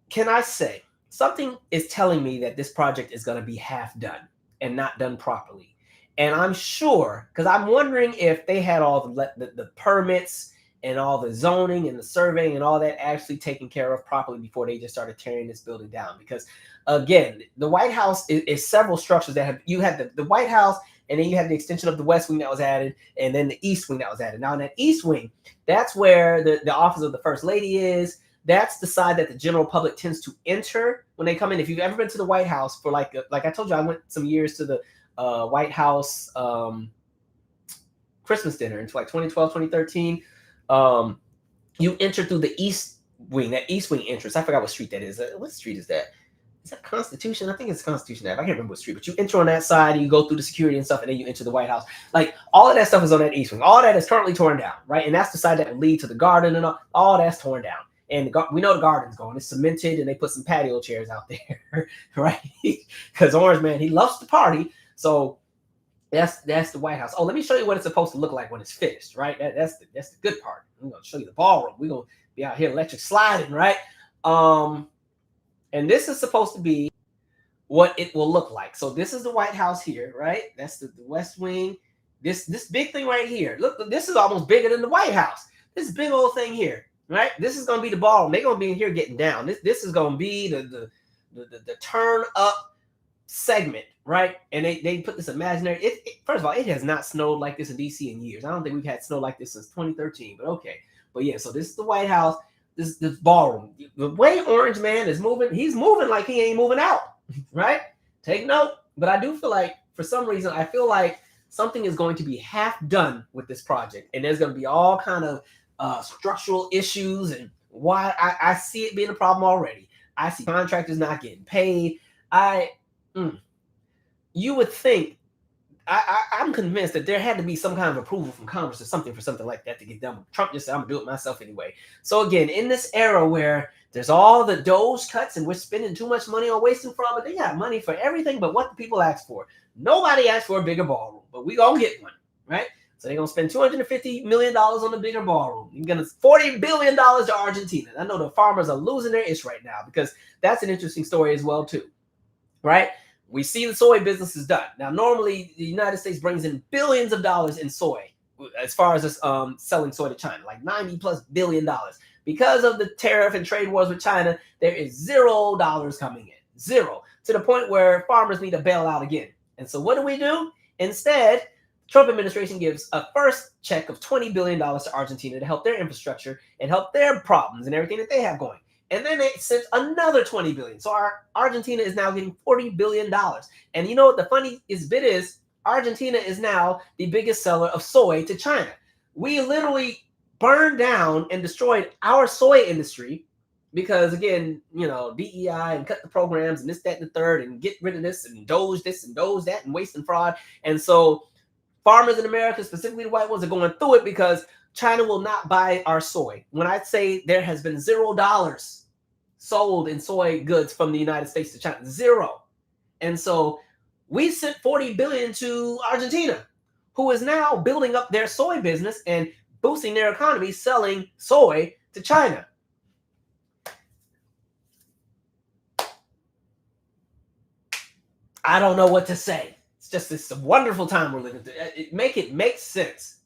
A: Can I say something is telling me that this project is going to be half done and not done properly? And I'm sure, because I'm wondering if they had all the permits and all the zoning and the surveying and all that actually taken care of properly before they just started tearing this building down. Because again, the White House is several structures that you had the White House, and then you had the extension of the West Wing that was added, and then the East Wing that was added. Now in that East Wing, that's where the office of the First Lady is. That's the side that the general public tends to enter when they come in. If you've ever been to the White House for like I told you, I went some years to the White House Christmas dinner in like 2012, 2013. You enter through the East Wing, that East Wing entrance. I forgot what street that is. What street is that? Is that Constitution? I think it's Constitution Ave. I can't remember what street, but you enter on that side and you go through the security and stuff, and then you enter the White House. Like all of that stuff is on that East Wing. All that is currently torn down, right? And that's the side that will lead to the garden and all that's torn down. And we know the garden's going. It's cemented, and they put some patio chairs out there, right? Because Orange Man, he loves to party. So that's the White House. Oh, let me show you what it's supposed to look like when it's finished, right? That's the good part. I'm going to show you the ballroom. We're going to be out here electric sliding, right? And this is supposed to be what it will look like. So this is the White House here, right? That's the West Wing. This big thing right here. Look, this is almost bigger than the White House. This big old thing here, right? This is going to be the ballroom. They're going to be in here getting down. This is going to be the turn up segment, right? And they put this imaginary. First of all, it has not snowed like this in DC in years. I don't think we've had snow like this since 2013. But okay. But yeah, so this is the White House. This ballroom. The way Orange Man is moving, he's moving like he ain't moving out, right? Take note. But I do feel like, for some reason, I feel like something is going to be half done with this project, and there's going to be all kind of structural issues, and why I see it being a problem already. I see contractors not getting paid. You would think, I'm convinced that there had to be some kind of approval from Congress or something for something like that to get done. Trump just said, I'm going to do it myself anyway. So again, in this era where there's all the Doge cuts and we're spending too much money on wasting fraud, but they got money for everything but what the people asked for. Nobody asked for a bigger ballroom, but we going to get one, right? So they're going to spend $250 million on a bigger ballroom. You're going to $40 billion to Argentina. I know the farmers are losing their ish right now because that's an interesting story as well too, right? We see the soy business is done. Now, normally the United States brings in billions of dollars in soy as far as selling soy to China, like $90+ billion. Because of the tariff and trade wars with China, there is $0 coming in. Zero. To the point where farmers need to bail out again. And so what do? Instead, Trump administration gives a first check of $20 billion to Argentina to help their infrastructure and help their problems and everything that they have going. And then they sent another $20 billion. So Argentina is now getting $40 billion. And you know what the funniest bit is? Argentina is now the biggest seller of soy to China. We literally burned down and destroyed our soy industry because, again, you know, DEI and cut the programs and this, that, and the third, and get rid of this and Doge this and Doge that and waste and fraud. And so farmers in America, specifically the white ones, are going through it because China will not buy our soy. When I say there has been $0 sold in soy goods from the United States to China, zero. And so we sent $40 billion to Argentina, who is now building up their soy business and boosting their economy, selling soy to China. I don't know what to say. It's just this wonderful time we're living through. It makes sense.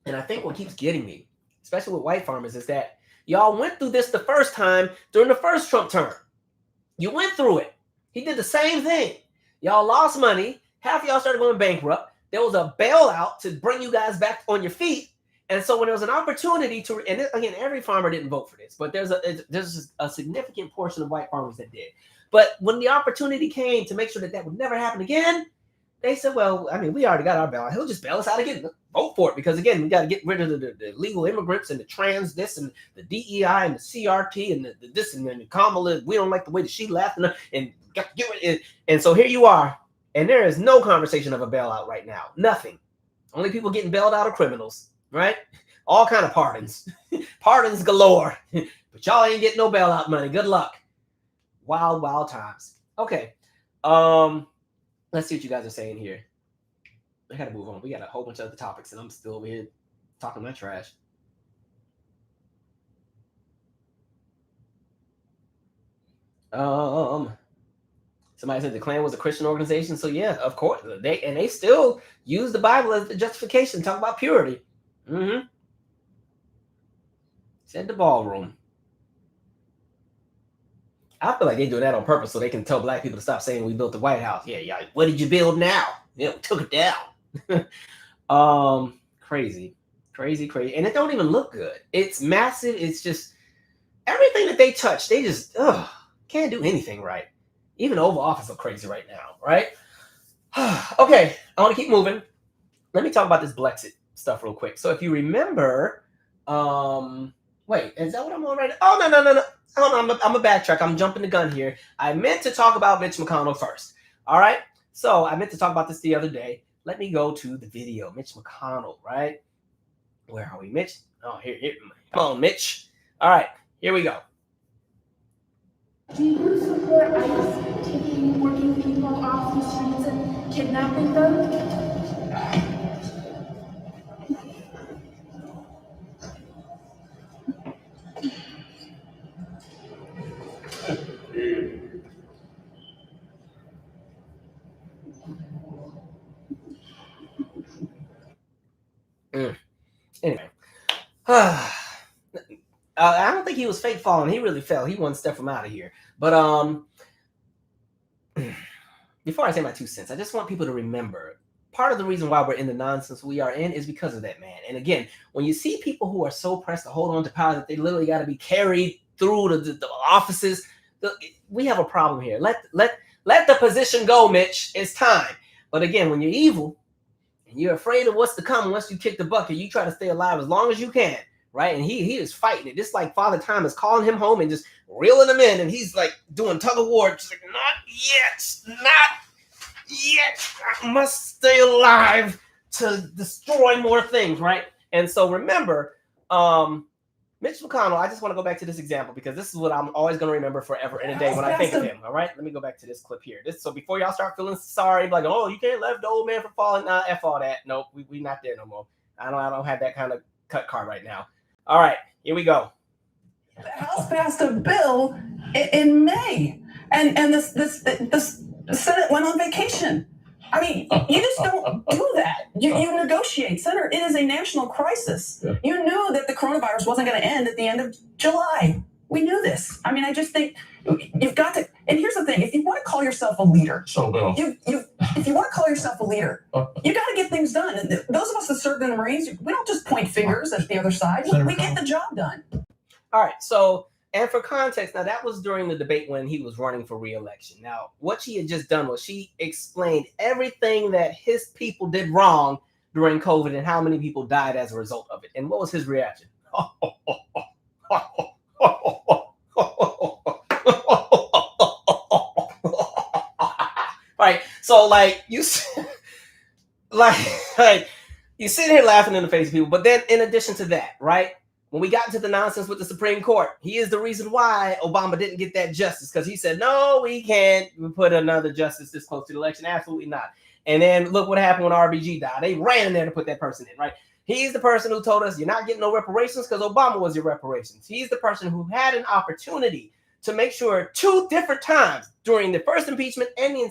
A: And I think what keeps getting me, especially with white farmers, is that y'all went through this the first time during the first Trump term. You went through it. He did the same thing. Y'all lost money. Half of y'all started going bankrupt. There was a bailout to bring you guys back on your feet. And so when there was an opportunity to, and again, every farmer didn't vote for this, but there's a significant portion of white farmers that did. But when the opportunity came to make sure that would never happen again, they said, well, I mean, we already got our bailout. He'll just bail us out again. Vote for it. Because, again, we got to get rid of the illegal immigrants and the trans this and the DEI and the CRT and the this and then the Kamala. We don't like the way that she laughed. And so here you are. And there is no conversation of a bailout right now. Nothing. Only people getting bailed out are criminals, right? All kind of pardons. Pardons galore. But y'all ain't getting no bailout money. Good luck. Wild, wild times. Okay. Let's see what you guys are saying here. I gotta move on. We got a whole bunch of other topics, and I'm still over here talking my trash. Somebody said the Klan was a Christian organization, so yeah, of course they still use the Bible as the justification. Talk about purity. Said the Ballroom. I feel like they do that on purpose so they can tell black people to stop saying we built the White House. Yeah. What did you build now? Yeah, we took it down. Crazy. And it don't even look good. It's massive. It's just everything that they touch, they just can't do anything right. Even the Oval Office look crazy right now, right? Okay, I want to keep moving. Let me talk about this Blexit stuff real quick. So if you remember, wait, is that what I'm on right now? Oh, no. Hold on, I'm a backtrack. I'm jumping the gun here. I meant to talk about Mitch McConnell first. All right. So I meant to talk about this the other day. Let me go to the video. Mitch McConnell, right? Where are we, Mitch? Oh, here. Come on, Mitch. All right, here we go.
E: Do you support ICE taking working people off the streets and kidnapping them?
A: Anyway, I don't think he was fake falling. He really fell. He one step from out of here. But before I say my 2 cents, I just want people to remember part of the reason why we're in the nonsense we are in is because of that man. And again, when you see people who are so pressed to hold on to power that they literally got to be carried through the offices, we have a problem here. Let the position go, Mitch. It's time. But again, when you're evil and you're afraid of what's to come once you kick the bucket, you try to stay alive as long as you can, right? And he is fighting it. Just like Father Time is calling him home and just reeling him in, and he's like doing tug of war, just like, not yet. I must stay alive to destroy more things, right? And so remember, Mitch McConnell, I just want to go back to this example because this is what I'm always going to remember forever and a day when I think of him, all right? Let me go back to this clip here. So before y'all start feeling sorry, like, oh, you can't let the old man from falling. Nah, F all that. Nope, we not there no more. I don't have that kind of cut card right now. All right, here we go.
F: The House passed a bill in May, and the Senate went on vacation. I mean, you just don't do that. You negotiate. Senator, it is a national crisis. Yeah. You knew that the coronavirus wasn't going to end at the end of July. We knew this. I mean, I just think you've got to. And here's the thing: if you want to call yourself a leader, if you want to call yourself a leader, you got to get things done. And those of us that served in the Marines, we don't just point fingers at the other side. We get the job done.
A: All right. So, and for context, now that was during the debate when he was running for re-election. Now, what she had just done was she explained everything that his people did wrong during COVID and how many people died as a result of it. And what was his reaction? Right. So, like you, like you sit here laughing in the face of people. But then, in addition to that, right? When we got into the nonsense with the Supreme Court, he is the reason why Obama didn't get that justice, because he said, no, we can't put another justice this close to the election. Absolutely not. And then look what happened when RBG died. They ran in there to put that person in, right? He's the person who told us you're not getting no reparations because Obama was your reparations. He's the person who had an opportunity to make sure 2 different times during the first impeachment and the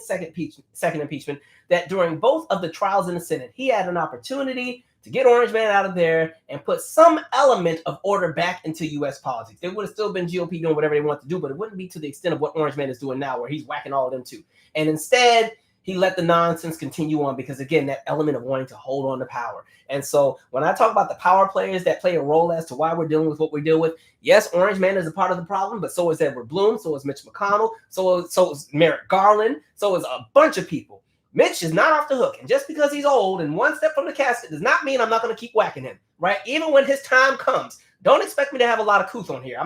A: second impeachment that during both of the trials in the Senate, he had an opportunity to get Orange Man out of there and put some element of order back into U.S. politics. It would have still been GOP doing whatever they want to do, but it wouldn't be to the extent of what Orange Man is doing now, where he's whacking all of them too. And instead, he let the nonsense continue on because, again, that element of wanting to hold on to power. And so when I talk about the power players that play a role as to why we're dealing with what we deal with, yes, Orange Man is a part of the problem, but so is Edward Bloom, so is Mitch McConnell, so is Merrick Garland, so is a bunch of people. Mitch is not off the hook. And just because he's old and one step from the casket does not mean I'm not going to keep whacking him, right? Even when his time comes, don't expect me to have a lot of couth on here.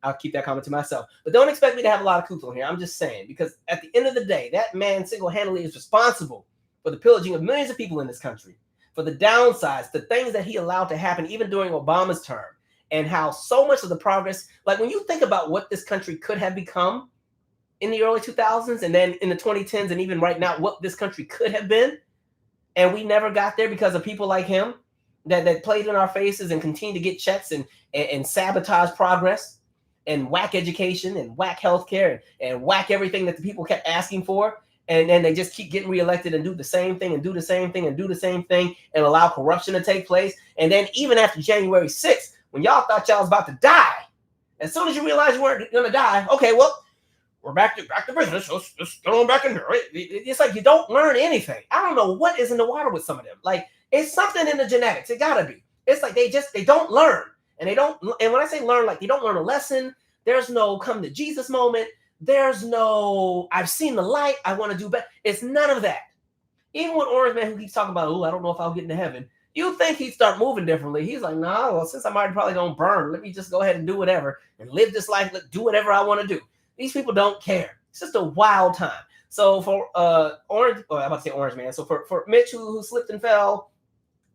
A: I'll keep that comment to myself. But don't expect me to have a lot of couth on here. I'm just saying, because at the end of the day, that man single-handedly is responsible for the pillaging of millions of people in this country, for the downsides, the things that he allowed to happen even during Obama's term, and how so much of the progress, like when you think about what this country could have become in the early 2000s and then in the 2010s and even right now, what this country could have been, and we never got there because of people like him that played in our faces and continue to get checks and sabotage progress and whack education and whack healthcare and whack everything that the people kept asking for. And then they just keep getting reelected and do the same thing and do the same thing and do the same thing and allow corruption to take place. And then even after January 6th, when y'all thought y'all was about to die, as soon as you realized you weren't going to die, okay, well, we're back to business. So just get on back in there. It's like you don't learn anything. I don't know what is in the water with some of them. Like, it's something in the genetics. It gotta be. It's like they don't learn. And when I say learn, like they don't learn a lesson. There's no come to Jesus moment. There's no I've seen the light. I want to do better. It's none of that. Even with Orange Man, who keeps talking about, I don't know if I'll get into heaven. You think he'd start moving differently. He's like, nah, well, since I'm already probably gonna burn, let me just go ahead and do whatever and live this life, do whatever I want to do. These people don't care. It's just a wild time. So for Orange Man. So for Mitch, who slipped and fell,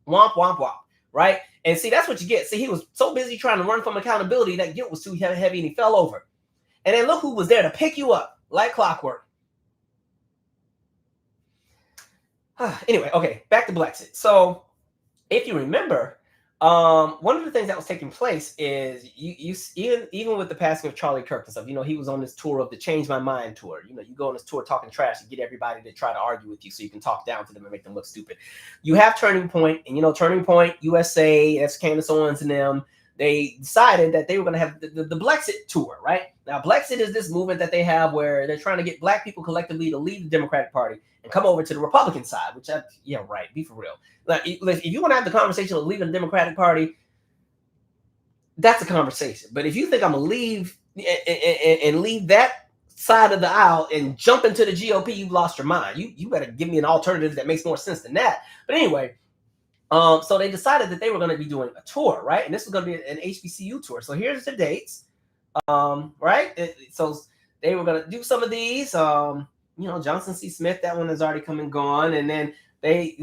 A: womp, womp, womp, right? And see, that's what you get. See, he was so busy trying to run from accountability that guilt was too heavy and he fell over. And then look who was there to pick you up like clockwork. Anyway, okay, back to Blexit. So if you remember, one of the things that was taking place is you even with the passing of Charlie Kirk and stuff, he was on this tour of the Change My Mind tour. You go on this tour talking trash and get everybody to try to argue with you so you can talk down to them and make them look stupid. You have Turning Point, and Turning Point, USA, that's Candace Owens and them. They decided that they were going to have the Blexit tour, right? Now, Blexit is this movement that they have where they're trying to get black people collectively to leave the Democratic Party and come over to the Republican side, which, right, be for real. Like, if you want to have the conversation of leaving the Democratic Party, that's a conversation. But if you think I'm going to leave and leave that side of the aisle and jump into the GOP, you've lost your mind. You better give me an alternative that makes more sense than that. But anyway, so they decided that they were going to be doing a tour, right? And this was going to be an HBCU tour. So here's the dates, right? So they were going to do some of these. Johnson C. Smith, that one has already come and gone. And then they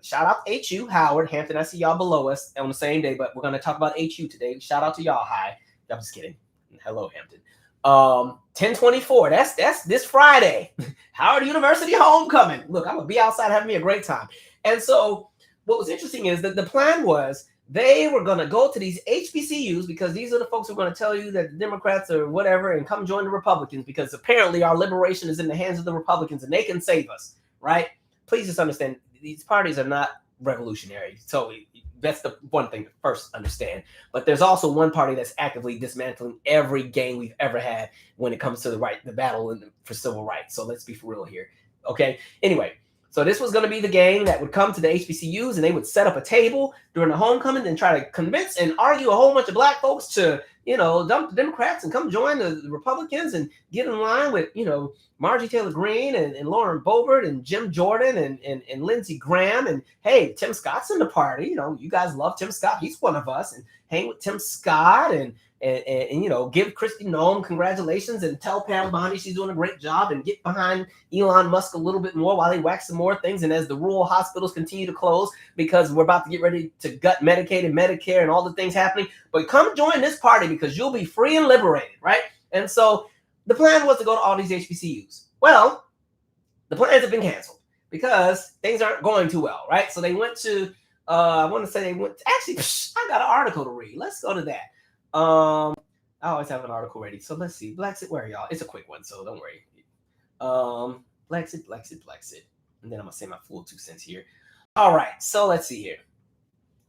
A: shout out to HU, Howard, Hampton. I see y'all below us on the same day, but we're going to talk about HU today. Shout out to y'all. Hi. I'm just kidding. Hello, Hampton. 10/24. That's this Friday. Howard University homecoming. Look, I'm going to be outside having me a great time. And so what was interesting is that the plan was they were going to go to these HBCUs because these are the folks who are going to tell you that the Democrats are whatever and come join the Republicans because apparently our liberation is in the hands of the Republicans and they can save us, right? Please just understand these parties are not revolutionary. So that's the one thing to first understand. But there's also one party that's actively dismantling every gain we've ever had when it comes to the battle for civil rights. So let's be for real here. Okay. Anyway, So this was going to be the gang that would come to the HBCUs and they would set up a table during the homecoming and try to convince and argue a whole bunch of black folks to, dump the Democrats and come join the Republicans and get in line with, Marjorie Taylor Greene and Lauren Boebert and Jim Jordan and Lindsey Graham. And hey, Tim Scott's in the party. You guys love Tim Scott. He's one of us. And hang with Tim Scott and give Kristi Noem congratulations and tell Pam Bondi she's doing a great job and get behind Elon Musk a little bit more while they wax some more things. And as the rural hospitals continue to close because we're about to get ready to gut Medicaid and Medicare and all the things happening, but come join this party because you'll be free and liberated, right? And so the plan was to go to all these HBCUs. Well, the plans have been canceled because things aren't going too well, right? So they went to, I got an article to read. Let's go to that. I always have an article ready. So let's see. Blexit, where are y'all? It's a quick one, so don't worry. Blexit. And then I'm going to say my full 2 cents here. All right, so let's see here.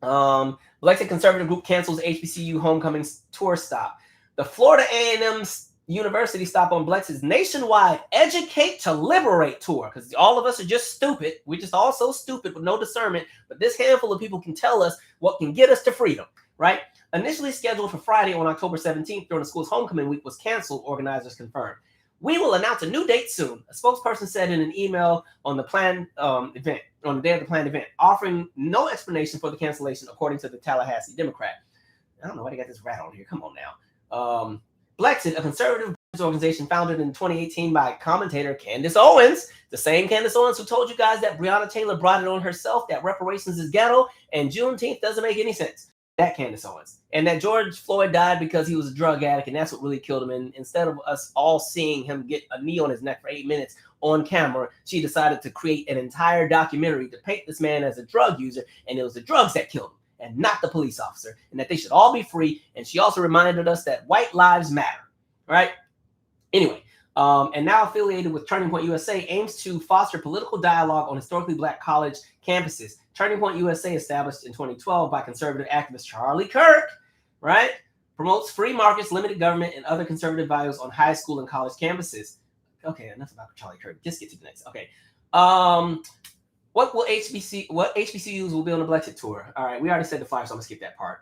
A: Blexit conservative group cancels HBCU homecoming tour stop. The Florida A&M University stop on Blexit's nationwide Educate to Liberate tour, because all of us are just stupid. We're just all so stupid with no discernment, but this handful of people can tell us what can get us to freedom, right? Initially scheduled for Friday on October 17th during the school's homecoming week was canceled, organizers confirmed. We will announce a new date soon, a spokesperson said in an email on the planned event, on the day of the planned event, offering no explanation for the cancellation, according to the Tallahassee Democrat. I don't know why they got this rat on here. Come on now. Blexit, a conservative organization founded in 2018 by commentator Candace Owens, the same Candace Owens who told you guys that Breonna Taylor brought it on herself, that reparations is ghetto, and Juneteenth doesn't make any sense. That Candace Owens. And that George Floyd died because he was a drug addict, and that's what really killed him. And instead of us all seeing him get a knee on his neck for 8 minutes on camera, she decided to create an entire documentary to paint this man as a drug user, and it was the drugs that killed him and not the police officer, and that they should all be free. And she also reminded us that white lives matter, right? Anyway, and now affiliated with Turning Point USA, aims to foster political dialogue on historically black college campuses. Turning Point USA, established in 2012 by conservative activist Charlie Kirk, right, promotes free markets, limited government, and other conservative values on high school and college campuses. Okay, enough about Charlie Kirk. Just get to the next. Okay. What HBCUs will be on the Blexit tour? All right, we already said the flyer, so I'm gonna skip that part.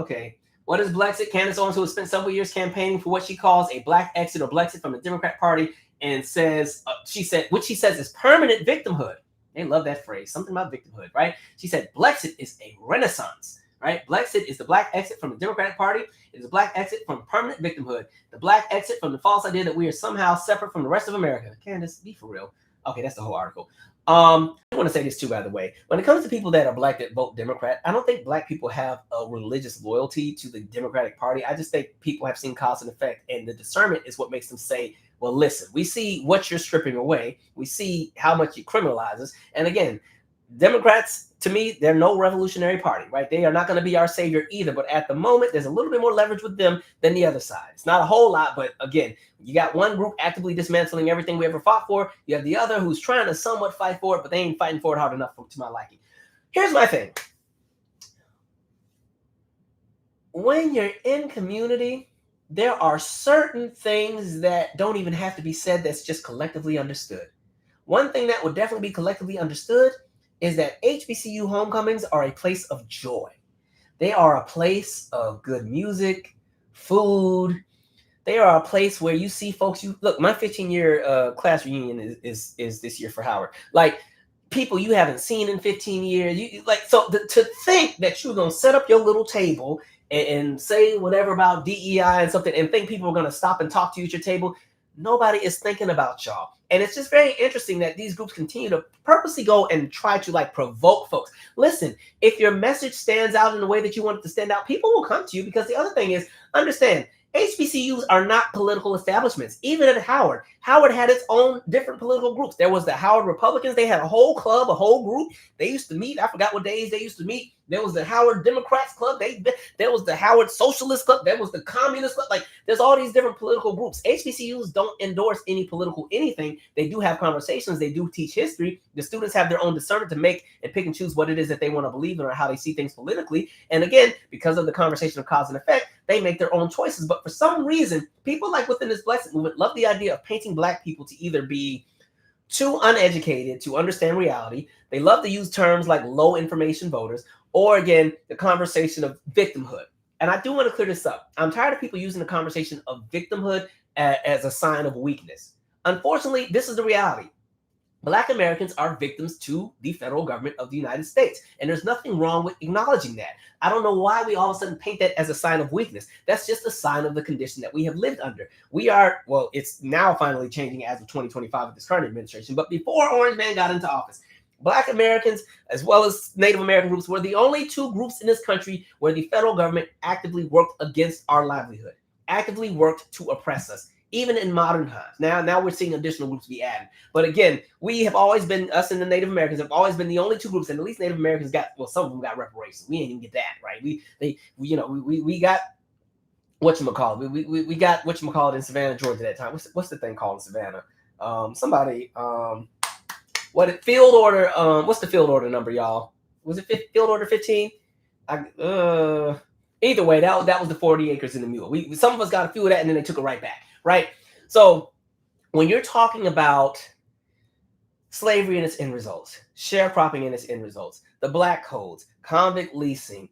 A: Okay. What is Blexit? Candace Owens, who has spent several years campaigning for what she calls a black exit or Blexit from the Democrat Party, and says which she says is permanent victimhood. They love that phrase, something about victimhood, right? She said Blexit is a renaissance, right? Blexit is the black exit from the Democratic Party. It is a black exit from permanent victimhood. The black exit from the false idea that we are somehow separate from the rest of America. Candace, be for real. Okay, that's the whole article. I want to say this too, by the way. When it comes to people that are black that vote Democrat, I don't think black people have a religious loyalty to the Democratic Party. I just think people have seen cause and effect, and the discernment is what makes them say, well, listen, we see what you're stripping away. We see how much you criminalize us. And again, Democrats, to me, they're no revolutionary party, right? They are not going to be our savior either. But at the moment, there's a little bit more leverage with them than the other side. It's not a whole lot, but again, you got one group actively dismantling everything we ever fought for. You have the other who's trying to somewhat fight for it, but they ain't fighting for it hard enough to my liking. Here's my thing. When you're in community, there are certain things that don't even have to be said that's just collectively understood. One thing that would definitely be collectively understood is that HBCU homecomings are a place of joy. They are a place of good music, food. They are a place where you see folks. Look, my 15-year class reunion is this year for Howard. Like, people you haven't seen in 15 years. To think that you're gonna set up your little table and say whatever about DEI and something, and think people are gonna stop and talk to you at your table. Nobody is thinking about y'all. And it's just very interesting that these groups continue to purposely go and try to provoke folks. Listen, if your message stands out in the way that you want it to stand out, people will come to you, because the other thing is, understand, HBCUs are not political establishments. Even at Howard had its own different political groups. There was the Howard Republicans. They had a whole club, a whole group. They used to meet. I forgot what days they used to meet. There was the Howard Democrats Club. There was the Howard Socialist Club. There was the Communist Club. There's all these different political groups. HBCUs don't endorse any political anything. They do have conversations. They do teach history. The students have their own discernment to make and pick and choose what it is that they want to believe in or how they see things politically. And again, because of the conversation of cause and effect, they make their own choices. But for some reason, people within this Blexit movement love the idea of painting black people to either be too uneducated to understand reality. They love to use terms like low information voters, or again, the conversation of victimhood. And I do want to clear this up. I'm tired of people using the conversation of victimhood as a sign of weakness. Unfortunately, this is the reality. Black Americans are victims to the federal government of the United States. And there's nothing wrong with acknowledging that. I don't know why we all of a sudden paint that as a sign of weakness. That's just a sign of the condition that we have lived under. We are, well, it's now finally changing as of 2025 with this current administration. But before Orange Man got into office, Black Americans, as well as Native American groups, were the only two groups in this country where the federal government actively worked against our livelihood, actively worked to oppress us. Even in modern times. Now we're seeing additional groups be added. But again, we have always been, us and the Native Americans have always been the only two groups, and at least Native Americans got, well, some of them got reparations. We ain't even get that, right? We got whatchamacallit. We got whatchamacallit in Savannah, Georgia at that time. What's the thing called in Savannah? Field order, what's the field order number, y'all? Was it field order 15? Either way, that was the 40 acres in the mule. Some of us got a few of that, and then they took it right back. Right. So when you're talking about slavery and its end results, sharecropping and its end results, the black codes, convict leasing,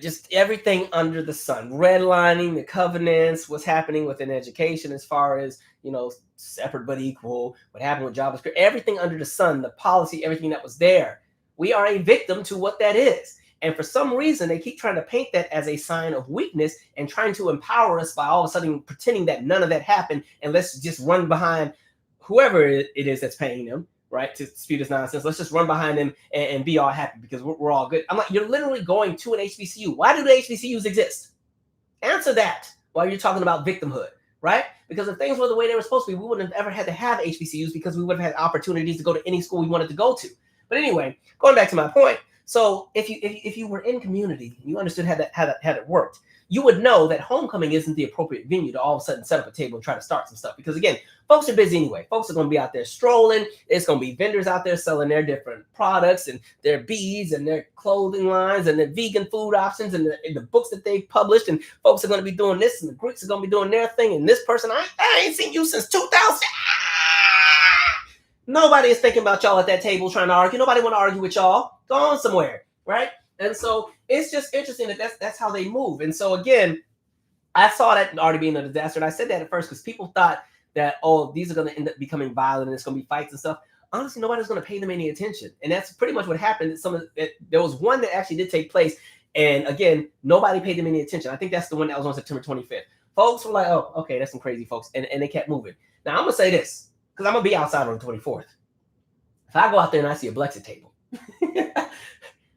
A: just everything under the sun, redlining, the covenants, what's happening within education as far as, separate but equal, what happened with JavaScript, everything under the sun, the policy, everything that was there. We are a victim to what that is. And for some reason, they keep trying to paint that as a sign of weakness and trying to empower us by all of a sudden pretending that none of that happened. And let's just run behind whoever it is that's paying them, right, to spew this nonsense. Let's just run behind them and be all happy because we're all good. I'm like, you're literally going to an HBCU. Why do the HBCUs exist? Answer that while you're talking about victimhood, right? Because if things were the way they were supposed to be, we wouldn't have ever had to have HBCUs because we would have had opportunities to go to any school we wanted to go to. But anyway, going back to my point. So if you were in community, you understood how it worked, you would know that homecoming isn't the appropriate venue to all of a sudden set up a table and try to start some stuff. Because again, folks are busy anyway. Folks are going to be out there strolling. There's going to be vendors out there selling their different products and their beads and their clothing lines and their vegan food options and the books that they've published. And folks are going to be doing this and the Greeks are going to be doing their thing. And this person, I ain't seen you since 2000. Nobody is thinking about y'all at that table trying to argue. Nobody want to argue with y'all. Go on somewhere, right? And so it's just interesting that that's how they move. And so again, I saw that already being a disaster. And I said that at first because people thought that, oh, these are going to end up becoming violent and it's going to be fights and stuff. Honestly, nobody's going to pay them any attention. And that's pretty much what happened. There was one that actually did take place. And again, nobody paid them any attention. I think that's the one that was on September 25th. Folks were like, oh, okay, that's some crazy folks. And they kept moving. Now, I'm going to say this because I'm going to be outside on the 24th. If I go out there and I see a Blexit table,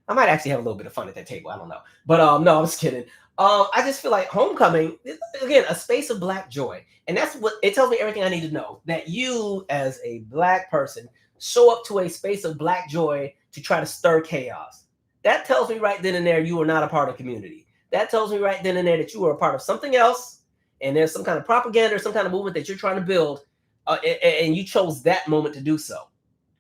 A: I might actually have a little bit of fun at that table. I don't know. But no, I'm just kidding. I just feel like homecoming is, again, a space of Black joy. And that's what it tells me everything I need to know. That you, as a Black person, show up to a space of Black joy to try to stir chaos. That tells me right then and there you are not a part of community. That tells me right then and there that you are a part of something else. And there's some kind of propaganda or some kind of movement that you're trying to build. And you chose that moment to do so.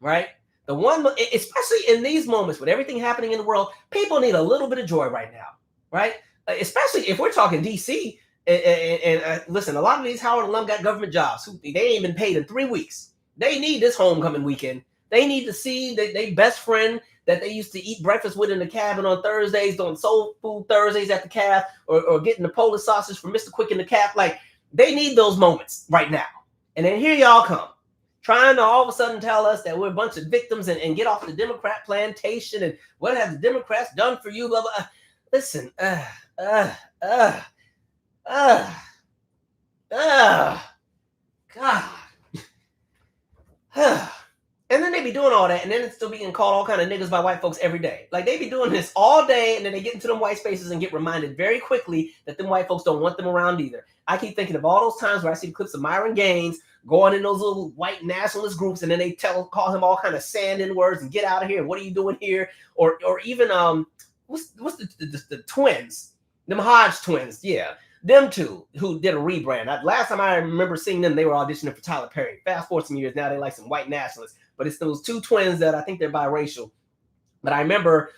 A: Right? The one, especially in these moments with everything happening in the world, people need a little bit of joy right now, right? Especially if we're talking DC. And listen, a lot of these Howard alum got government jobs. They ain't been paid in 3 weeks. They need this homecoming weekend. They need to see their best friend that they used to eat breakfast with in the cabin on Thursdays, doing soul food Thursdays at the calf, or getting the Polish sausage from Mr. Quick in the calf. Like, they need those moments right now. And then here y'all come, trying to all of a sudden tell us that we're a bunch of victims and get off the Democrat plantation and what have the Democrats done for you, blah, blah. Listen, God. And then they be doing all that, and then it's still being called all kind of niggas by white folks every day. Like, they be doing this all day, and then they get into them white spaces and get reminded very quickly that them white folks don't want them around either. I keep thinking of all those times where I see the clips of Myron Gaines going in those little white nationalist groups, and then they call him all kind of sand-in words and get out of here. What are you doing here? Or even what's the twins, them Hodge twins? Yeah, them two who did a rebrand. Last time I remember seeing them, they were auditioning for Tyler Perry. Fast forward some years, now they like some white nationalists. But it's those two twins that I think they're biracial. But I remember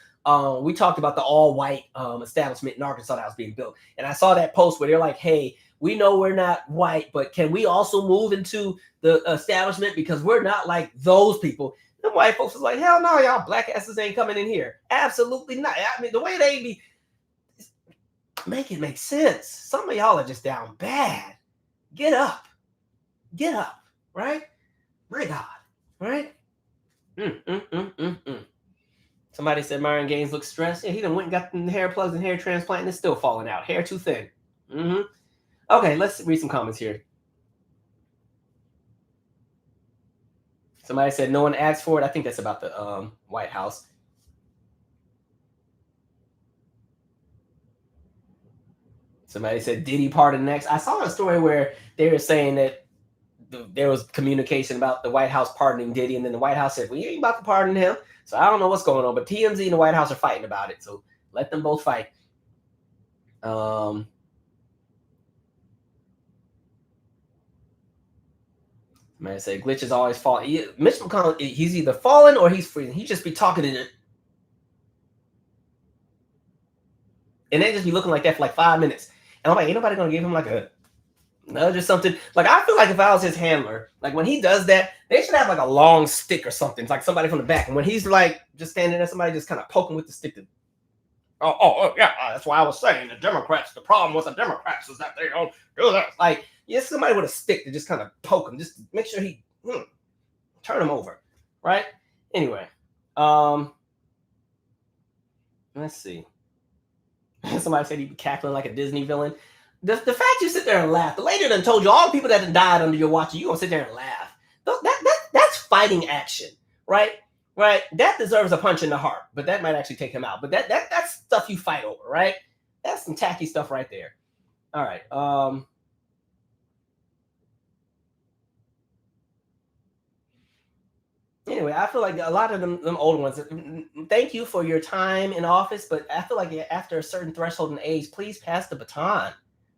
A: we talked about the all-white establishment in Arkansas that was being built. And I saw that post where they're like, hey, We know we're not white, but can we also move into the establishment because we're not like those people? The white folks was like, hell no, y'all black asses ain't coming in here. Absolutely not. I mean, the way they be, make it make sense. Some of y'all are just down bad. Get up, right? My God, right? Somebody said Myron Gaines looks stressed. Yeah, he done went and got the hair plugs and hair transplant and it's still falling out. Hair too thin. Okay, let's read some comments here. Somebody said no one asked for it. I think that's about the White House. Somebody said Diddy pardon next. I saw a story where they were saying that there was communication about the White House pardoning Diddy, and then the White House said, well, you ain't about to pardon him. So I don't know what's going on, but TMZ and the White House are fighting about it. So let them both fight. Man, say glitch is always fault. Mitch McConnell, he's either falling or he's freezing. He just be talking in it. And they just be looking like that for like 5 minutes. And I'm like, ain't nobody gonna give him like a nudge or something. Like, I feel like if I was his handler, like when he does that, they should have like a long stick or something. It's like somebody from the back. And when he's like just standing there, somebody just kind of poking with the stick. Yeah, that's why I was saying the Democrats, the problem with the Democrats is that they don't do that. Like, yes, somebody with a stick to just kind of poke him, just to make sure he turn him over, right? Anyway, let's see. Somebody said he'd be cackling like a Disney villain. The fact you sit there and laugh, the lady done told you all the people that done died under your watch, you gonna sit there and laugh. That's fighting action, right? Right? That deserves a punch in the heart, but that might actually take him out. But that's stuff you fight over, right? That's some tacky stuff right there. All right. Anyway, I feel like a lot of them older ones, thank you for your time in office, but I feel like after a certain threshold in age, please pass the baton,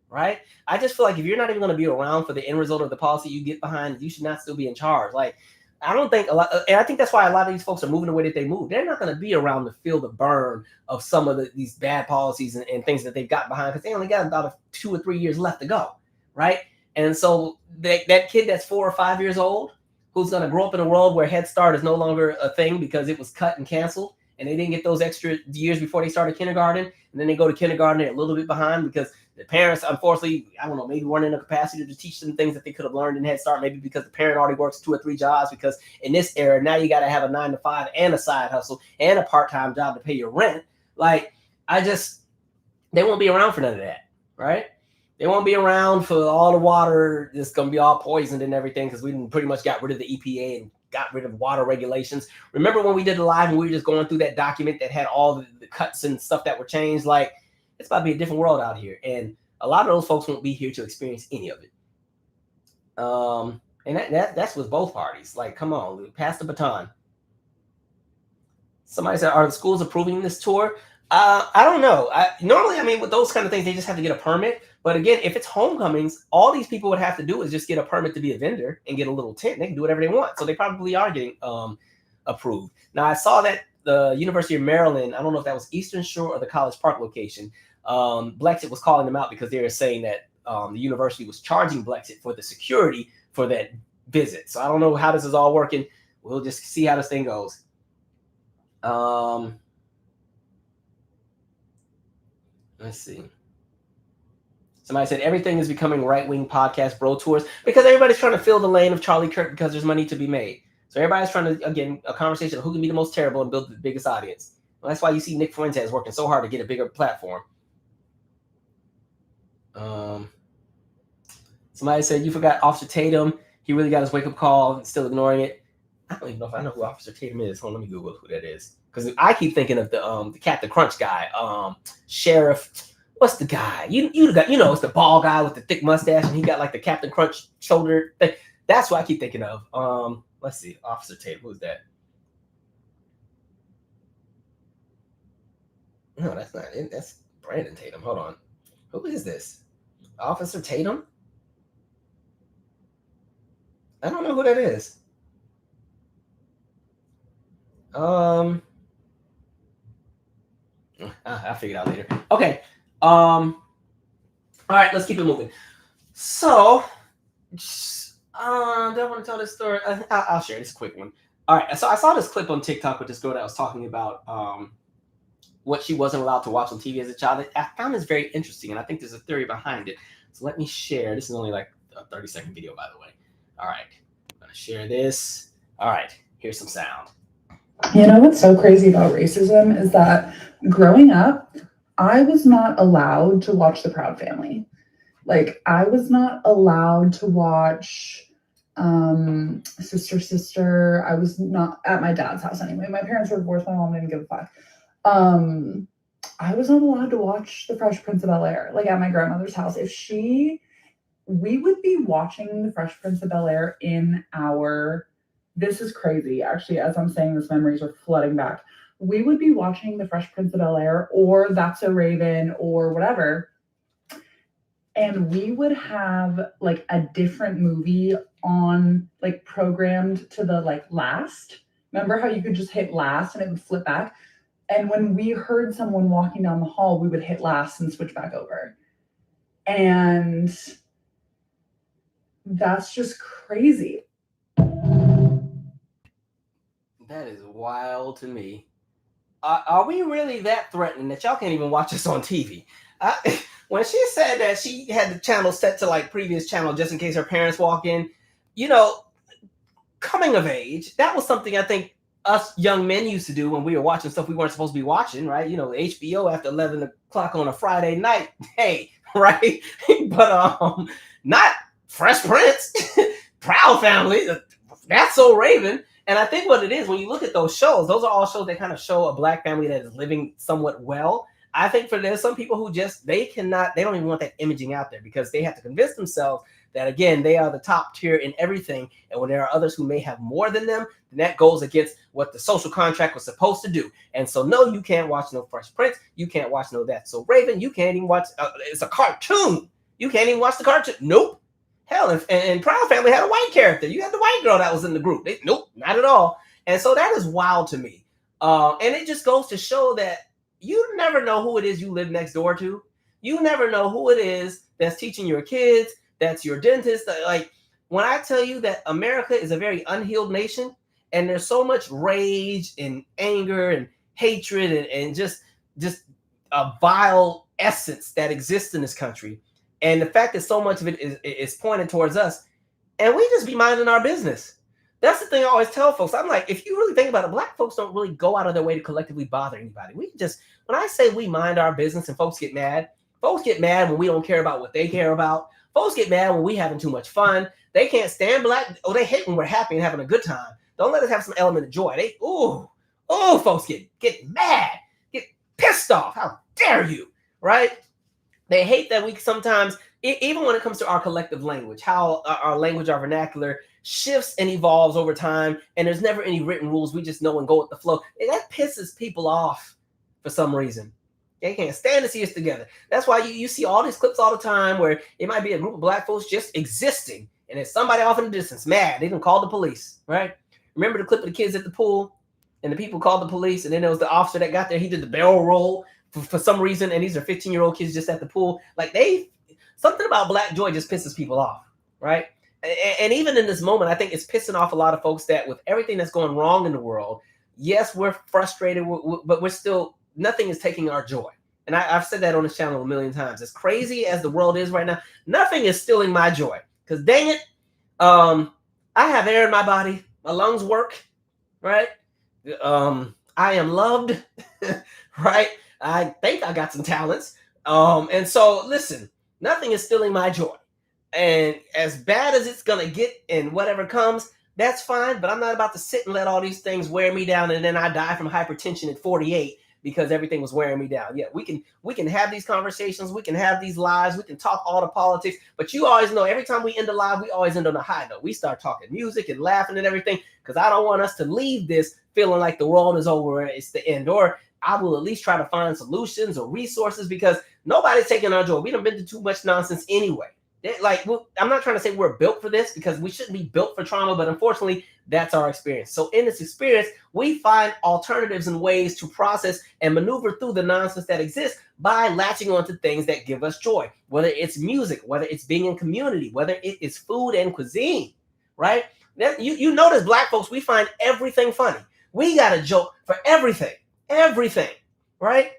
A: right? I just feel like if you're not even going to be around for the end result of the policy you get behind, you should not still be in charge. Like, I don't think a lot, and I think that's why a lot of these folks are moving the way that they move. They're not going to be around to feel the burn of some of these bad policies and things that they've got behind, because they only got about 2 or 3 years left to go, right? And so that kid that's 4 or 5 years old, who's going to grow up in a world where Head Start is no longer a thing because it was cut and canceled, and they didn't get those extra years before they started kindergarten, and then they go to kindergarten, they're a little bit behind because the parents, unfortunately, I don't know, maybe weren't in a capacity to teach them things that they could have learned in Head Start, maybe because the parent already works 2 or 3 jobs, because in this era, now you got to have a 9 to 5 and a side hustle and a part-time job to pay your rent. Like, they won't be around for none of that, right? They won't be around for all the water that's going to be all poisoned and everything, because we pretty much got rid of the EPA and got rid of water regulations. Remember when we did the live and we were just going through that document that had all the cuts and stuff that were changed? Like, it's about to be a different world out here. And a lot of those folks won't be here to experience any of it. And that's with both parties. Like, come on, pass the baton. Somebody said, are the schools approving this tour? I don't know. Normally, with those kind of things, they just have to get a permit. But again, if it's homecomings, all these people would have to do is just get a permit to be a vendor and get a little tent. They can do whatever they want. So they probably are getting approved. Now, I saw that the University of Maryland, I don't know if that was Eastern Shore or the College Park location, Blexit was calling them out because they were saying that the university was charging Blexit for the security for that visit. So I don't know how this is all working. We'll just see how this thing goes. Let's see. Somebody said everything is becoming right-wing podcast bro tours because everybody's trying to fill the lane of Charlie Kirk because there's money to be made. So everybody's trying to, again, a conversation of who can be the most terrible and build the biggest audience. Well, that's why you see Nick Fuentes working so hard to get a bigger platform. Somebody said you forgot Officer Tatum. He really got his wake-up call and still ignoring it. I don't even know if I know who Officer Tatum is. Hold on, let me Google who that is. Because I keep thinking of the Captain Crunch guy, Sheriff. What's the guy? You got, it's the bald guy with the thick mustache, and he got like the Captain Crunch shoulder thing. That's what I keep thinking of. Let's see, Officer Tatum. Who's that? No, that's not it. That's Brandon Tatum. Hold on. Who is this? Officer Tatum? I don't know who that is. I'll figure it out later. Okay. All right, let's keep it moving. So, don't want to tell this story. I'll share this quick one. All right, so I saw this clip on TikTok with this girl that was talking about what she wasn't allowed to watch on TV as a child. I found this very interesting, and I think there's a theory behind it. So let me share. This is only like a 30-second video, by the way. All right, I'm going to share this. All right, here's some sound.
G: You know what's so crazy about racism is that growing up, I was not allowed to watch The Proud Family. Like, I was not allowed to watch Sister. I was not at my dad's house anyway. My parents were divorced. My mom didn't give a fuck. I was not allowed to watch The Fresh Prince of Bel-Air, like at my grandmother's house. We would be watching The Fresh Prince of Bel-Air this is crazy. Actually, as I'm saying this, memories are flooding back. We would be watching The Fresh Prince of Bel-Air or That's So Raven or whatever. And we would have like a different movie on, like, programmed to the like last. Remember how you could just hit last and it would flip back? And when we heard someone walking down the hall, we would hit last and switch back over. And that's just crazy.
A: That is wild to me. Are we really that threatening that y'all can't even watch us on TV? When she said that she had the channel set to like previous channel just in case her parents walk in, you know, coming of age, that was something I think us young men used to do when we were watching stuff we weren't supposed to be watching, right? You know, HBO after 11 o'clock on a Friday night, hey, right? But not Fresh Prince, Proud Family, That's So Raven. And I think what it is, when you look at those shows, those are all shows that kind of show a black family that is living somewhat well. I think there's some people who just, they don't even want that imaging out there because they have to convince themselves that, again, they are the top tier in everything. And when there are others who may have more than them, then that goes against what the social contract was supposed to do. And so, no, you can't watch no Fresh Prince. You can't watch no That's So Raven. You can't even watch, it's a cartoon. You can't even watch the cartoon. Nope. Hell, and Proud Family had a white character. You had the white girl that was in the group. Nope, not at all. And so that is wild to me. And it just goes to show that you never know who it is you live next door to. You never know who it is that's teaching your kids, that's your dentist. Like, when I tell you that America is a very unhealed nation, and there's so much rage and anger and hatred and just a vile essence that exists in this country. And the fact that so much of it is pointed towards us, and we just be minding our business. That's the thing I always tell folks. I'm like, if you really think about it, black folks don't really go out of their way to collectively bother anybody. We just, when I say we mind our business and folks get mad when we don't care about what they care about. Folks get mad when we having too much fun. They can't stand black. Oh, they hate when we're happy and having a good time. Don't let us have some element of joy. Folks get mad, get pissed off. How dare you, right? They hate that we sometimes, even when it comes to our collective language, how our language, our vernacular shifts and evolves over time, and there's never any written rules. We just know and go with the flow. And that pisses people off for some reason. They can't stand to see us together. That's why you see all these clips all the time where it might be a group of black folks just existing, and there's somebody off in the distance mad. They didn't call the police, right? Remember the clip of the kids at the pool, and the people called the police, and then there was the officer that got there. He did the barrel roll for some reason, and these are 15-year-old kids just at the pool. Like, something about black joy just pisses people off, right? And even in this moment, I think it's pissing off a lot of folks that with everything that's going wrong in the world, yes, we're frustrated, but we're still, nothing is taking our joy. And I've said that on this channel a million times. As crazy as the world is right now, nothing is stealing my joy. Because dang it, I have air in my body. My lungs work, right? I am loved, right? I think I got some talents. And so, listen, nothing is stealing my joy. And as bad as it's going to get and whatever comes, that's fine. But I'm not about to sit and let all these things wear me down and then I die from hypertension at 48 because everything was wearing me down. Yeah, we can have these conversations. We can have these lives. We can talk all the politics. But you always know every time we end a live, we always end on a high note. We start talking music and laughing and everything because I don't want us to leave this feeling like the world is over and it's the end. Or I will at least try to find solutions or resources because nobody's taking our joy. We done been to too much nonsense anyway. I'm not trying to say we're built for this, because we shouldn't be built for trauma, but unfortunately, that's our experience. So in this experience, we find alternatives and ways to process and maneuver through the nonsense that exists by latching onto things that give us joy, whether it's music, whether it's being in community, whether it is food and cuisine, right? You notice Black folks, we find everything funny. We got a joke for everything, right?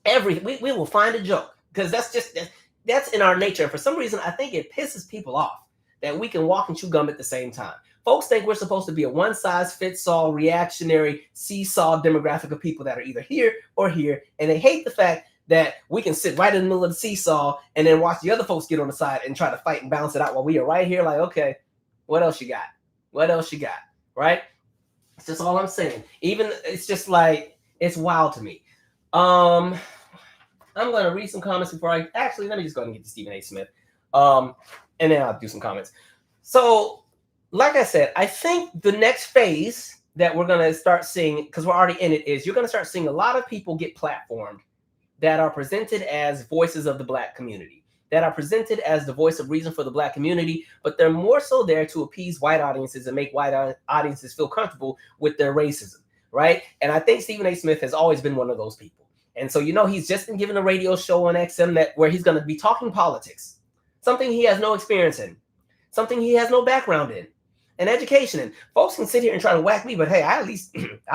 A: Everything. We will find a joke, because that's in our nature. And for some reason, I think it pisses people off that we can walk and chew gum at the same time. Folks think we're supposed to be a one-size-fits-all reactionary seesaw demographic of people that are either here or here, and they hate the fact that we can sit right in the middle of the seesaw and then watch the other folks get on the side and try to fight and balance it out while we are right here like, okay, what else you got? What else you got, right? It's just all I'm saying. Even, it's just like, it's wild to me. I'm going to read some comments before let me just go ahead and get to Stephen A. Smith. And then I'll do some comments. So, like I said, I think the next phase that we're going to start seeing, because we're already in it, is you're going to start seeing a lot of people get platformed that are presented as voices of the Black community, that are presented as the voice of reason for the Black community, but they're more so there to appease white audiences and make white audiences feel comfortable with their racism, right? And I think Stephen A. Smith has always been one of those people. And so, he's just been given a radio show on XM where he's going to be talking politics, something he has no experience in, something he has no background in, and education. And folks can sit here and try to whack me, but hey, I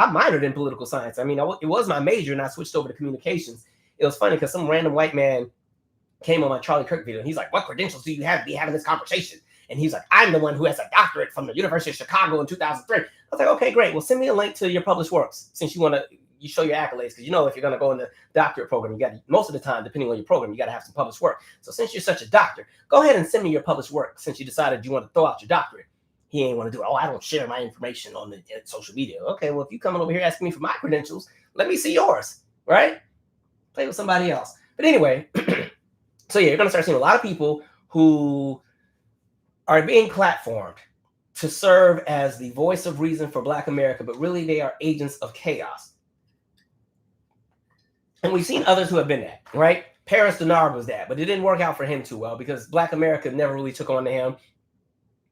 A: minored in political science. I mean, it was my major, and I switched over to communications. It was funny because some random white man came on my Charlie Kirk video, and he's like, "What credentials do you have to be having this conversation?" And he's like, "I'm the one who has a doctorate from the University of Chicago in 2003. I was like, "Okay, great. Well, send me a link to your published works, since you show your accolades, because if you're going to go in the doctorate program, you got to, most of the time, depending on your program, you got to have some published work. So since you're such a doctor, go ahead and send me your published work, since you decided you want to throw out your doctorate." He ain't want to do it. "Oh, I don't share my information on the social media." Okay, well, if you coming over here asking me for my credentials, let me see yours, right? Play with somebody else. But anyway, so yeah, you're going to start seeing a lot of people who are being platformed to serve as the voice of reason for Black America, but really they are agents of chaos. And we've seen others who have been that, right? Paris Denard was that, but it didn't work out for him too well, because Black America never really took on to him.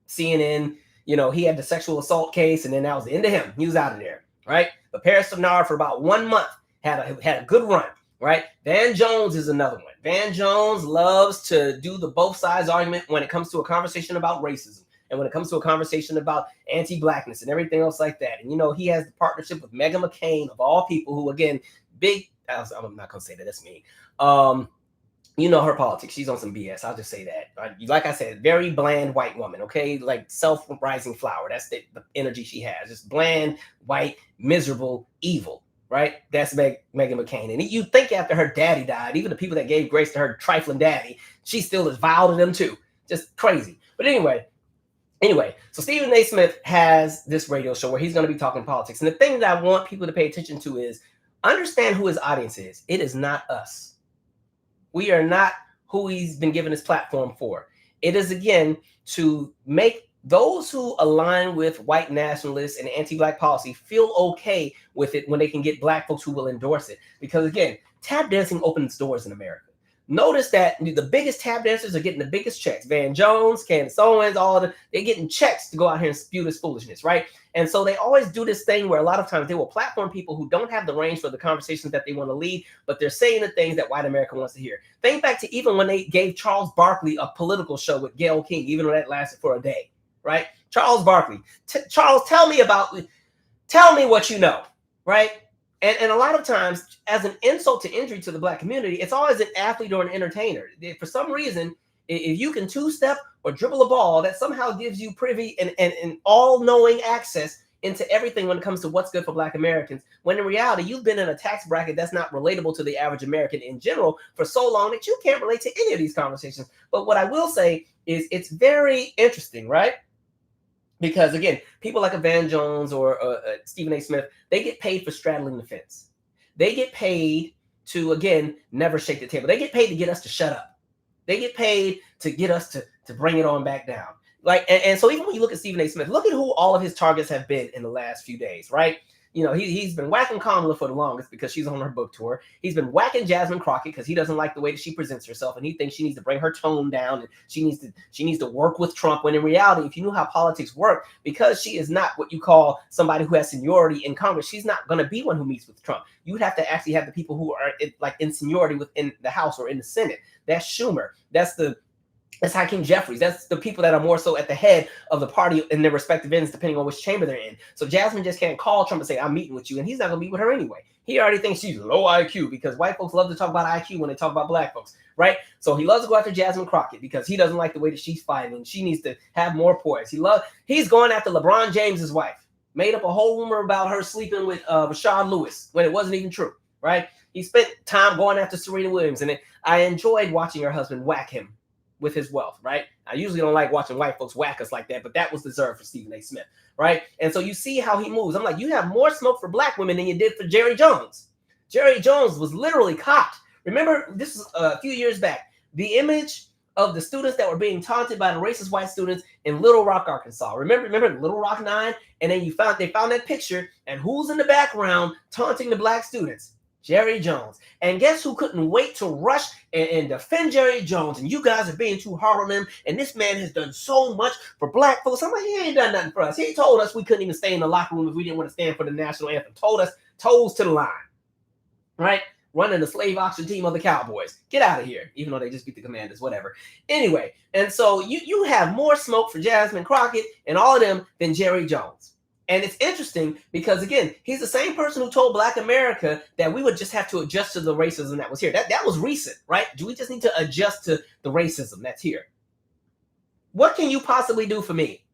A: CNN, he had the sexual assault case, and then that was the end of him. He was out of there, right? But Paris Denard, for about 1 month, had a good run, right? Van Jones is another one. Van Jones loves to do the both sides argument when it comes to a conversation about racism, and when it comes to a conversation about anti-Blackness and everything else like that. And, he has the partnership with Meghan McCain, of all people, who, again, I'm not going to say that. That's me. Her politics. She's on some BS. I'll just say that. Like I said, very bland white woman, okay? Like self-rising flower. That's the energy she has. Just bland, white, miserable, evil, right? That's Meghan McCain. And you think after her daddy died, even the people that gave grace to her trifling daddy, she still is vile to them too. Just crazy. But anyway, so Stephen A. Smith has this radio show where he's going to be talking politics. And the thing that I want people to pay attention to is understand who his audience is. It is not us. We are not who he's been given his platform for. It is, again, to make those who align with white nationalists and anti-Black policy feel okay with it when they can get Black folks who will endorse it. Because, again, tap dancing opens doors in America. Notice that the biggest tap dancers are getting the biggest checks. Van Jones, Candace Owens, they're getting checks to go out here and spew this foolishness, right? And so they always do this thing where a lot of times they will platform people who don't have the range for the conversations that they want to lead, but they're saying the things that white America wants to hear. Think back to even when they gave Charles Barkley a political show with Gayle King, even though that lasted for a day, right? Charles Barkley. Charles, tell me what you know, right? And a lot of times, as an insult to injury to the Black community, it's always an athlete or an entertainer. For some reason, if you can two-step or dribble a ball, that somehow gives you privy and all-knowing access into everything when it comes to what's good for Black Americans, when in reality, you've been in a tax bracket that's not relatable to the average American in general for so long that you can't relate to any of these conversations. But what I will say is it's very interesting, right? Because, again, people like a Van Jones or Stephen A. Smith, they get paid for straddling the fence. They get paid to, again, never shake the table. They get paid to get us to shut up. They get paid to get us to bring it on back down. And so even when you look at Stephen A. Smith, look at who all of his targets have been in the last few days, right? You know, he's been whacking Kamala for the longest because she's on her book tour. He's been whacking Jasmine Crockett because he doesn't like the way that she presents herself, and he thinks she needs to bring her tone down, and she needs to work with Trump. When in reality, if you knew how politics work, because she is not what you call somebody who has seniority in Congress, she's not going to be one who meets with Trump. You would have to actually have the people who are in seniority within the House or in the Senate. That's Schumer. That's Hakeem Jeffries. That's the people that are more so at the head of the party in their respective ends, depending on which chamber they're in. So Jasmine just can't call Trump and say, I'm meeting with you. And he's not going to meet with her anyway. He already thinks she's low IQ because white folks love to talk about IQ when they talk about black folks, right? So he loves to go after Jasmine Crockett because he doesn't like the way that she's fighting. And she needs to have more poise. He's going after LeBron James's wife. Made up a whole rumor about her sleeping with Rashad Lewis when it wasn't even true, right? He spent time going after Serena Williams. And I enjoyed watching her husband whack him with his wealth, right? I usually don't like watching white folks whack us like that, but that was deserved for Stephen A. Smith, right? And so you see how he moves. I'm like, you have more smoke for black women than you did for Jerry Jones. Jerry Jones was literally caught. Remember, this was a few years back, the image of the students that were being taunted by the racist white students in Little Rock, Arkansas. Remember Little Rock 9? And then they found that picture, and who's in the background taunting the black students? Jerry Jones. And guess who couldn't wait to rush and defend Jerry Jones? And you guys are being too hard on him. And this man has done so much for black folks. I'm like, he ain't done nothing for us. He told us we couldn't even stay in the locker room if we didn't want to stand for the national anthem. Told us toes to the line, right? Running the slave auction team of the Cowboys. Get out of here, even though they just beat the Commanders, whatever. Anyway, and so you have more smoke for Jasmine Crockett and all of them than Jerry Jones. And it's interesting because, again, he's the same person who told Black America that we would just have to adjust to the racism that was here. That was recent, right? Do we just need to adjust to the racism that's here? What can you possibly do for me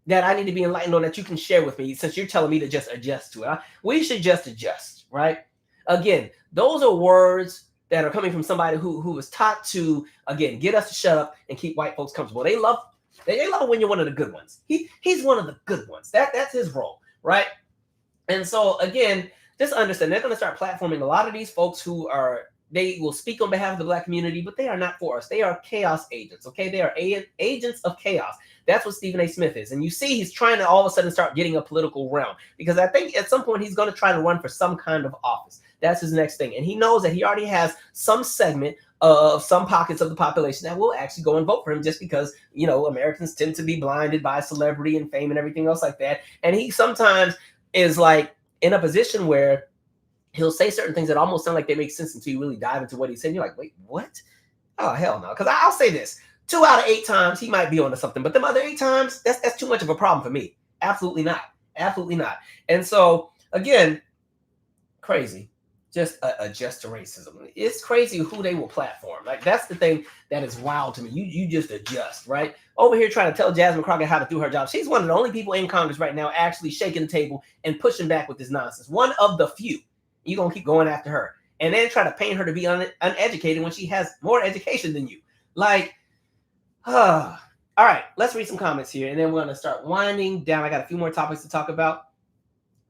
A: that I need to be enlightened on that you can share with me since you're telling me to just adjust to it? We should just adjust, right? Again, those are words that are coming from somebody who was taught to, again, get us to shut up and keep white folks comfortable. They love it when you're one of the good ones. He's one of the good ones. That's his role, right? And so, again, just understand they're going to start platforming a lot of these folks they will speak on behalf of the black community, but they are not for us. They are chaos agents, okay? They are agents of chaos. That's what Stephen A. Smith is. And you see he's trying to all of a sudden start getting a political realm because I think at some point he's going to try to run for some kind of office. That's his next thing. And he knows that he already has some segment of some pockets of the population that will actually go and vote for him just because, you know, Americans tend to be blinded by celebrity and fame and everything else like that. And he sometimes is like in a position where he'll say certain things that almost sound like they make sense until you really dive into what he's saying. You're like, wait, what? Oh, hell no. Because I'll say this. 2 out of 8 times he might be onto something, but them other 8 times, that's too much of a problem for me. Absolutely not. Absolutely not. And so, again, crazy. Just adjust to racism. It's crazy who they will platform. Like, that's the thing that is wild to me. You just adjust, right? Over here trying to tell Jasmine Crockett how to do her job. She's one of the only people in Congress right now actually shaking the table and pushing back with this nonsense. One of the few. You're going to keep going after her. And then try to paint her to be uneducated when she has more education than you. Like, all right, let's read some comments here. And then we're going to start winding down. I got a few more topics to talk about.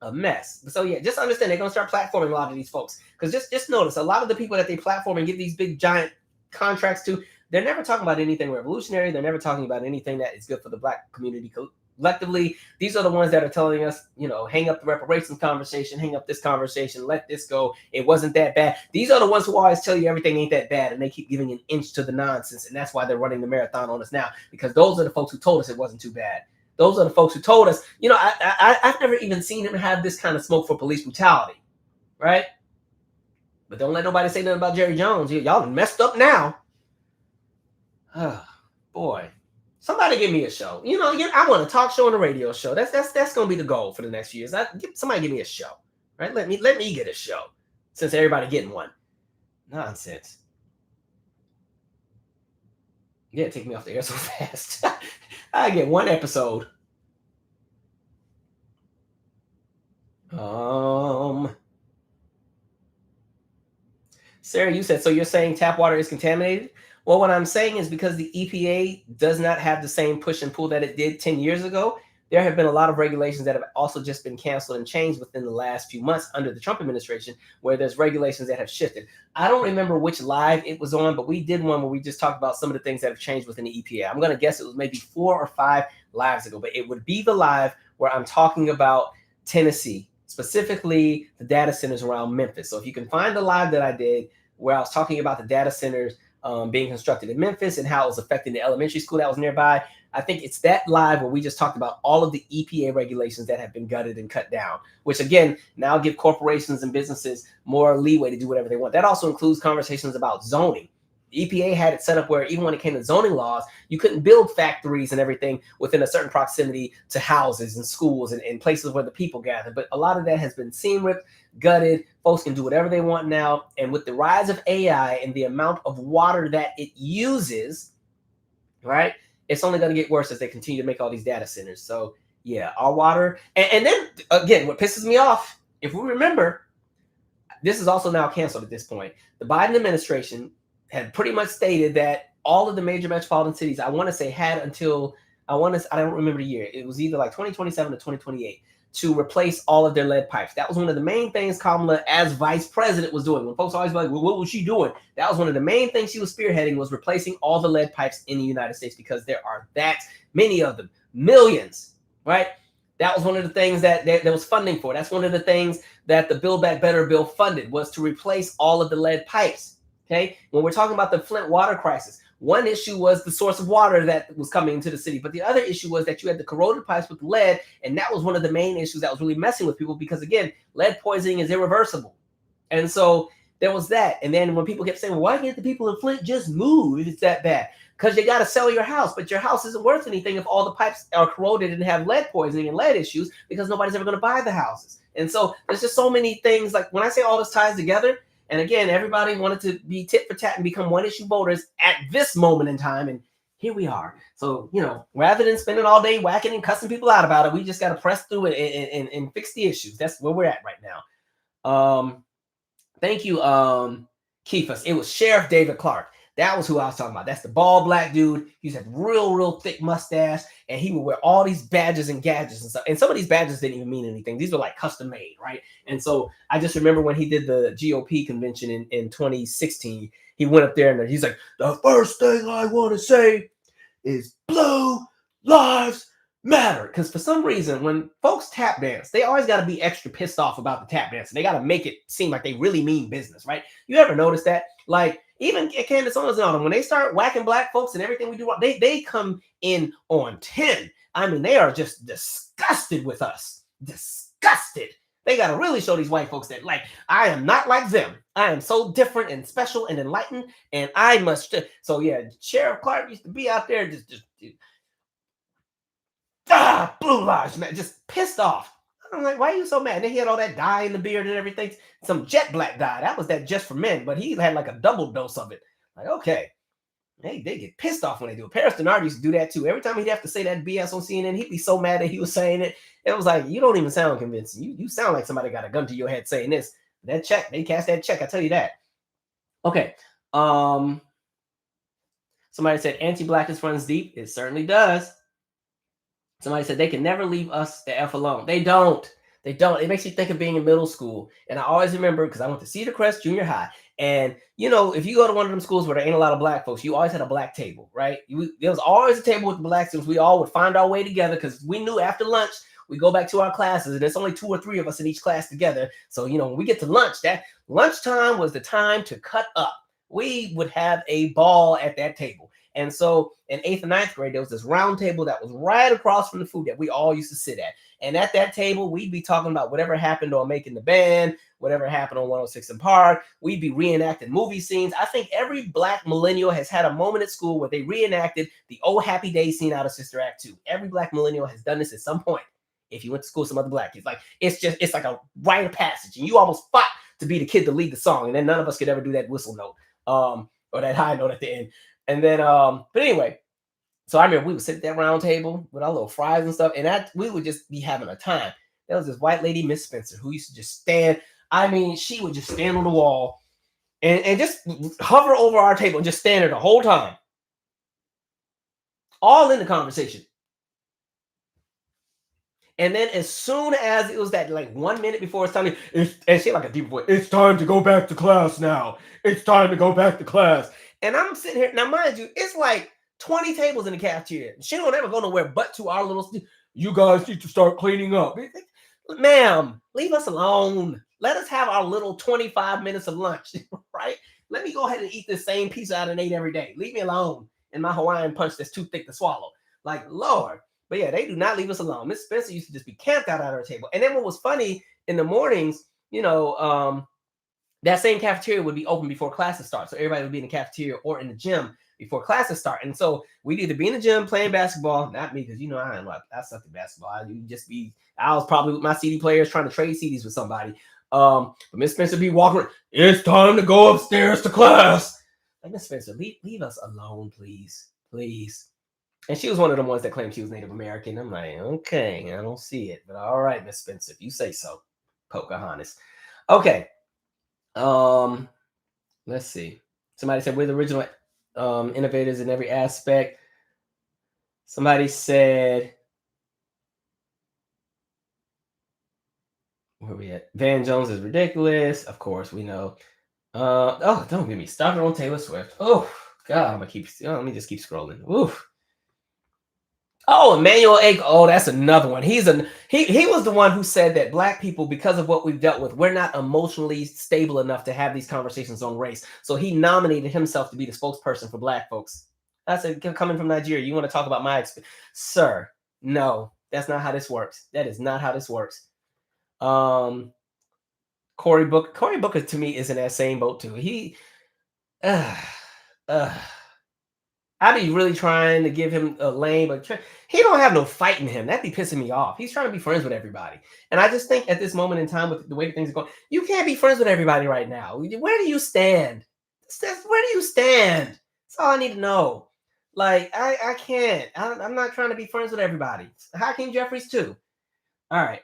A: A mess. So yeah, just understand they're going to start platforming a lot of these folks. Because just notice a lot of the people that they platform and give these big giant contracts to, they're never talking about anything revolutionary. They're never talking about anything that is good for the black community collectively. These are the ones that are telling us, you know, hang up the reparations conversation, hang up this conversation, let this go. It wasn't that bad. These are the ones who always tell you everything ain't that bad, and they keep giving an inch to the nonsense. And that's why they're running the marathon on us now, because those are the folks who told us it wasn't too bad. Those are the folks who told us, you know, I've never even seen him have this kind of smoke for police brutality, right? But don't let nobody say nothing about Jerry Jones. Y'all messed up now. Oh, boy. Somebody give me a show. You know, I want a talk show and a radio show. That's going to be the goal for the next few years. Somebody give me a show, right? Let me get a show since everybody getting one. Nonsense. You gotta take me off the air so fast. I get one episode. Sarah, you said, so you're saying tap water is contaminated? Well, what I'm saying is because the EPA does not have the same push and pull that it did 10 years ago, there have been a lot of regulations that have also just been canceled and changed within the last few months under the Trump administration, where there's regulations that have shifted. I don't remember which live it was on, but we did one where we just talked about some of the things that have changed within the EPA. I'm going to guess it was maybe 4 or 5 lives ago, but it would be the live where I'm talking about Tennessee specifically the data centers around Memphis. So if you can find the live that I did where I was talking about the data centers being constructed in Memphis and how it was affecting the elementary school that was nearby, I think it's that live where we just talked about all of the EPA regulations that have been gutted and cut down, which again, now give corporations and businesses more leeway to do whatever they want. That also includes conversations about zoning. The EPA had it set up where even when it came to zoning laws, you couldn't build factories and everything within a certain proximity to houses and schools and places where the people gather. But a lot of that has been seam ripped, gutted. Folks can do whatever they want now. And with the rise of AI and the amount of water that it uses, right, it's only going to get worse as they continue to make all these data centers. So yeah, our water. And then again, what pisses me off, if we remember, this is also now canceled at this point. The Biden administration had pretty much stated that all of the major metropolitan cities, I want to say, had until, I don't remember the year. It was either like 2027 or 2028 to replace all of their lead pipes. That was one of the main things Kamala, as vice president, was doing. When folks always be like, well, what was she doing? That was one of the main things she was spearheading, was replacing all the lead pipes in the United States, because there are that many of them, millions, right? That was one of the things that there was funding for. That's one of the things that the Build Back Better bill funded, was to replace all of the lead pipes. Okay, when we're talking about the Flint water crisis, one issue was the source of water that was coming into the city, but the other issue was that you had the corroded pipes with lead, and that was one of the main issues that was really messing with people, because again, lead poisoning is irreversible. And so there was that. And then when people kept saying, well, why can't the people in Flint just move if it's that bad? Because you got to sell your house, but your house isn't worth anything if all the pipes are corroded and have lead poisoning and lead issues, because nobody's ever going to buy the houses. And so there's just so many things. Like when I say all this ties together, and again, everybody wanted to be tit for tat and become one issue voters at this moment in time. And here we are. So, you know, rather than spending all day whacking and cussing people out about it, we just got to press through it and fix the issues. That's where we're at right now. Thank you, Keefus. It was Sheriff David Clark. That was who I was talking about. That's the bald black dude. He's had real thick mustache, and he would wear all these badges and gadgets and stuff. And some of these badges didn't even mean anything. These were like custom made, right? And so I just remember when he did the GOP convention in 2016, he went up there and he's like, the first thing I want to say is Blue Lives Matter. Because for some reason, when folks tap dance, they always got to be extra pissed off about the tap dance. And they got to make it seem like they really mean business, right? You ever notice that? Like, even Candace Owens and all them, when they start whacking black folks and everything we do, they come in on 10. I mean, they are just disgusted with us. Disgusted. They got to really show these white folks that, like, I am not like them. I am so different and special and enlightened, and I must. So, yeah, Sheriff Clark used to be out there just Blue Lives, man, just pissed off. I'm like, why are you so mad? And then he had all that dye in the beard and everything. Some jet black dye. That was that Just for Men, but he had like a double dose of it. Like, okay. They get pissed off when they do it. Paris Denard used to do that too. Every time he'd have to say that BS on CNN, he'd be so mad that he was saying it. It was like, you don't even sound convincing. You sound like somebody got a gun to your head saying this. That check, they cast that check, I tell you that. Okay. Somebody said anti-blackness runs deep. It certainly does. Somebody said they can never leave us the F alone. They don't. They don't. It makes you think of being in middle school. And I always remember, because I went to Cedar Crest Junior High. And, you know, if you go to one of them schools where there ain't a lot of black folks, you always had a black table, right? There was always a table with the black students. We all would find our way together, because we knew after lunch, we go back to our classes. And there's only 2 or 3 of us in each class together. So, you know, when we get to lunch, that lunchtime was the time to cut up. We would have a ball at that table. And so in 8th and 9th grade, there was this round table that was right across from the food that we all used to sit at. And at that table, we'd be talking about whatever happened on Making the Band, whatever happened on 106 and Park. We'd be reenacting movie scenes. I think every black millennial has had a moment at school where they reenacted the Oh Happy Day scene out of Sister Act 2. Every black millennial has done this at some point. If you went to school with some other black kids, like it's like a rite of passage. And you almost fought to be the kid to lead the song. And then none of us could ever do that whistle note or that high note at the end. And then, but anyway, so I remember we would sit at that round table with our little fries and stuff, and we would just be having a time. There was this white lady, Miss Spencer, who used to just stand. I mean, she would just stand on the wall and just hover over our table and just stand there the whole time. All in the conversation. And then as soon as it was that like 1 minute before it's time, and she had like a deep voice, it's time to go back to class now. It's time to go back to class. And I'm sitting here, now mind you, it's like 20 tables in the cafeteria. She don't ever go nowhere but to our little, you guys need to start cleaning up. Ma'am, leave us alone. Let us have our little 25 minutes of lunch, right? Let me go ahead and eat this same pizza I done ate every day. Leave me alone. And my Hawaiian punch that's too thick to swallow. Like, Lord. But yeah, they do not leave us alone. Miss Spencer used to just be camped out at our table. And then what was funny in the mornings, that same cafeteria would be open before classes start. So everybody would be in the cafeteria or in the gym before classes start. And so we'd either be in the gym playing basketball, not me, because I sucked at basketball. I was probably with my CD players trying to trade CDs with somebody. But Miss Spencer be walking, it's time to go upstairs to class. Like, Miss Spencer, leave us alone, please. Please. And she was one of the ones that claimed she was Native American. I'm like, okay, I don't see it. But all right, Miss Spencer, if you say so. Pocahontas. Okay. Let's see. Somebody said we're the original innovators in every aspect. Somebody said, where are we at? Van Jones is ridiculous. Of course, we know. Don't get me started on Taylor Swift. Oh God, let me just keep scrolling. Oof. Oh, Emmanuel A. Oh, that's another one. He was the one who said that Black people, because of what we've dealt with, we're not emotionally stable enough to have these conversations on race. So he nominated himself to be the spokesperson for Black folks. I said, coming from Nigeria, you want to talk about my experience? Sir, no, that's not how this works. That is not how this works. Cory Booker to me is in that same boat too. I'd be really trying to give him a lane, but he don't have no fight in him. That'd be pissing me off. He's trying to be friends with everybody. And I just think at this moment in time, with the way things are going, you can't be friends with everybody right now. Where do you stand? Where do you stand? That's all I need to know. Like, I can't. I'm not trying to be friends with everybody. Hakeem Jeffries too. All right.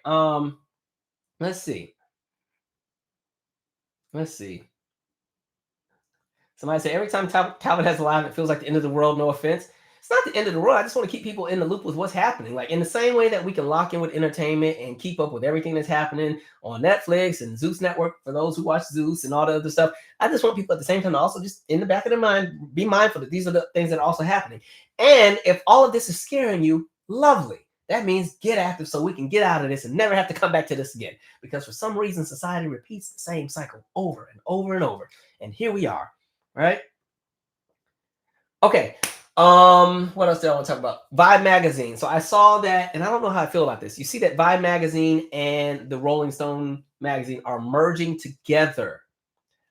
A: Let's see. Somebody said, every time Talbot has a live, it feels like the end of the world. No offense. It's not the end of the world. I just want to keep people in the loop with what's happening. Like, in the same way that we can lock in with entertainment and keep up with everything that's happening on Netflix and Zeus Network for those who watch Zeus and all the other stuff. I just want people at the same time to also just in the back of their mind, be mindful that these are the things that are also happening. And if all of this is scaring you, lovely. That means get active so we can get out of this and never have to come back to this again. Because for some reason, society repeats the same cycle over and over and over. And here we are. Right? Okay. What else did I want to talk about? Vibe magazine. So I saw that, and I don't know how I feel about this. You see that Vibe magazine and the Rolling Stone magazine are merging together.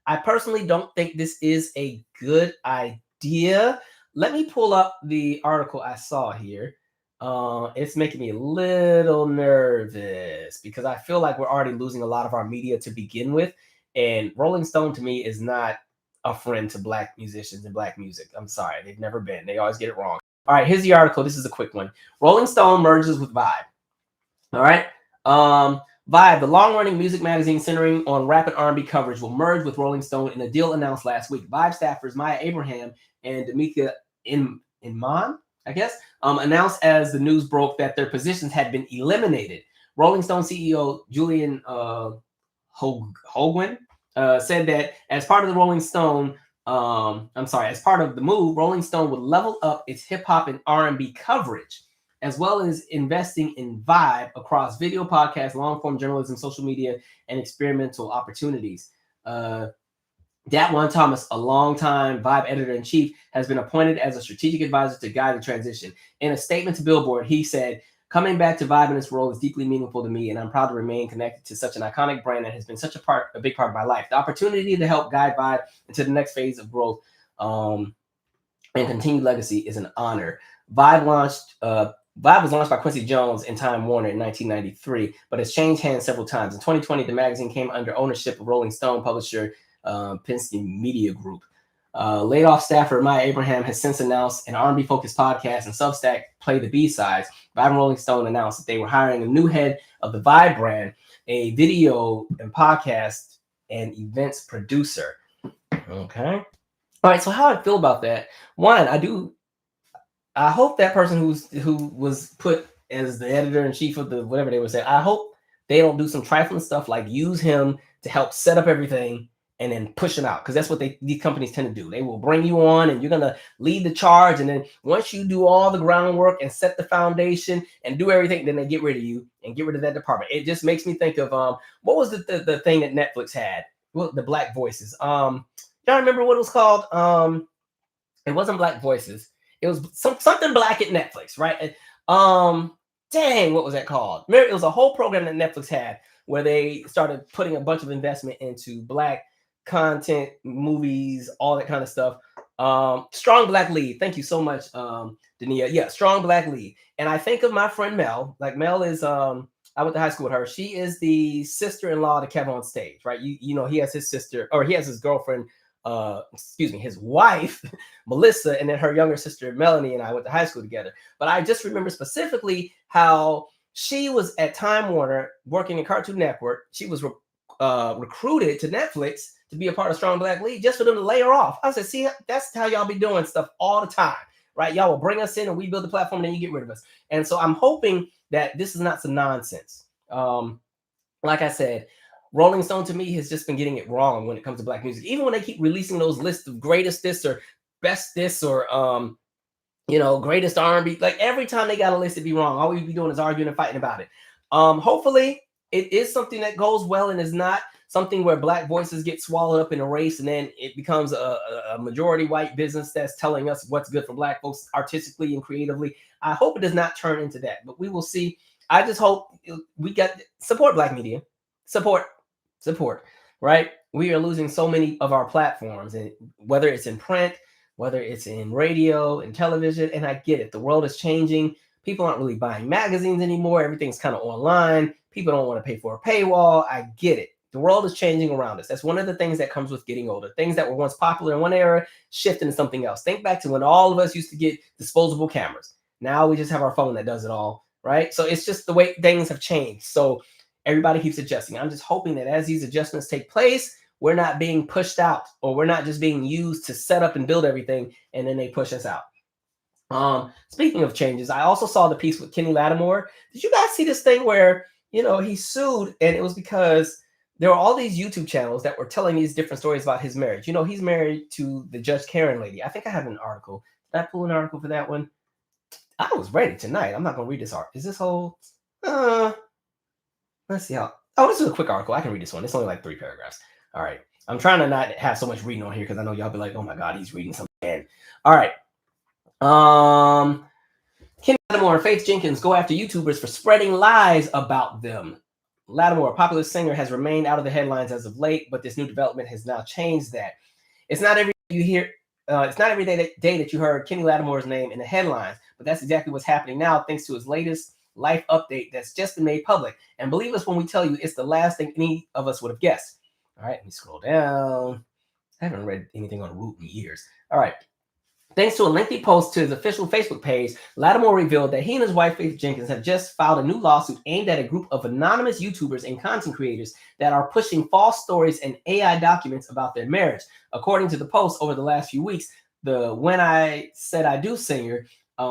A: I personally don't think this is a good idea. Let me pull up the article I saw here. It's making me a little nervous because I feel like we're already losing a lot of our media to begin with. And Rolling Stone to me is not a friend to Black musicians and Black music. I'm sorry, they've never been. They always get it wrong. All right, here's the article. This is a quick one. Rolling Stone merges with Vibe. All right. Vibe, the long-running music magazine centering on rapid R&B coverage, will merge with Rolling Stone in a deal announced last week. Vibe staffers Maya Abraham and Damika Inman, I guess, announced as the news broke that their positions had been eliminated. Rolling Stone CEO Julian Hoagland said that as part of the as part of the move, Rolling Stone would level up its hip hop and R&B coverage, as well as investing in Vibe across video, podcasts, long-form journalism, social media, and experimental opportunities. Datwan Thomas, a longtime Vibe editor-in-chief, has been appointed as a strategic advisor to guide the transition. In a statement to Billboard, he said, "Coming back to Vibe in this role is deeply meaningful to me, and I'm proud to remain connected to such an iconic brand that has been such a big part of my life. The opportunity to help guide Vibe into the next phase of growth and continued legacy is an honor." Vibe was launched by Quincy Jones and Time Warner in 1993, but has changed hands several times. In 2020, the magazine came under ownership of Rolling Stone publisher Penske Media Group. Laid off staffer Maya Abraham has since announced an R&B focused podcast and Substack, Play the B-Sides. Vibe and Rolling Stone announced that they were hiring a new head of the Vibe brand, a video and podcast and events producer. Okay. All right. So how I feel about that? One, I hope that person who was put as the editor-in-chief of the whatever they were saying, I hope they don't do some trifling stuff like use him to help set up everything and then push them out, because that's what these companies tend to do. They will bring you on and you're going to lead the charge, and then once you do all the groundwork and set the foundation and do everything, then they get rid of you and get rid of that department. It just makes me think of what was the thing that Netflix had? Well, the Black Voices. Y'all remember what it was called? It wasn't Black Voices. It was something black at Netflix, right? Dang, what was that called? It was a whole program that Netflix had where they started putting a bunch of investment into black content, movies, all that kind of stuff. Strong Black Lead. Thank you so much, Dania. Yeah, Strong Black Lead. And I think of my friend Mel. Like, Mel is I went to high school with her. She is the sister-in-law to Kevin on Stage, right? You know, he has his sister, or he has his girlfriend, his wife, Melissa, and then her younger sister, Melanie, and I went to high school together. But I just remember specifically how she was at Time Warner working in Cartoon Network. She was recruited to Netflix to be a part of Strong Black Lead just for them to lay her off. I said, see, that's how y'all be doing stuff all the time, right? Y'all will bring us in and we build the platform, and then you get rid of us. And so I'm hoping that this is not some nonsense. Like I said, Rolling Stone to me has just been getting it wrong when it comes to black music. Even when they keep releasing those lists of greatest this or best this or greatest R&B, like every time they got a list, it'd be wrong. All we'd be doing is arguing and fighting about it. Hopefully it is something that goes well and is not something where black voices get swallowed up in a race and then it becomes a majority white business that's telling us what's good for black folks artistically and creatively. I hope it does not turn into that, but we will see. I just hope we get support black media, support, right? We are losing so many of our platforms, and whether it's in print, whether it's in radio and television, and I get it. The world is changing. People aren't really buying magazines anymore. Everything's kind of online. People don't want to pay for a paywall. I get it. The world is changing around us. That's one of the things that comes with getting older. Things that were once popular in one era shift into something else. Think back to when all of us used to get disposable cameras. Now we just have our phone that does it all, right? So it's just the way things have changed. So everybody keeps adjusting. I'm just hoping that as these adjustments take place, we're not being pushed out, or we're not just being used to set up and build everything and then they push us out. Speaking of changes, I also saw the piece with Kenny Lattimore. Did you guys see this thing where, he sued, and it was because there were all these YouTube channels that were telling these different stories about his marriage. He's married to the Judge Karen lady. I think I have an article. Did I pull an article for that one? I was ready tonight. I'm not going to read this article. Is this whole... Let's see how... Oh, this is a quick article. I can read this one. It's only like 3 paragraphs. All right. I'm trying to not have so much reading on here because I know y'all be like, oh my God, he's reading something. All right. Kenny Lattimore and Faith Jenkins go after YouTubers for spreading lies about them. Lattimore, a popular singer, has remained out of the headlines as of late, but this new development has now changed that. It's not every day you hear... it's not every day that you heard Kenny Lattimore's name in the headlines, but that's exactly what's happening now thanks to his latest life update that's just been made public. And believe us when we tell you, it's the last thing any of us would have guessed. All right, let me scroll down. I haven't read anything on Root in years. All right. Thanks to a lengthy post to his official Facebook page, Lattimore revealed that he and his wife, Faith Jenkins, have just filed a new lawsuit aimed at a group of anonymous YouTubers and content creators that are pushing false stories and AI documents about their marriage. According to the post, over the last few weeks, the When I Said I Do singer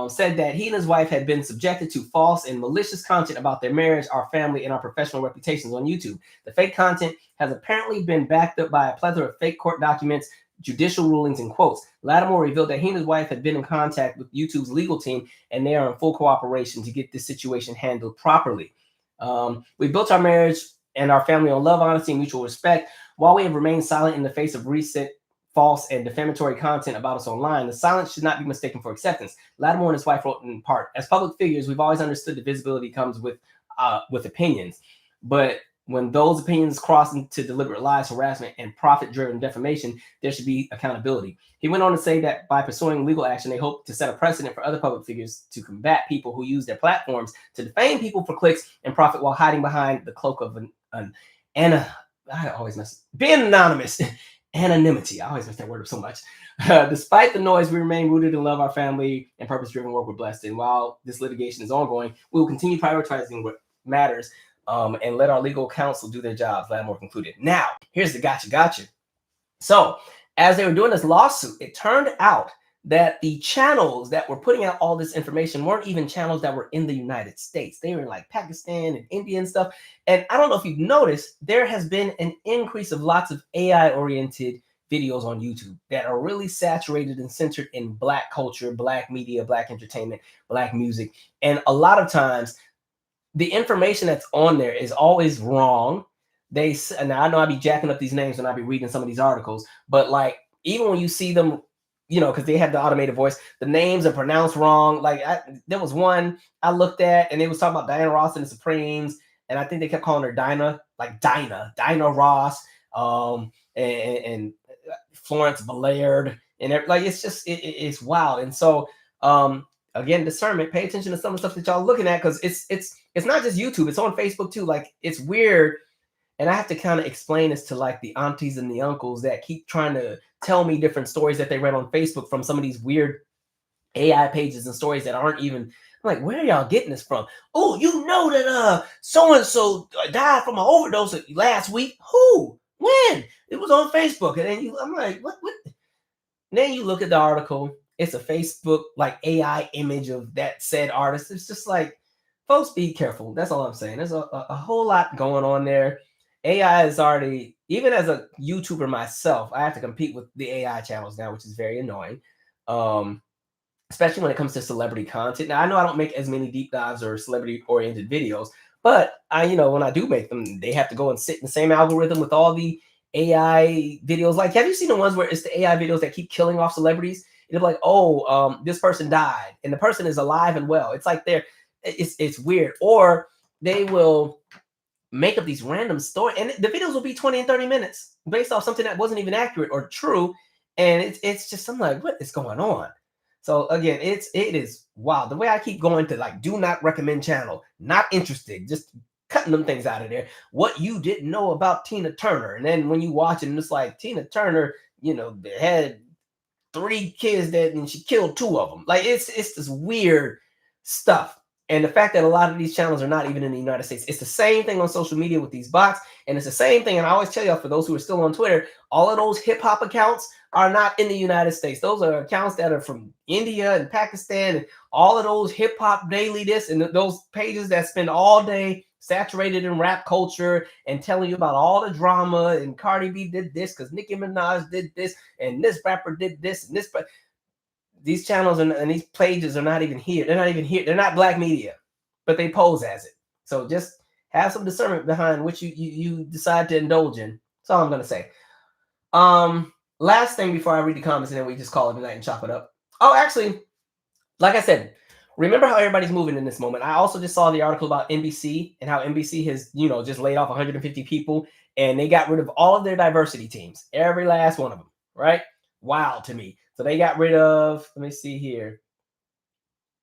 A: said that he and his wife had been subjected to false and malicious content about their marriage, our family, and our professional reputations on YouTube. The fake content has apparently been backed up by a plethora of fake court documents, judicial rulings, and quotes. Lattimore revealed that he and his wife had been in contact with YouTube's legal team, and they are in full cooperation to get this situation handled properly. We built our marriage and our family on love, honesty, and mutual respect. While we have remained silent in the face of recent false and defamatory content about us online, the silence should not be mistaken for acceptance. Lattimore and his wife wrote in part, as public figures, we've always understood that visibility comes with opinions. But when those opinions cross into deliberate lies, harassment, and profit-driven defamation, there should be accountability. He went on to say that by pursuing legal action, they hope to set a precedent for other public figures to combat people who use their platforms to defame people for clicks and profit while hiding behind the cloak of being anonymous. Anonymity. I always mess that word up so much. Despite the noise, we remain rooted in love, our family, and purpose-driven work. We're blessed. And while this litigation is ongoing, we will continue prioritizing what matters and let our legal counsel do their jobs, Lattimore concluded. Now, here's the gotcha. So, as they were doing this lawsuit, it turned out that the channels that were putting out all this information weren't even channels that were in the United States. They were in like Pakistan and India and stuff. And I don't know if you've noticed, there has been an increase of lots of AI-oriented videos on YouTube that are really saturated and centered in Black culture, Black media, Black entertainment, Black music. And a lot of times, the information that's on there is always wrong. And I know I be jacking up these names when I be reading some of these articles, but like, even when you see them, you know, because they have the automated voice, the names are pronounced wrong. Like there was one I looked at and they was talking about Diana Ross and the Supremes, and I think they kept calling her Dinah Ross, and Florence Ballard, and like it's just it's wild. And so again, discernment. Pay attention to some of the stuff that y'all looking at, because it's not just YouTube. It's on Facebook too. Like it's weird. And I have to kind of explain this to like the aunties and the uncles that keep trying to tell me different stories that they read on Facebook from some of these weird AI pages and stories that aren't even, I'm like, where are y'all getting this from? Oh, you know that so-and-so died from an overdose last week. Who? When? It was on Facebook. And then I'm like, what? And then you look at the article. It's a Facebook like AI image of that said artist. It's just like, folks, be careful. That's all I'm saying. There's a whole lot going on there. AI is already, even as a YouTuber myself, I have to compete with the AI channels now, which is very annoying, especially when it comes to celebrity content. Now, I know I don't make as many deep dives or celebrity-oriented videos, but when I do make them, they have to go and sit in the same algorithm with all the AI videos. Like, have you seen the ones where it's the AI videos that keep killing off celebrities? It's like, this person died, and the person is alive and well. It's like it's weird. Or they will make up these random stories, and the videos will be 20 and 30 minutes based off something that wasn't even accurate or true. And it's just, I'm like, what is going on? So again, it is wild. The way I keep going to like, do not recommend channel, not interested, just cutting them things out of there. What you didn't know about Tina Turner. And then when you watch it, and it's like, Tina Turner, they had 3 kids and she killed 2 of them. Like it's this weird stuff. And the fact that a lot of these channels are not even in the United States. It's the same thing on social media with these bots. And it's the same thing. And I always tell y'all, for those who are still on Twitter, all of those hip hop accounts are not in the United States. Those are accounts that are from India and Pakistan, and all of those hip hop daily this, and those pages that spend all day saturated in rap culture and telling you about all the drama, and Cardi B did this because Nicki Minaj did this, and this rapper did this, and this. These channels and these pages are not even here. They're not even here. They're not Black media, but they pose as it. So just have some discernment behind which you decide to indulge in. That's all I'm going to say. Last thing before I read the comments, and then we just call it a night and chop it up. Oh, actually, like I said, remember how everybody's moving in this moment. I also just saw the article about NBC and how NBC has, just laid off 150 people, and they got rid of all of their diversity teams, every last one of them, right? Wow to me. So they got rid of, let me see here.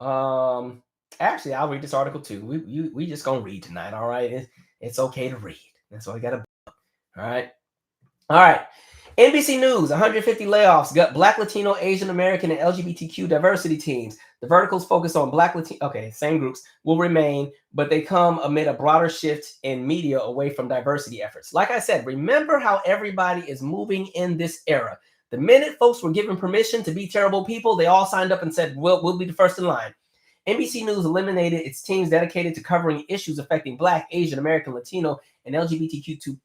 A: Actually, I'll read this article too. We just gonna read tonight, all right? It's okay to read. That's why we got to. All right. NBC News, 150 layoffs, got Black, Latino, Asian American, and LGBTQ diversity teams. The verticals focused on Black, Latino, same groups, will remain, but they come amid a broader shift in media away from diversity efforts. Like I said, remember how everybody is moving in this era. The minute folks were given permission to be terrible people, they all signed up and said, we'll be the first in line. NBC News eliminated its teams dedicated to covering issues affecting Black, Asian American, Latino, and LGBTQ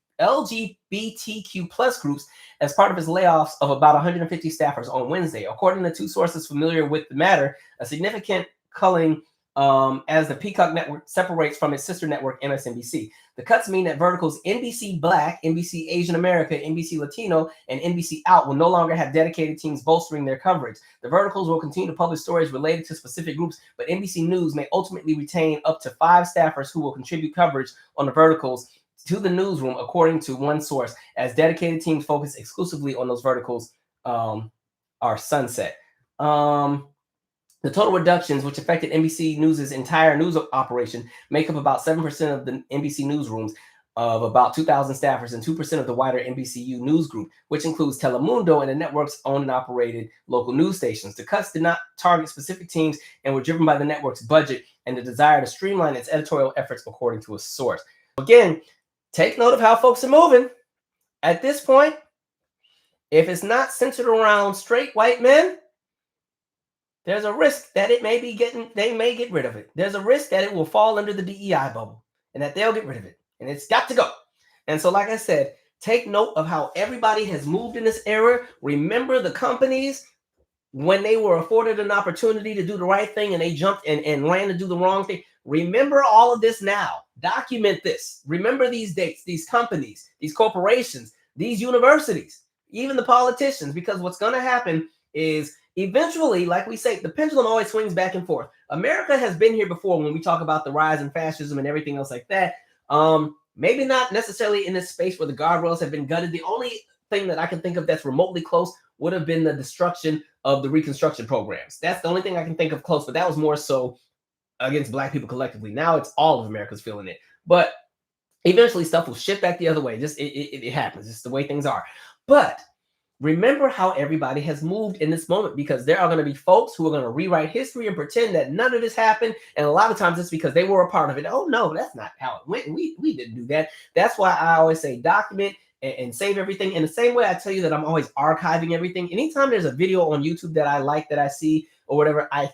A: plus groups as part of its layoffs of about 150 staffers on Wednesday. According to 2 sources familiar with the matter, a significant culling as the Peacock network separates from its sister network, MSNBC. The cuts mean that verticals NBC Black, NBC Asian America, NBC Latino, and NBC Out will no longer have dedicated teams bolstering their coverage. The verticals will continue to publish stories related to specific groups, but NBC News may ultimately retain up to 5 staffers who will contribute coverage on the verticals to the newsroom, according to one source, as dedicated teams focus exclusively on those verticals are sunset. The total reductions, which affected NBC News' entire news operation, make up about 7% of the NBC newsrooms of about 2,000 staffers and 2% of the wider NBCU news group, which includes Telemundo and the network's owned and operated local news stations. The cuts did not target specific teams and were driven by the network's budget and the desire to streamline its editorial efforts, according to a source. Again, take note of how folks are moving. At this point, if it's not centered around straight white men, There's a risk that they may get rid of it. There's a risk that it will fall under the DEI bubble and that they'll get rid of it. And it's got to go. And so, like I said, take note of how everybody has moved in this era. Remember the companies when they were afforded an opportunity to do the right thing and they jumped and ran to do the wrong thing. Remember all of this now. Document this. Remember these dates, these companies, these corporations, these universities, even the politicians, because what's going to happen is eventually, like we say, the pendulum always swings back and forth. America has been here before when we talk about the rise in fascism and everything else like that. Maybe not necessarily in this space where the guardrails have been gutted. The only thing that I can think of that's remotely close would have been the destruction of the Reconstruction programs. That's the only thing I can think of close, but that was more so against Black people collectively. Now it's all of America's feeling it. But eventually stuff will shift back the other way. Just it happens. It's the way things are. But remember how everybody has moved in this moment, because there are going to be folks who are going to rewrite history and pretend that none of this happened. And a lot of times it's because they were a part of it. Oh, no, that's not how it went. We didn't do that. That's why I always say document and save everything. In the same way I tell you that I'm always archiving everything. Anytime there's a video on YouTube that I like, that I see or whatever, I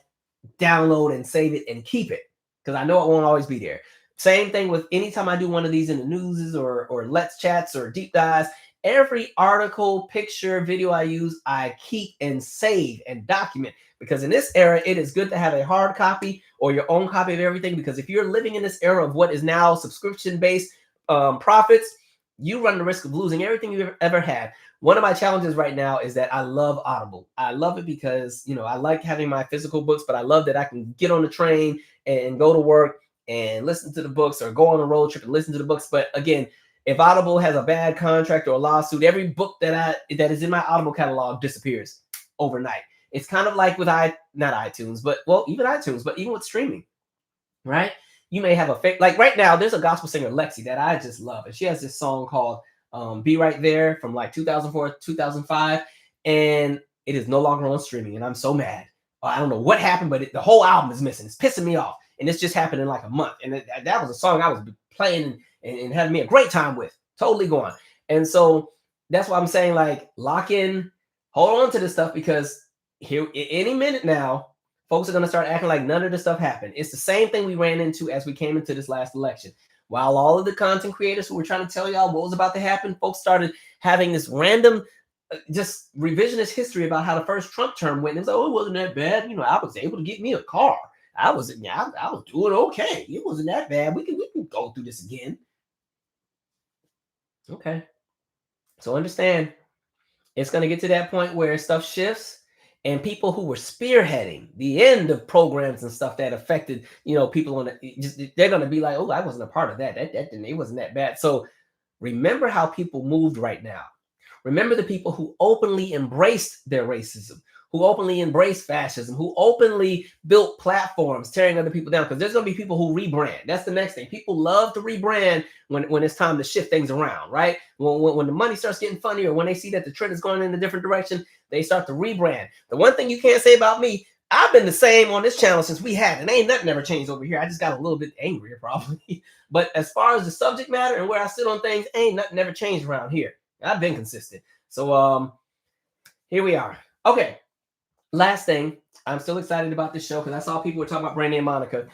A: download and save it and keep it because I know it won't always be there. Same thing with anytime I do one of these in the newses or Let's Chats or Deep Dives. Every article, picture, video I use, I keep and save and document, because in this era, it is good to have a hard copy or your own copy of everything, because if you're living in this era of what is now subscription-based profits, you run the risk of losing everything you've ever had. One of my challenges right now is that I love Audible. I love it because, you know, I like having my physical books, but I love that I can get on the train and go to work and listen to the books, or go on a road trip and listen to the books. But again, if Audible has a bad contract or a lawsuit, every book that is in my Audible catalog disappears overnight. It's kind of like with not iTunes, but well, even iTunes, but even with streaming, right? You may have a like right now, there's a gospel singer, Lexi, that I just love. And she has this song called Be Right There from like 2004, 2005. And it is no longer on streaming. And I'm so mad. I don't know what happened, but the whole album is missing. It's pissing me off. And this just happened in like a month. And that was a song I was playing and having me a great time with. Totally gone. And so that's why I'm saying, like, lock in, hold on to this stuff, because here any minute now, folks are going to start acting like none of this stuff happened. It's the same thing we ran into as we came into this last election. While all of the content creators who were trying to tell y'all what was about to happen, folks started having this random, just revisionist history about how the first Trump term went. And it was like, oh, it wasn't that bad. You know, I was able to get me a car. I was doing okay. It wasn't that bad. We can go through this again. Okay. So understand, it's going to get to that point where stuff shifts, and people who were spearheading the end of programs and stuff that affected, you know, people on they're going to be like, oh, I wasn't a part of that. It wasn't that bad. So remember how people moved right now. Remember the people who openly embraced their racism, who openly embraced fascism, who openly built platforms tearing other people down, because there's going to be people who rebrand. That's the next thing. People love to rebrand when it's time to shift things around, right? When the money starts getting funny, or when they see that the trend is going in a different direction, they start to rebrand. The one thing you can't say about me, I've been the same on this channel since we had it. Ain't nothing ever changed over here. I just got a little bit angrier probably. But as far as the subject matter and where I sit on things, ain't nothing ever changed around here. I've been consistent. So here we are. Okay. Last thing, I'm still excited about this show because I saw people were talking about Brandy and Monica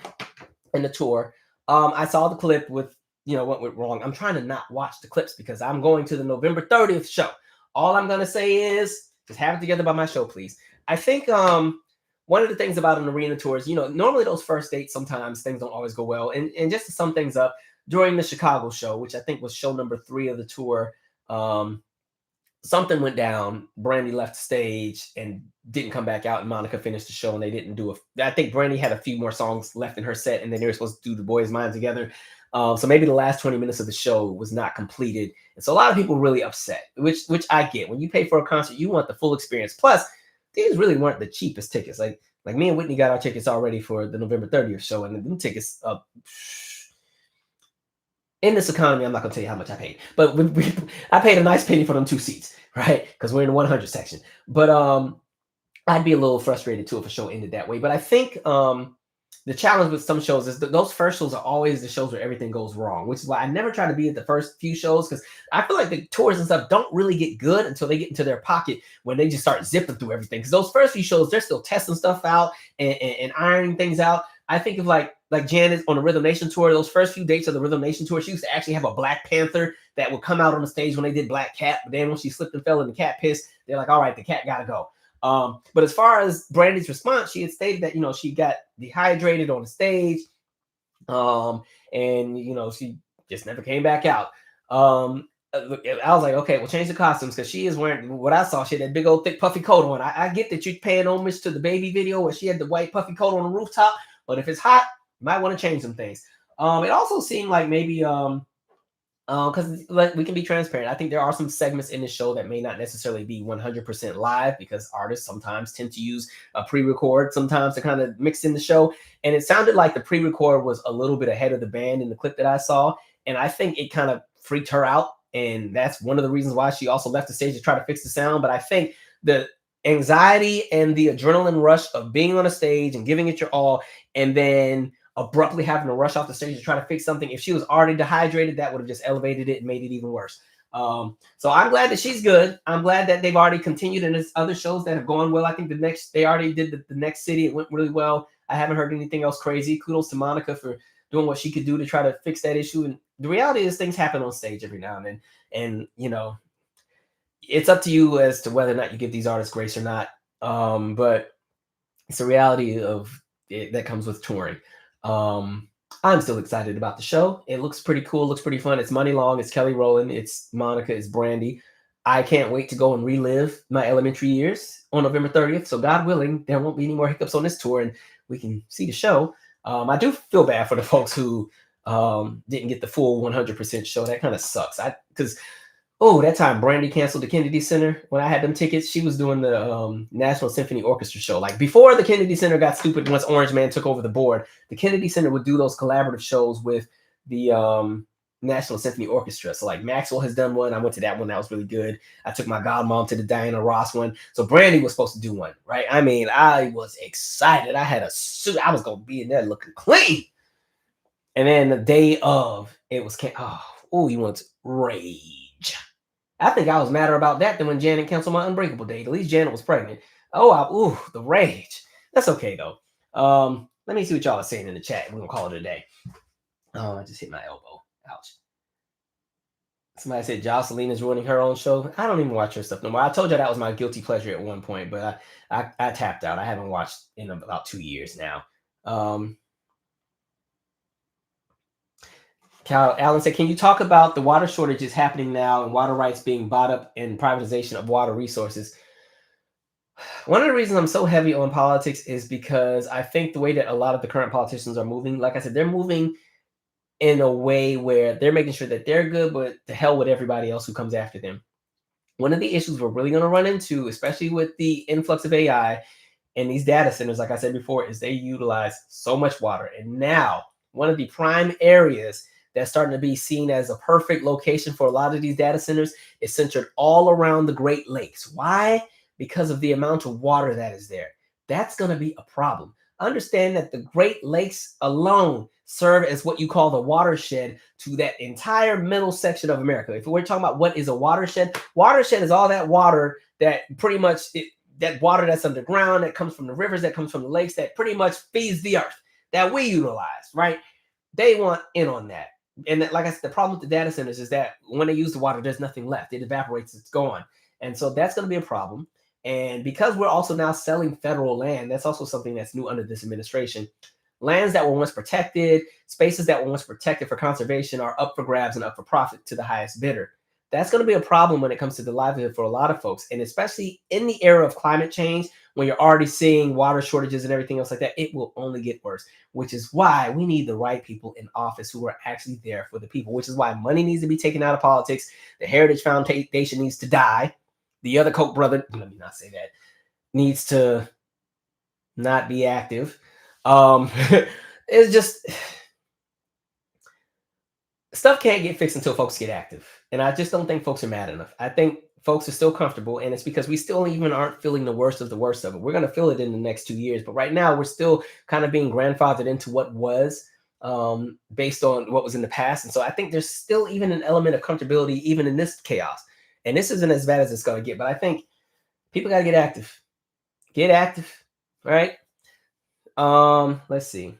A: and the tour. I saw the clip with, you know, what went wrong. I'm trying to not watch the clips because I'm going to the November 30th show. All I'm going to say is just have it together by my show, please. I think one of the things about an arena tour is, you know, normally those first dates, sometimes things don't always go well. And just to sum things up, during the Chicago show, which I think was show number 3 of the tour, something went down. Brandy left the stage and didn't come back out, and Monica finished the show, and they didn't do I think Brandy had a few more songs left in her set, and then they were supposed to do The Boys' Mind Together. So maybe the last 20 minutes of the show was not completed. And so a lot of people were really upset, which I get. When you pay for a concert, you want the full experience. Plus, these really weren't the cheapest tickets. Like me and Whitney got our tickets already for the November 30th show, and them tickets in this economy, I'm not going to tell you how much I paid, but I paid a nice penny for them 2 seats, right? Because we're in the 100 section. But I'd be a little frustrated too if a show ended that way. But I think the challenge with some shows is that those first shows are always the shows where everything goes wrong, which is why I never try to be at the first few shows, because I feel like the tours and stuff don't really get good until they get into their pocket when they just start zipping through everything. Because those first few shows, they're still testing stuff out and ironing things out. I think of like Janet on the Rhythm Nation tour, those first few dates of the Rhythm Nation tour, she used to actually have a Black Panther that would come out on the stage when they did Black Cat. But then when she slipped and fell and the cat pissed, they're like, all right, the cat gotta go. But as far as Brandy's response, she had stated that, you know, she got dehydrated on the stage, and, you know, she just never came back out. I was like, okay, well, change the costumes, because she is wearing, what I saw, she had that big old thick puffy coat on. I get that you're paying homage to the Baby video where she had the white puffy coat on the rooftop, but if it's hot, you might want to change some things. It also seemed like maybe because like, we can be transparent. I think there are some segments in the show that may not necessarily be 100% live, because artists sometimes tend to use a pre-record sometimes to kind of mix in the show. And it sounded like the pre-record was a little bit ahead of the band in the clip that I saw. And I think it kind of freaked her out. And that's one of the reasons why she also left the stage to try to fix the sound. But I think the anxiety and the adrenaline rush of being on a stage and giving it your all, and then abruptly having to rush off the stage to try to fix something. If she was already dehydrated, that would have just elevated it and made it even worse. So I'm glad that she's good. I'm glad that they've already continued, and there's other shows that have gone well. I think they already did the next city. It went really well. I haven't heard anything else crazy. Kudos to Monica for doing what she could do to try to fix that issue. And the reality is things happen on stage every now and then. And, you know, it's up to you as to whether or not you give these artists grace or not. But it's the reality of it that comes with touring. I'm still excited about the show. It looks pretty cool, looks pretty fun. It's Money Long, it's Kelly Rowland, it's Monica, it's Brandy. I can't wait to go and relive my elementary years on November 30th. So God willing, there won't be any more hiccups on this tour and we can see the show. I do feel bad for the folks who didn't get the full 100% show. That kind of sucks. Because that time Brandy canceled the Kennedy Center when I had them tickets. She was doing the National Symphony Orchestra show. Like before the Kennedy Center got stupid, once Orange Man took over the board, the Kennedy Center would do those collaborative shows with the National Symphony Orchestra. So like Maxwell has done one. I went to that one. That was really good. I took my godmom to the Diana Ross one. So Brandy was supposed to do one, right? I mean, I was excited. I had a suit. I was going to be in there looking clean. And then the day of, it was, you want to rage. I think I was madder about that than when Janet canceled my Unbreakable date. At least Janet was pregnant. The rage. That's okay, though. Let me see what y'all are saying in the chat. We're going to call it a day. Oh, I just hit my elbow. Ouch. Somebody said Jocelyn is ruining her own show. I don't even watch her stuff no more. I told you that was my guilty pleasure at one point, but I tapped out. I haven't watched in about 2 years now. Alan said, can you talk about the water shortages happening now and water rights being bought up and privatization of water resources? One of the reasons I'm so heavy on politics is because I think the way that a lot of the current politicians are moving, like I said, they're moving in a way where they're making sure that they're good, but to hell with everybody else who comes after them. One of the issues we're really going to run into, especially with the influx of AI and these data centers, like I said before, is they utilize so much water. And now one of the prime areas that's starting to be seen as a perfect location for a lot of these data centers is centered all around the Great Lakes. Why? Because of the amount of water that is there. That's going to be a problem. Understand that the Great Lakes alone serve as what you call the watershed to that entire middle section of America. If we're talking about what is a watershed is all that water that pretty much, that water that's underground, that comes from the rivers, that comes from the lakes, that pretty much feeds the earth, that we utilize, right? They want in on that. And that, like I said, the problem with the data centers is that when they use the water, there's nothing left. It evaporates, it's gone. And so that's going to be a problem. And because we're also now selling federal land, that's also something that's new under this administration. Lands that were once protected, spaces that were once protected for conservation are up for grabs and up for profit to the highest bidder. That's going to be a problem when it comes to the livelihood for a lot of folks. And especially in the era of climate change, when you're already seeing water shortages and everything else like that, it will only get worse, which is why we need the right people in office who are actually there for the people, which is why money needs to be taken out of politics. The Heritage Foundation needs to die. The other Koch brother, let me not say that, needs to not be active. It's just, stuff can't get fixed until folks get active. And I just don't think folks are mad enough. I think folks are still comfortable, and it's because we still even aren't feeling the worst of it. We're going to feel it in the next 2 years, but right now we're still kind of being grandfathered into what was based on what was in the past. And so I think there's still even an element of comfortability even in this chaos. And this isn't as bad as it's going to get, but I think people got to get active. Get active, right? Let's see.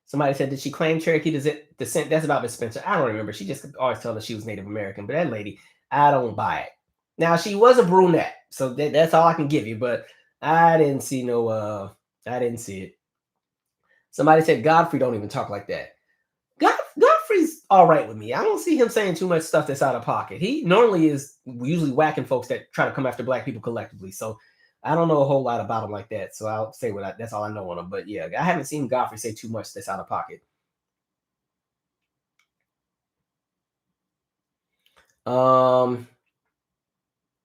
A: Somebody said, did she claim Cherokee descent? That's about Miss Spencer. I don't remember. She just always told us she was Native American, but that lady, I don't buy it. Now, she was a brunette, so that's all I can give you, but I didn't see I didn't see it. Somebody said Godfrey don't even talk like that. Godfrey's all right with me. I don't see him saying too much stuff that's out of pocket. He normally is usually whacking folks that try to come after Black people collectively, so I don't know a whole lot about him like that, so I'll say that's all I know on him. But yeah, I haven't seen Godfrey say too much that's out of pocket.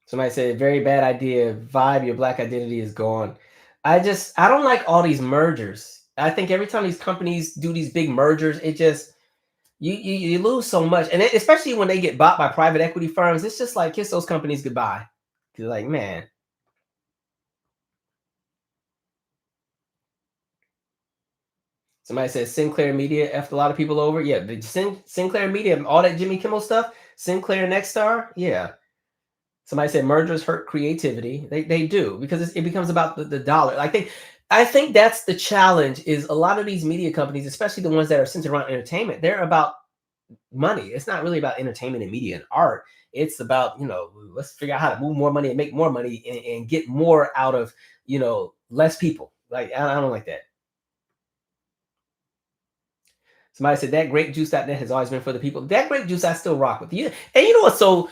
A: Somebody said, very bad idea. Vibe, your Black identity is gone. I don't like all these mergers. I think every time these companies do these big mergers, it just you lose so much, and especially when they get bought by private equity firms, it's just like kiss those companies goodbye. You're like, man. Somebody says Sinclair Media effed a lot of people over. Yeah, the Sinclair Media, all that Jimmy Kimmel stuff, Sinclair Nexstar, yeah. Somebody said mergers hurt creativity. They do, because it becomes about the dollar. I think that's the challenge, is a lot of these media companies, especially the ones that are centered around entertainment, they're about money. It's not really about entertainment and media and art. It's about, let's figure out how to move more money and make more money and get more out of, less people. Like, I don't like that. Somebody said that grapejuice.net has always been for the people. That grape juice I still rock with. You. And you know what's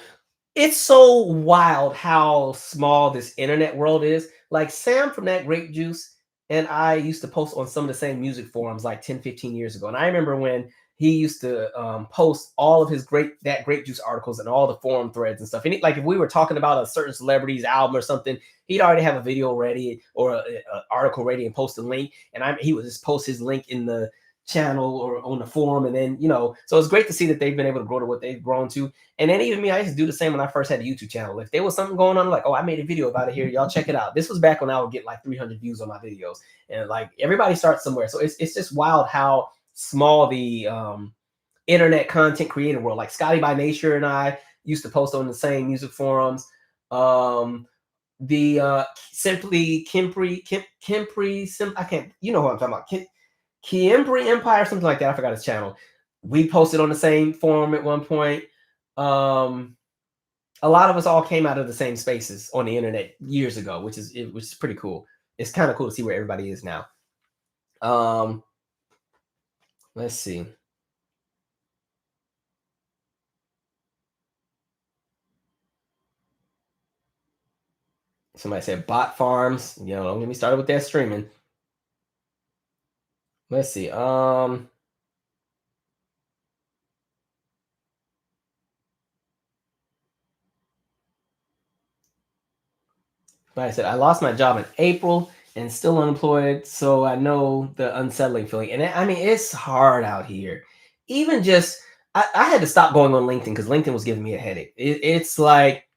A: it's so wild how small this internet world is. Like Sam from that grape juice and I used to post on some of the same music forums like 10, 15 years ago. And I remember when he used to post all of his grape juice articles and all the forum threads and stuff. And if we were talking about a certain celebrity's album or something, he'd already have a video ready or an article ready and post a link. And he would just post his link in the channel or on the forum, and then so it's great to see that they've been able to grow to what they've grown to. And then even me, I used to do the same when I first had a YouTube channel. If there was something going on, like, oh, I made a video about it here, y'all check it out. This was back when I would get like 300 views on my videos, and like everybody starts somewhere. So it's just wild how small the internet content creator world, like Scotty by Nature and I used to post on the same music forums. The simply Kempri, I can't, you know what I'm talking about, Kiembri Empire, something like that. I forgot his channel. We posted on the same forum at one point. A lot of us all came out of the same spaces on the internet years ago, which is pretty cool. It's kind of cool to see where everybody is now. Let's see. Somebody said bot farms. Don't get me started with that streaming. Let's see. Like I said, I lost my job in April and still unemployed, so I know the unsettling feeling. And I mean, it's hard out here. Even just, I had to stop going on LinkedIn because LinkedIn was giving me a headache. It's like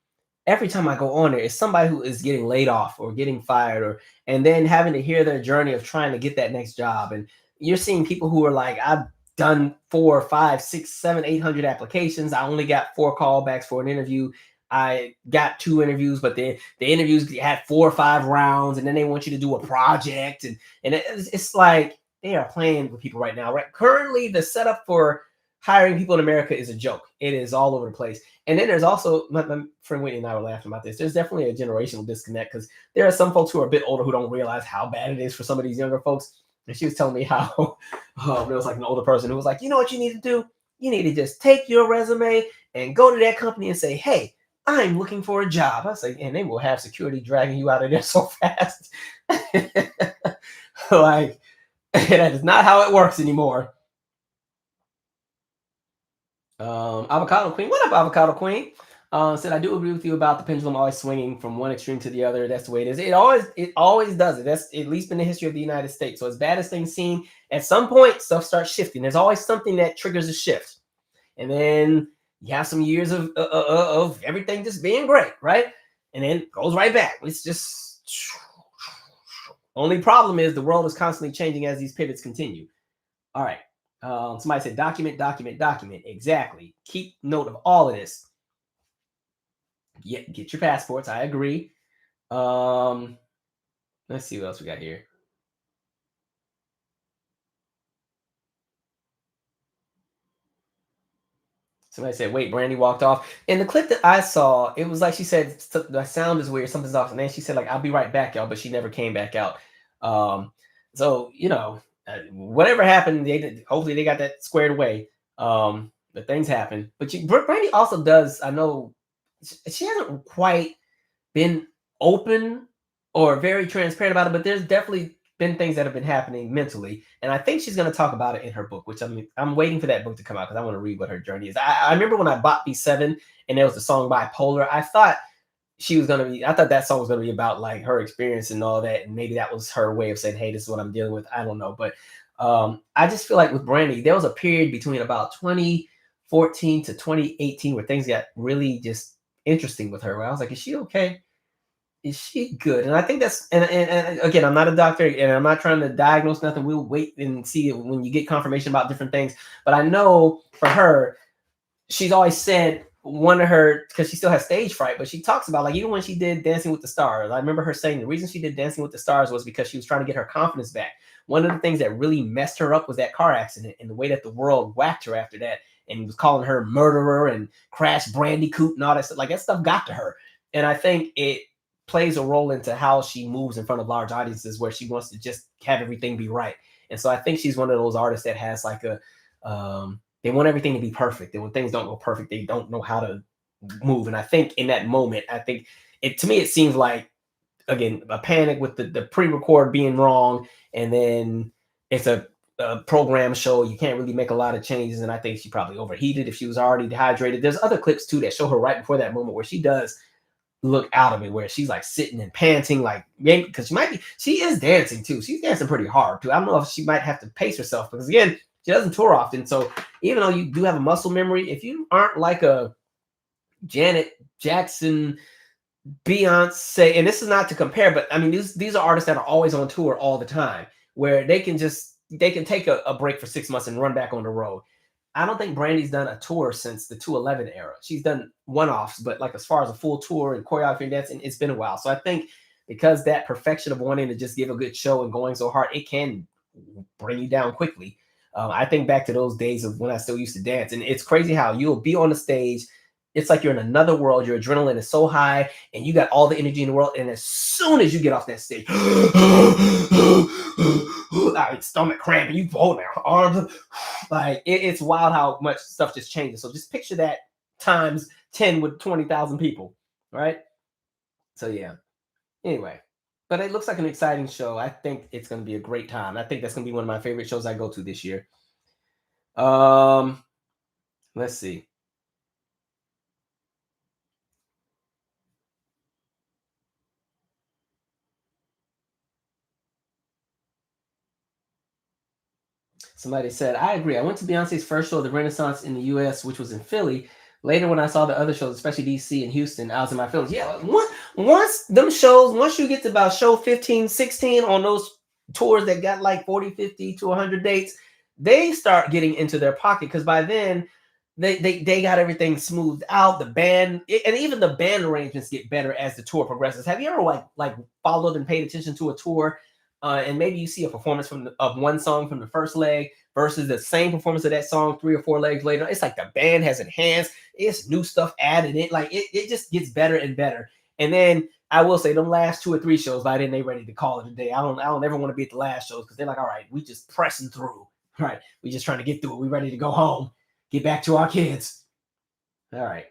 A: every time I go on there, it's somebody who is getting laid off or getting fired, and then having to hear their journey of trying to get that next job. And you're seeing people who are like, I've done 4, 5, 6, 7, 800 applications. I only got 4 callbacks for an interview. I got 2 interviews, but the interviews had 4 or 5 rounds, and then they want you to do a project. And it's like they are playing with people right now. Right? Currently, the setup for hiring people in America is a joke. It is all over the place. And then there's also, my friend Whitney and I were laughing about this. There's definitely a generational disconnect because there are some folks who are a bit older who don't realize how bad it is for some of these younger folks. And she was telling me how there was like an older person who was like, you know what you need to do? You need to just take your resume and go to that company and say, hey, I'm looking for a job. I was like, and they will have security dragging you out of there so fast. Like, that is not how it works anymore. Avocado Queen, what up, Avocado Queen? Said, I do agree with you about the pendulum always swinging from one extreme to the other. That's the way it is. It always does it. That's at least been the history of the United States. So as bad as things seem, at some point stuff starts shifting. There's always something that triggers a shift, and then You have some years of everything just being great, right? And then goes right back. It's just only problem is the world is constantly changing as these pivots continue. All right. Somebody said document. Exactly. Keep note of all of this. Yeah, get your passports. I agree. Let's see what else we got here. Somebody said, wait, Brandy walked off. In the clip that I saw, it was like she said, the sound is weird, something's off. And then she said, like, I'll be right back, y'all, but she never came back out. So, you know, whatever happened, hopefully they got that squared away. But things happen. But Brandy also does, I know, she hasn't quite been open or very transparent about it, but there's definitely been things that have been happening mentally, and I think she's going to talk about it in her book, which I'm waiting for that book to come out because I want to read what her journey is. I remember when I bought B7 and there was the song Bipolar, I thought that song was going to be about like her experience and all that, and maybe that was her way of saying, hey, this is what I'm dealing with. I don't know, but I just feel like with Brandy, there was a period between about 2014 to 2018 where things got really just interesting with her, where I was like, is she okay? Is she good? And I think that's, and again, I'm not a doctor and I'm not trying to diagnose nothing. We'll wait and see when you get confirmation about different things. But I know for her, she's always said one of her, because she still has stage fright, but she talks about, like, even when she did Dancing with the Stars, I remember her saying the reason she did Dancing with the Stars was because she was trying to get her confidence back. One of the things that really messed her up was that car accident and the way that the world whacked her after that and was calling her murderer and crash Brandy Coot and all that stuff. Like, that stuff got to her. And I think it plays a role into how she moves in front of large audiences, where she wants to just have everything be right. And so I think she's one of those artists that has like a, they want everything to be perfect. And when things don't go perfect, they don't know how to move. And I think in that moment, to me, it seems like, again, a panic with the pre-record being wrong. And then it's a program show. You can't really make a lot of changes. And I think she probably overheated if she was already dehydrated. There's other clips too that show her right before that moment where she does look out of it, where she's like sitting and panting, like, because she is dancing too. She's dancing pretty hard too. I don't know if she might have to pace herself, because again, she doesn't tour often. So even though you do have a muscle memory, if you aren't like a Janet Jackson, Beyonce, and this is not to compare, but I mean, these are artists that are always on tour all the time, where they can take a break for 6 months and run back on the road. I don't think Brandy's done a tour since the 211 era. She's done one-offs, but like as far as a full tour and choreography and dancing, it's been a while. So I think because that perfection of wanting to just give a good show and going so hard, it can bring you down quickly. I think back to those days of when I still used to dance, and it's crazy how you'll be on the stage. It's like you're in another world. Your adrenaline is so high and you got all the energy in the world. And as soon as you get off that stage, stomach cramp and you hold their arms. Like, it's wild how much stuff just changes. So just picture that times 10 with 20,000 people, right? So yeah. Anyway, but it looks like an exciting show. I think it's going to be a great time. I think that's going to be one of my favorite shows I go to this year. Let's see. Somebody said, I agree. I went to Beyonce's first show, the Renaissance in the US, which was in Philly. Later, when I saw the other shows, especially DC and Houston, I was in my feelings. Yeah, once you get to about show 15, 16 on those tours that got like 40, 50 to 100 dates, they start getting into their pocket, because by then they got everything smoothed out. The band, and even the band arrangements get better as the tour progresses. Have you ever like followed and paid attention to a tour? And maybe you see a performance of one song from the first leg versus the same performance of that song 3 or 4 legs later. It's like the band has enhanced. It's new stuff added in. Like it just gets better and better. And then I will say, them last 2 or 3 shows, by then they ready to call it a day. I don't ever want to be at the last shows, because they're like, all right, we just pressing through. Right, we just trying to get through it. We ready to go home, get back to our kids. All right.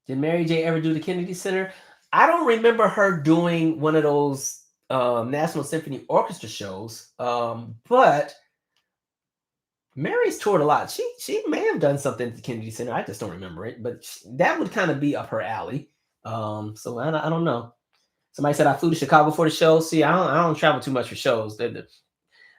A: Did Mary J ever do the Kennedy Center? I don't remember her doing one of those National Symphony Orchestra shows, but Mary's toured a lot. She may have done something at the Kennedy Center. I just don't remember it, but that would kind of be up her alley. So I don't know. Somebody said I flew to Chicago for the show. See, I don't travel too much for shows.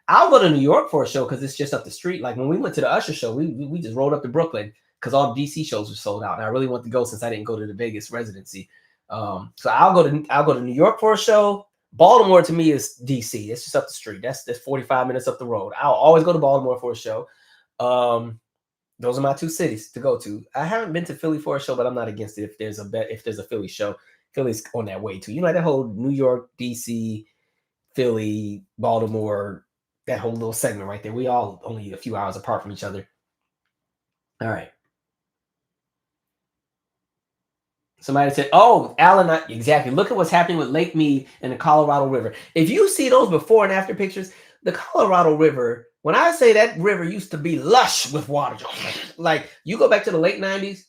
A: I'll go to New York for a show because it's just up the street. Like when we went to the Usher show, we just rolled up to Brooklyn because all DC shows were sold out, and I really want to go since I didn't go to the Vegas residency. So I'll go to New York for a show. Baltimore to me is DC. It's just up the street. That's 45 minutes up the road. I'll always go to Baltimore for a show. Those are my two cities to go to. I haven't been to Philly for a show, but I'm not against it if there's a Philly show. Philly's on that way too. You know, that whole New York, DC, Philly, Baltimore, that whole little segment right there. We all only a few hours apart from each other. All right. Somebody said, oh, Alan, exactly. Look at what's happening with Lake Mead and the Colorado River. If you see those before and after pictures, the Colorado River, when I say that river used to be lush with water, like you go back to the late 90s,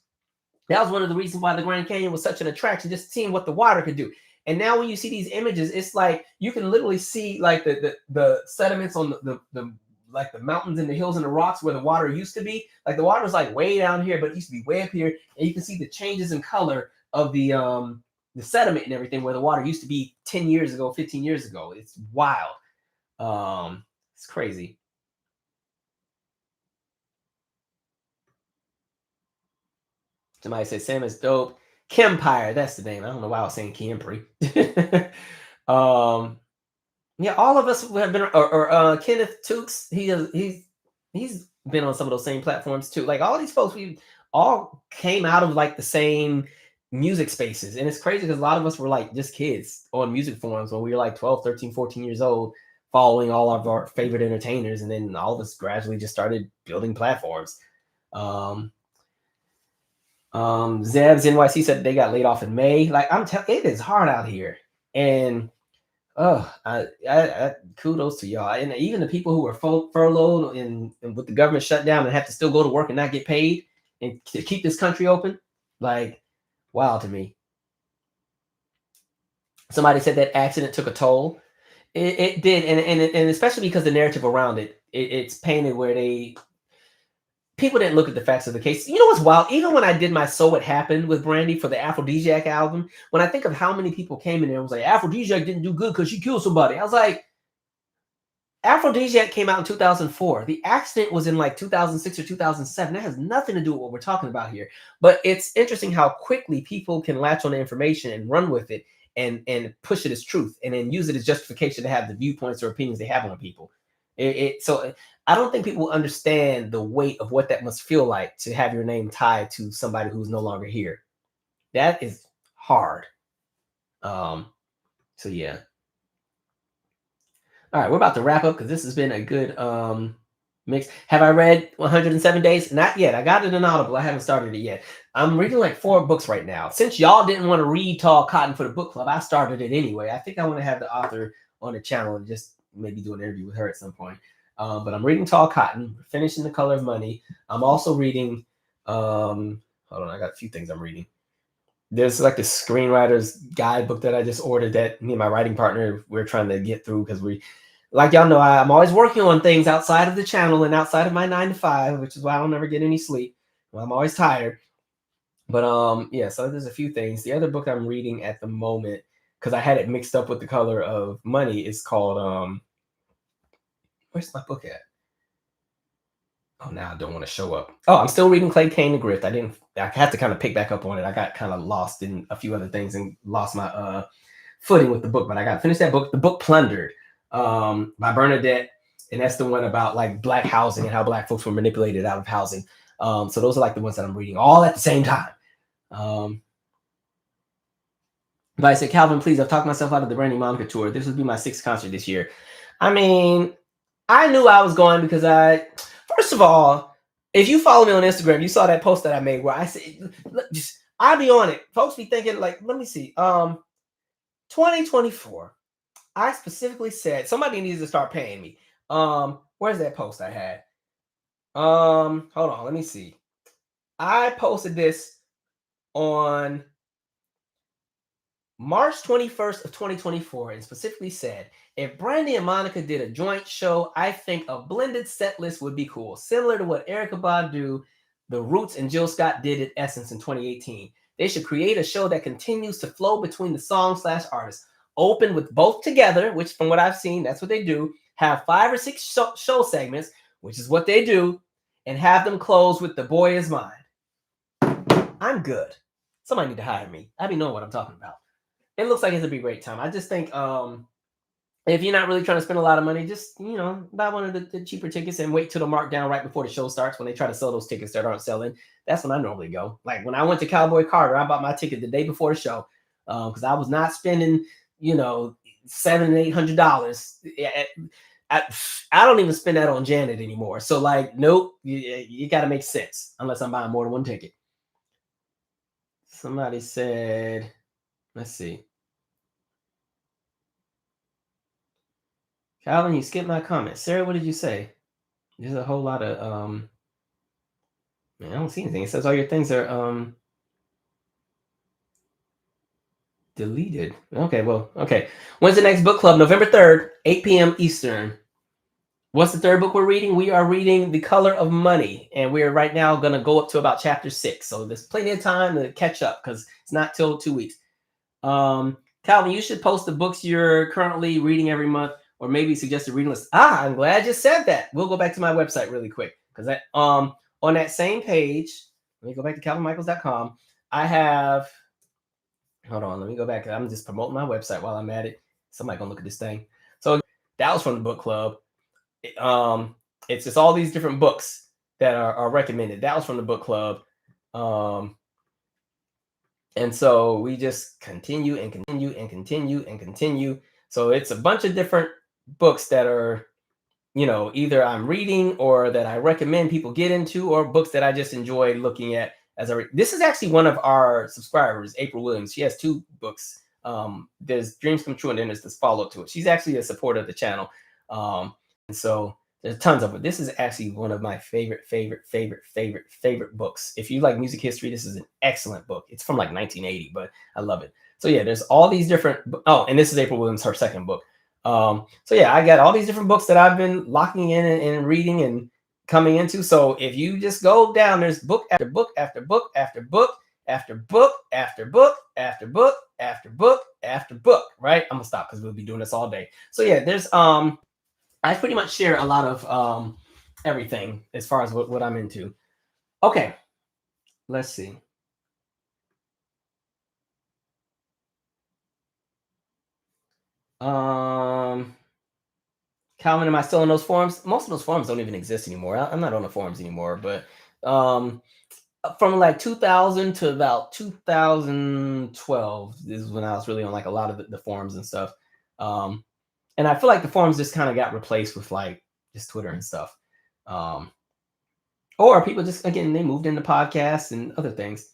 A: that was one of the reasons why the Grand Canyon was such an attraction, just seeing what the water could do. And now when you see these images, it's like you can literally see like the sediments on the like the mountains and the hills and the rocks where the water used to be. Like the water was like way down here, but it used to be way up here. And you can see the changes in color of the sediment and everything where the water used to be 10 years ago, 15 years ago. It's wild. It's crazy. Somebody said Sam is dope. Kempire, that's the name. I don't know why I was saying Kempry. Yeah, all of us have been, or Kenneth Tukes. He's been on some of those same platforms too. Like all these folks, we all came out of like the same music spaces, and it's crazy because a lot of us were like just kids on music forums when we were like 12, 13, 14 years old, following all of our favorite entertainers, and then all of us gradually just started building platforms. Zeb's NYC said they got laid off in May. Like it is hard out here, and I kudos to y'all, and even the people who are furloughed and with the government shut down and have to still go to work and not get paid and to keep this country open. Like, wow to me. Somebody said that accident took a toll. It did, and especially because the narrative around it's painted where people didn't look at the facts of the case. You know what's wild? Even when I did my So What Happened with Brandy for the Aphrodisiac album, when I think of how many people came in there and was like, Aphrodisiac didn't do good because she killed somebody. I was like, Aphrodisiac came out in 2004. The accident was in like 2006 or 2007. That has nothing to do with what we're talking about here. But it's interesting how quickly people can latch on the information and run with it and push it as truth and then use it as justification to have the viewpoints or opinions they have on people. So I don't think people understand the weight of what that must feel like to have your name tied to somebody who's no longer here. That is hard. So yeah. All right, we're about to wrap up because this has been a good mix. Have I read 107 Days? Not yet. I got it in Audible. I haven't started it yet. I'm reading like 4 books right now. Since y'all didn't want to read Tall Cotton for the book club, I started it anyway. I think I want to have the author on the channel and just maybe do an interview with her at some point. But I'm reading Tall Cotton, finishing The Color of Money. I'm also reading, hold on, I got a few things I'm reading. There's like the screenwriter's guidebook that I just ordered that me and my writing partner, we're trying to get through because like y'all know, I'm always working on things outside of the channel and outside of my 9 to 5, which is why I don't ever get any sleep. Well, I'm always tired. But yeah, so there's a few things. The other book I'm reading at the moment, because I had it mixed up with The Color of Money, is called where's my book at? Oh, now I don't want to show up. Oh, I'm still reading Clay Cane the Grift. I had to kind of pick back up on it. I got kind of lost in a few other things and lost my footing with the book, but I got to finish that book. The book Plundered by Bernadette. And that's the one about like Black housing and how Black folks were manipulated out of housing. So those are like the ones that I'm reading all at the same time. But I said, Calvin, please, I've talked myself out of the Brandy Monica tour. This would be my 6th concert this year. I mean, I knew I was going because first of all, if you follow me on Instagram, you saw that post that I made where I said, I'll be on it. Folks be thinking like, let me see. 2024, I specifically said somebody needs to start paying me. Where's that post I had? Hold on, let me see. I posted this on March 21st of 2024 and specifically said, if Brandy and Monica did a joint show, I think a blended set list would be cool. Similar to what Erykah Badu, The Roots, and Jill Scott did at Essence in 2018. They should create a show that continues to flow between the song/artists. Open with both together, which from what I've seen, that's what they do. have 5 or 6 show segments, which is what they do, and have them close with "The Boy Is Mine." I'm good. Somebody need to hire me. I be knowing what I'm talking about. It looks like it's a be a great time. I just think if you're not really trying to spend a lot of money, just buy one of the cheaper tickets and wait till the markdown right before the show starts when they try to sell those tickets that aren't selling. That's when I normally go. Like when I went to Cowboy Carter, I bought my ticket the day before the show because I was not spending $700 and $800. I don't even spend that on Janet anymore. So like, nope, you got to make sense unless I'm buying more than one ticket. Somebody said, let's see. Calvin, you skipped my comment. Sarah, what did you say? There's a whole lot of man, I don't see anything. It says all your things are deleted. Okay, well, okay. When's the next book club? November 3rd, 8 p.m. Eastern. What's the third book we're reading? We are reading The Color of Money, and we're right now going to go up to about chapter 6. So there's plenty of time to catch up because it's not till 2 weeks. Calvin, you should post the books you're currently reading every month, or maybe suggest a reading list. I'm glad you said that. We'll go back to my website really quick because on that same page, let me go back to calvinmichaels.com. I have, hold on, let me go back. I'm just promoting my website while I'm at it. Somebody gonna look at this thing. So that was from the book club. It's just all these different books that are recommended. That was from the book club. And so we just continue and continue and continue and continue. So it's a bunch of different books that are, either I'm reading or that I recommend people get into, or books that I just enjoy looking at as this is actually one of our subscribers, April Williams. She has 2 books. There's Dreams Come True, and then there's this follow-up to it. She's actually a supporter of the channel. And so there's tons of it. This is actually one of my favorite books. If you like music history, this is an excellent book. It's from like 1980, but I love it. So yeah, there's all these different. Oh, and this is April Williams, her second book. So yeah, I got all these different books that I've been locking in and reading and coming into. So if you just go down, there's book after book after book after book after book after book after book after book after book. Right? I'm gonna stop because we'll be doing this all day. So yeah, there's I pretty much share a lot of everything as far as what I'm into. Okay, let's see. Calvin, am I still in those forums? Most of those forums don't even exist anymore. I'm not on the forums anymore, but from like 2000 to about 2012 is when I was really on like a lot of the forums and stuff. And I feel like the forums just kind of got replaced with like just Twitter and stuff. Or people just, again, they moved into podcasts and other things.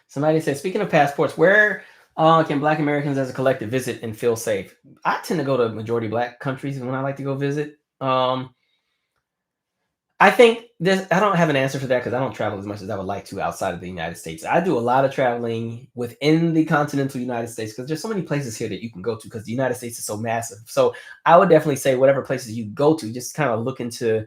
A: Somebody said, speaking of passports, where can Black Americans as a collective visit and feel safe? I tend to go to majority Black countries when I like to go visit. I think I don't have an answer for that because I don't travel as much as I would like to outside of the United States. I do a lot of traveling within the continental United States because there's so many places here that you can go to because the United States is so massive. So I would definitely say whatever places you go to, just kind of look into,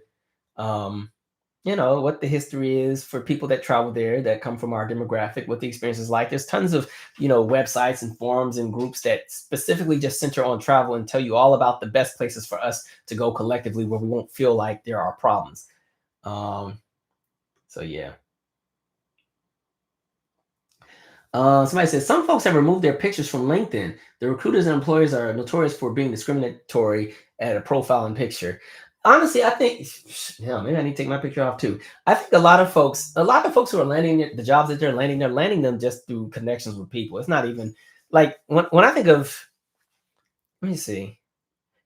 A: what the history is for people that travel there, that come from our demographic, what the experience is like. There's tons of, websites and forums and groups that specifically just center on travel and tell you all about the best places for us to go collectively where we won't feel like there are problems. So yeah. Somebody says some folks have removed their pictures from LinkedIn. The recruiters and employers are notorious for being discriminatory at a profile and picture. Honestly, I think, maybe I need to take my picture off too. I think a lot of folks who are landing the jobs that they're landing them just through connections with people. It's not even like when I think of, let me see.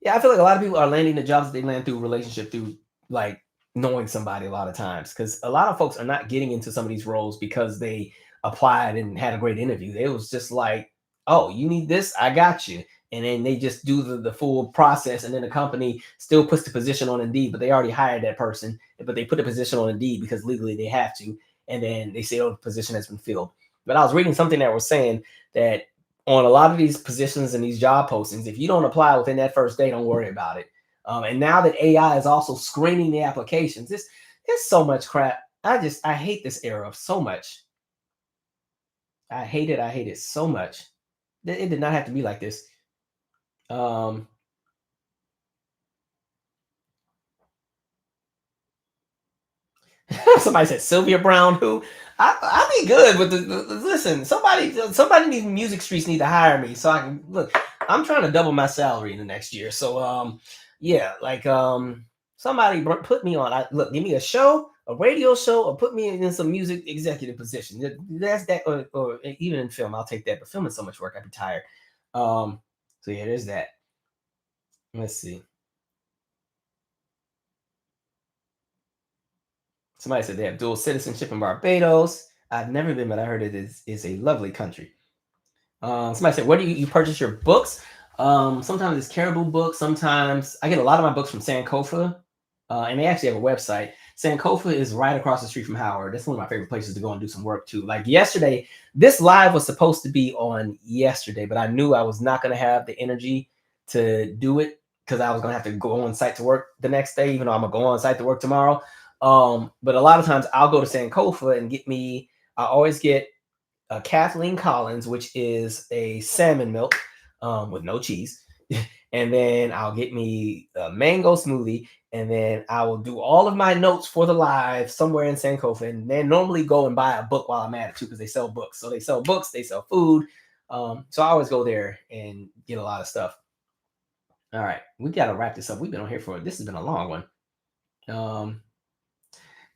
A: Yeah, I feel like a lot of people are landing the jobs that they land through relationship, through like knowing somebody a lot of times, because a lot of folks are not getting into some of these roles because they applied and had a great interview. It was just like, oh, you need this, I got you. And then they just do the full process, and then the company still puts the position on Indeed, but they already hired that person, but they put the position on Indeed because legally they have to, and then they say, oh, the position has been filled. But I was reading something that was saying that on a lot of these positions and these job postings, if you don't apply within that first day, don't worry about it. And now that AI is also screening the applications, it's so much crap. I hate this era so much. I hate it so much. It did not have to be like this. Somebody said Sylvia Brown, who I'll be good with listen, somebody in these music streets need to hire me so I can look. I'm trying to double my salary in the next year. So yeah, like somebody put me on. Look, give me a show, a radio show, or put me in some music executive position. That's that, or even in film, I'll take that. But film is so much work, I'd be tired. So yeah, there's that. Let's see. Somebody said they have dual citizenship in Barbados. I've never been, but I heard it is a lovely country. Somebody said, where do you purchase your books? Sometimes it's Caribou Books. Sometimes I get a lot of my books from Sankofa, and they actually have a website. Sankofa is right across the street from Howard. That's one of my favorite places to go and do some work too. Like yesterday, this live was supposed to be on yesterday, but I knew I was not going to have the energy to do it because I was going to have to go on site to work the next day, even though I'm going to go on site to work tomorrow. But a lot of times I'll go to Sankofa and I always get a Kathleen Collins, which is a salmon milk with no cheese. And then I'll get me a mango smoothie. And then I will do all of my notes for the live somewhere in Sankofa. And then normally go and buy a book while I'm at it too, because they sell books. So they sell books, they sell food. So I always go there and get a lot of stuff. All right, we got to wrap this up. We've been on here this has been a long one.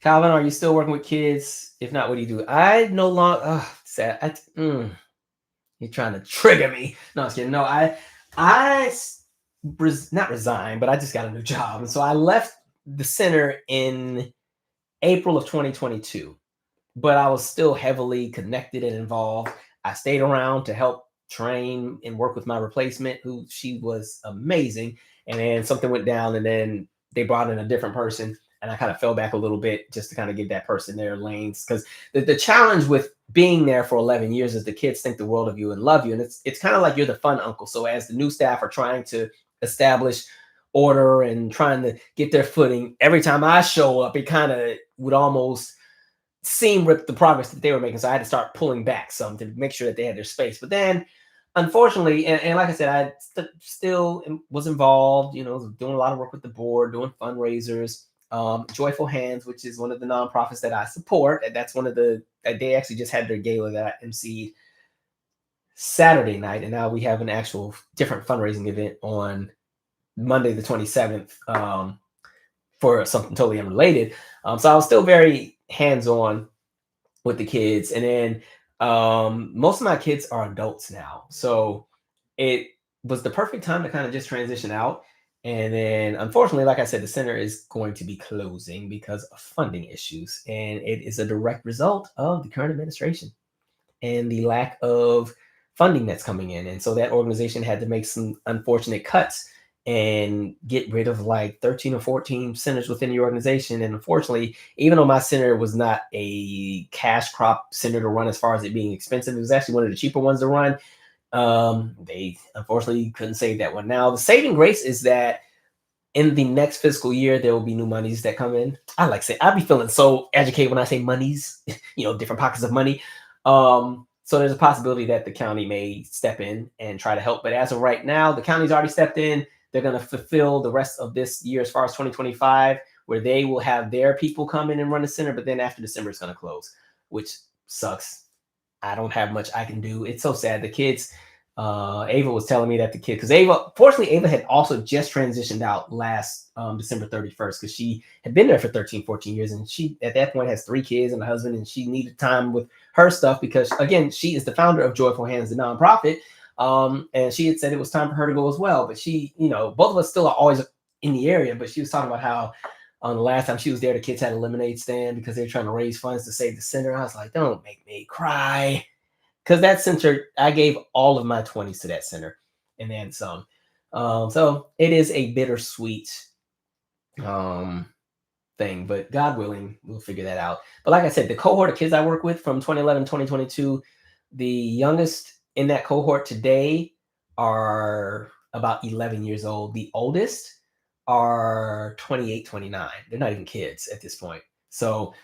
A: Calvin, are you still working with kids? If not, what do you do? I no longer. Sad. You're trying to trigger me. No, I was kidding. No, I not resigned, but I just got a new job, and so I left the center in April of 2022. But I was still heavily connected and involved. I stayed around to help train and work with my replacement, who she was amazing. And then something went down, and then they brought in a different person. And I kind of fell back a little bit just to kind of give that person their lanes. Because the challenge with being there for 11 years is the kids think the world of you and love you. And it's kind of like you're the fun uncle. So as the new staff are trying to establish order and trying to get their footing, every time I show up, it kind of would almost seem with the progress that they were making. So I had to start pulling back some to make sure that they had their space. But then, unfortunately, and like I said, I still was involved, doing a lot of work with the board, doing fundraisers. Joyful Hands, which is one of the nonprofits that I support. And that's one of they actually just had their gala that I emceed Saturday night. And now we have an actual different fundraising event on Monday, the 27th, for something totally unrelated. So I was still very hands-on with the kids. And then most of my kids are adults now. So it was the perfect time to kind of just transition out. And then, unfortunately, like I said, the center is going to be closing because of funding issues. And it is a direct result of the current administration and the lack of funding that's coming in. And so that organization had to make some unfortunate cuts and get rid of like 13 or 14 centers within the organization. And unfortunately, even though my center was not a cash crop center to run as far as it being expensive, it was actually one of the cheaper ones to run. They unfortunately couldn't save that one. Now, the saving grace is that in the next fiscal year, there will be new monies that come in. I'd be feeling so educated when I say monies, different pockets of money. So there's a possibility that the county may step in and try to help. But as of right now, the county's already stepped in. They're going to fulfill the rest of this year as far as 2025, where they will have their people come in and run the center. But then after December, it's going to close, which sucks. I don't have much I can do. It's so sad. The kids, Ava was telling me that because fortunately, Ava had also just transitioned out last December 31st because she had been there for 13, 14 years. And she, at that point, has 3 kids and a husband, and she needed time with her stuff because, again, she is the founder of Joyful Hands, the nonprofit. And she had said it was time for her to go as well. But she, both of us still are always in the area, but she was talking about how the last time she was there, the kids had a lemonade stand because they were trying to raise funds to save the center. I was like, don't make me cry. Because that center, I gave all of my 20s to that center and then some. So it is a bittersweet thing, but God willing, we'll figure that out. But like I said, the cohort of kids I work with from 2011, 2022, the youngest in that cohort today are about 11 years old. The oldest are 28, 29. They're not even kids at this point. So,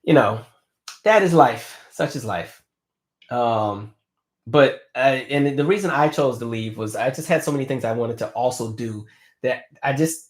A: that is life. Such is life. But and the reason I chose to leave was I just had so many things I wanted to also do that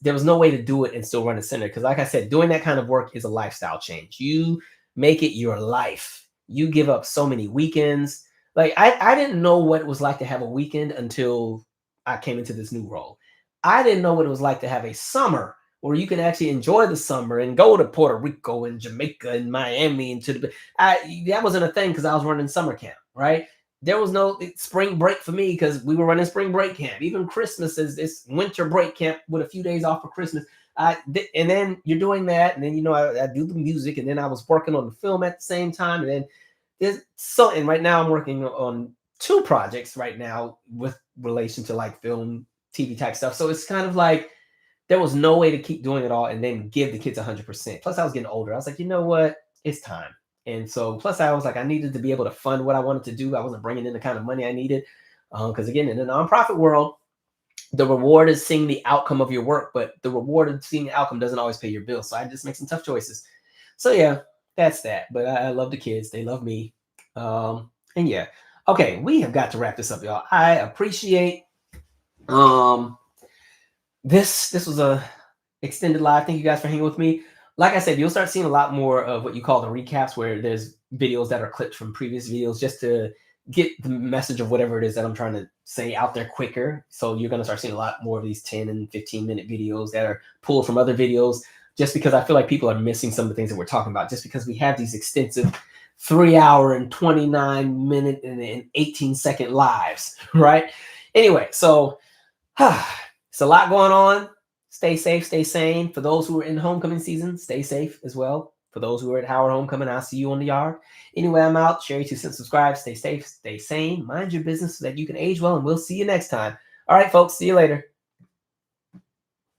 A: there was no way to do it and still run a center. Because like I said, doing that kind of work is a lifestyle change. You make it your life. You give up so many weekends. Like I didn't know what it was like to have a weekend until I came into this new role. I didn't know what it was like to have a summer where you can actually enjoy the summer and go to Puerto Rico and Jamaica and Miami and that wasn't a thing because I was running summer camp, right? There was no spring break for me because we were running spring break camp. Even Christmas is this winter break camp with a few days off for Christmas. And then you're doing that, and then I do the music, and then I was working on the film at the same time, and then and right now I'm working on 2 projects right now with relation to like film, TV type stuff. So it's kind of like there was no way to keep doing it all and then give the kids 100%. Plus I was getting older. I was like, you know what? It's time. And so plus I was like, I needed to be able to fund what I wanted to do. I wasn't bringing in the kind of money I needed. Because again, in the nonprofit world, the reward is seeing the outcome of your work, but the reward of seeing the outcome doesn't always pay your bills. So I just make some tough choices. So yeah, that's that. But I love the kids. They love me. And yeah. Okay, we have got to wrap this up, y'all. I appreciate this was a extended live. Thank you guys for hanging with me. Like I said, you'll start seeing a lot more of what you call the recaps, where there's videos that are clipped from previous videos just to get the message of whatever it is that I'm trying to say out there quicker. So you're going to start seeing a lot more of these 10 and 15-minute videos that are pulled from other videos, just because I feel like people are missing some of the things that we're talking about, just because we have these extensive 3-hour and 29-minute and 18-second lives, right? Anyway, so it's a lot going on. Stay safe, stay sane. For those who are in homecoming season, stay safe as well. For those who are at Howard Homecoming, I'll see you on the yard. Anyway, I'm out. Share your 2 cents, subscribe, stay safe, stay sane, mind your business so that you can age well, and we'll see you next time. All right, folks, see you later.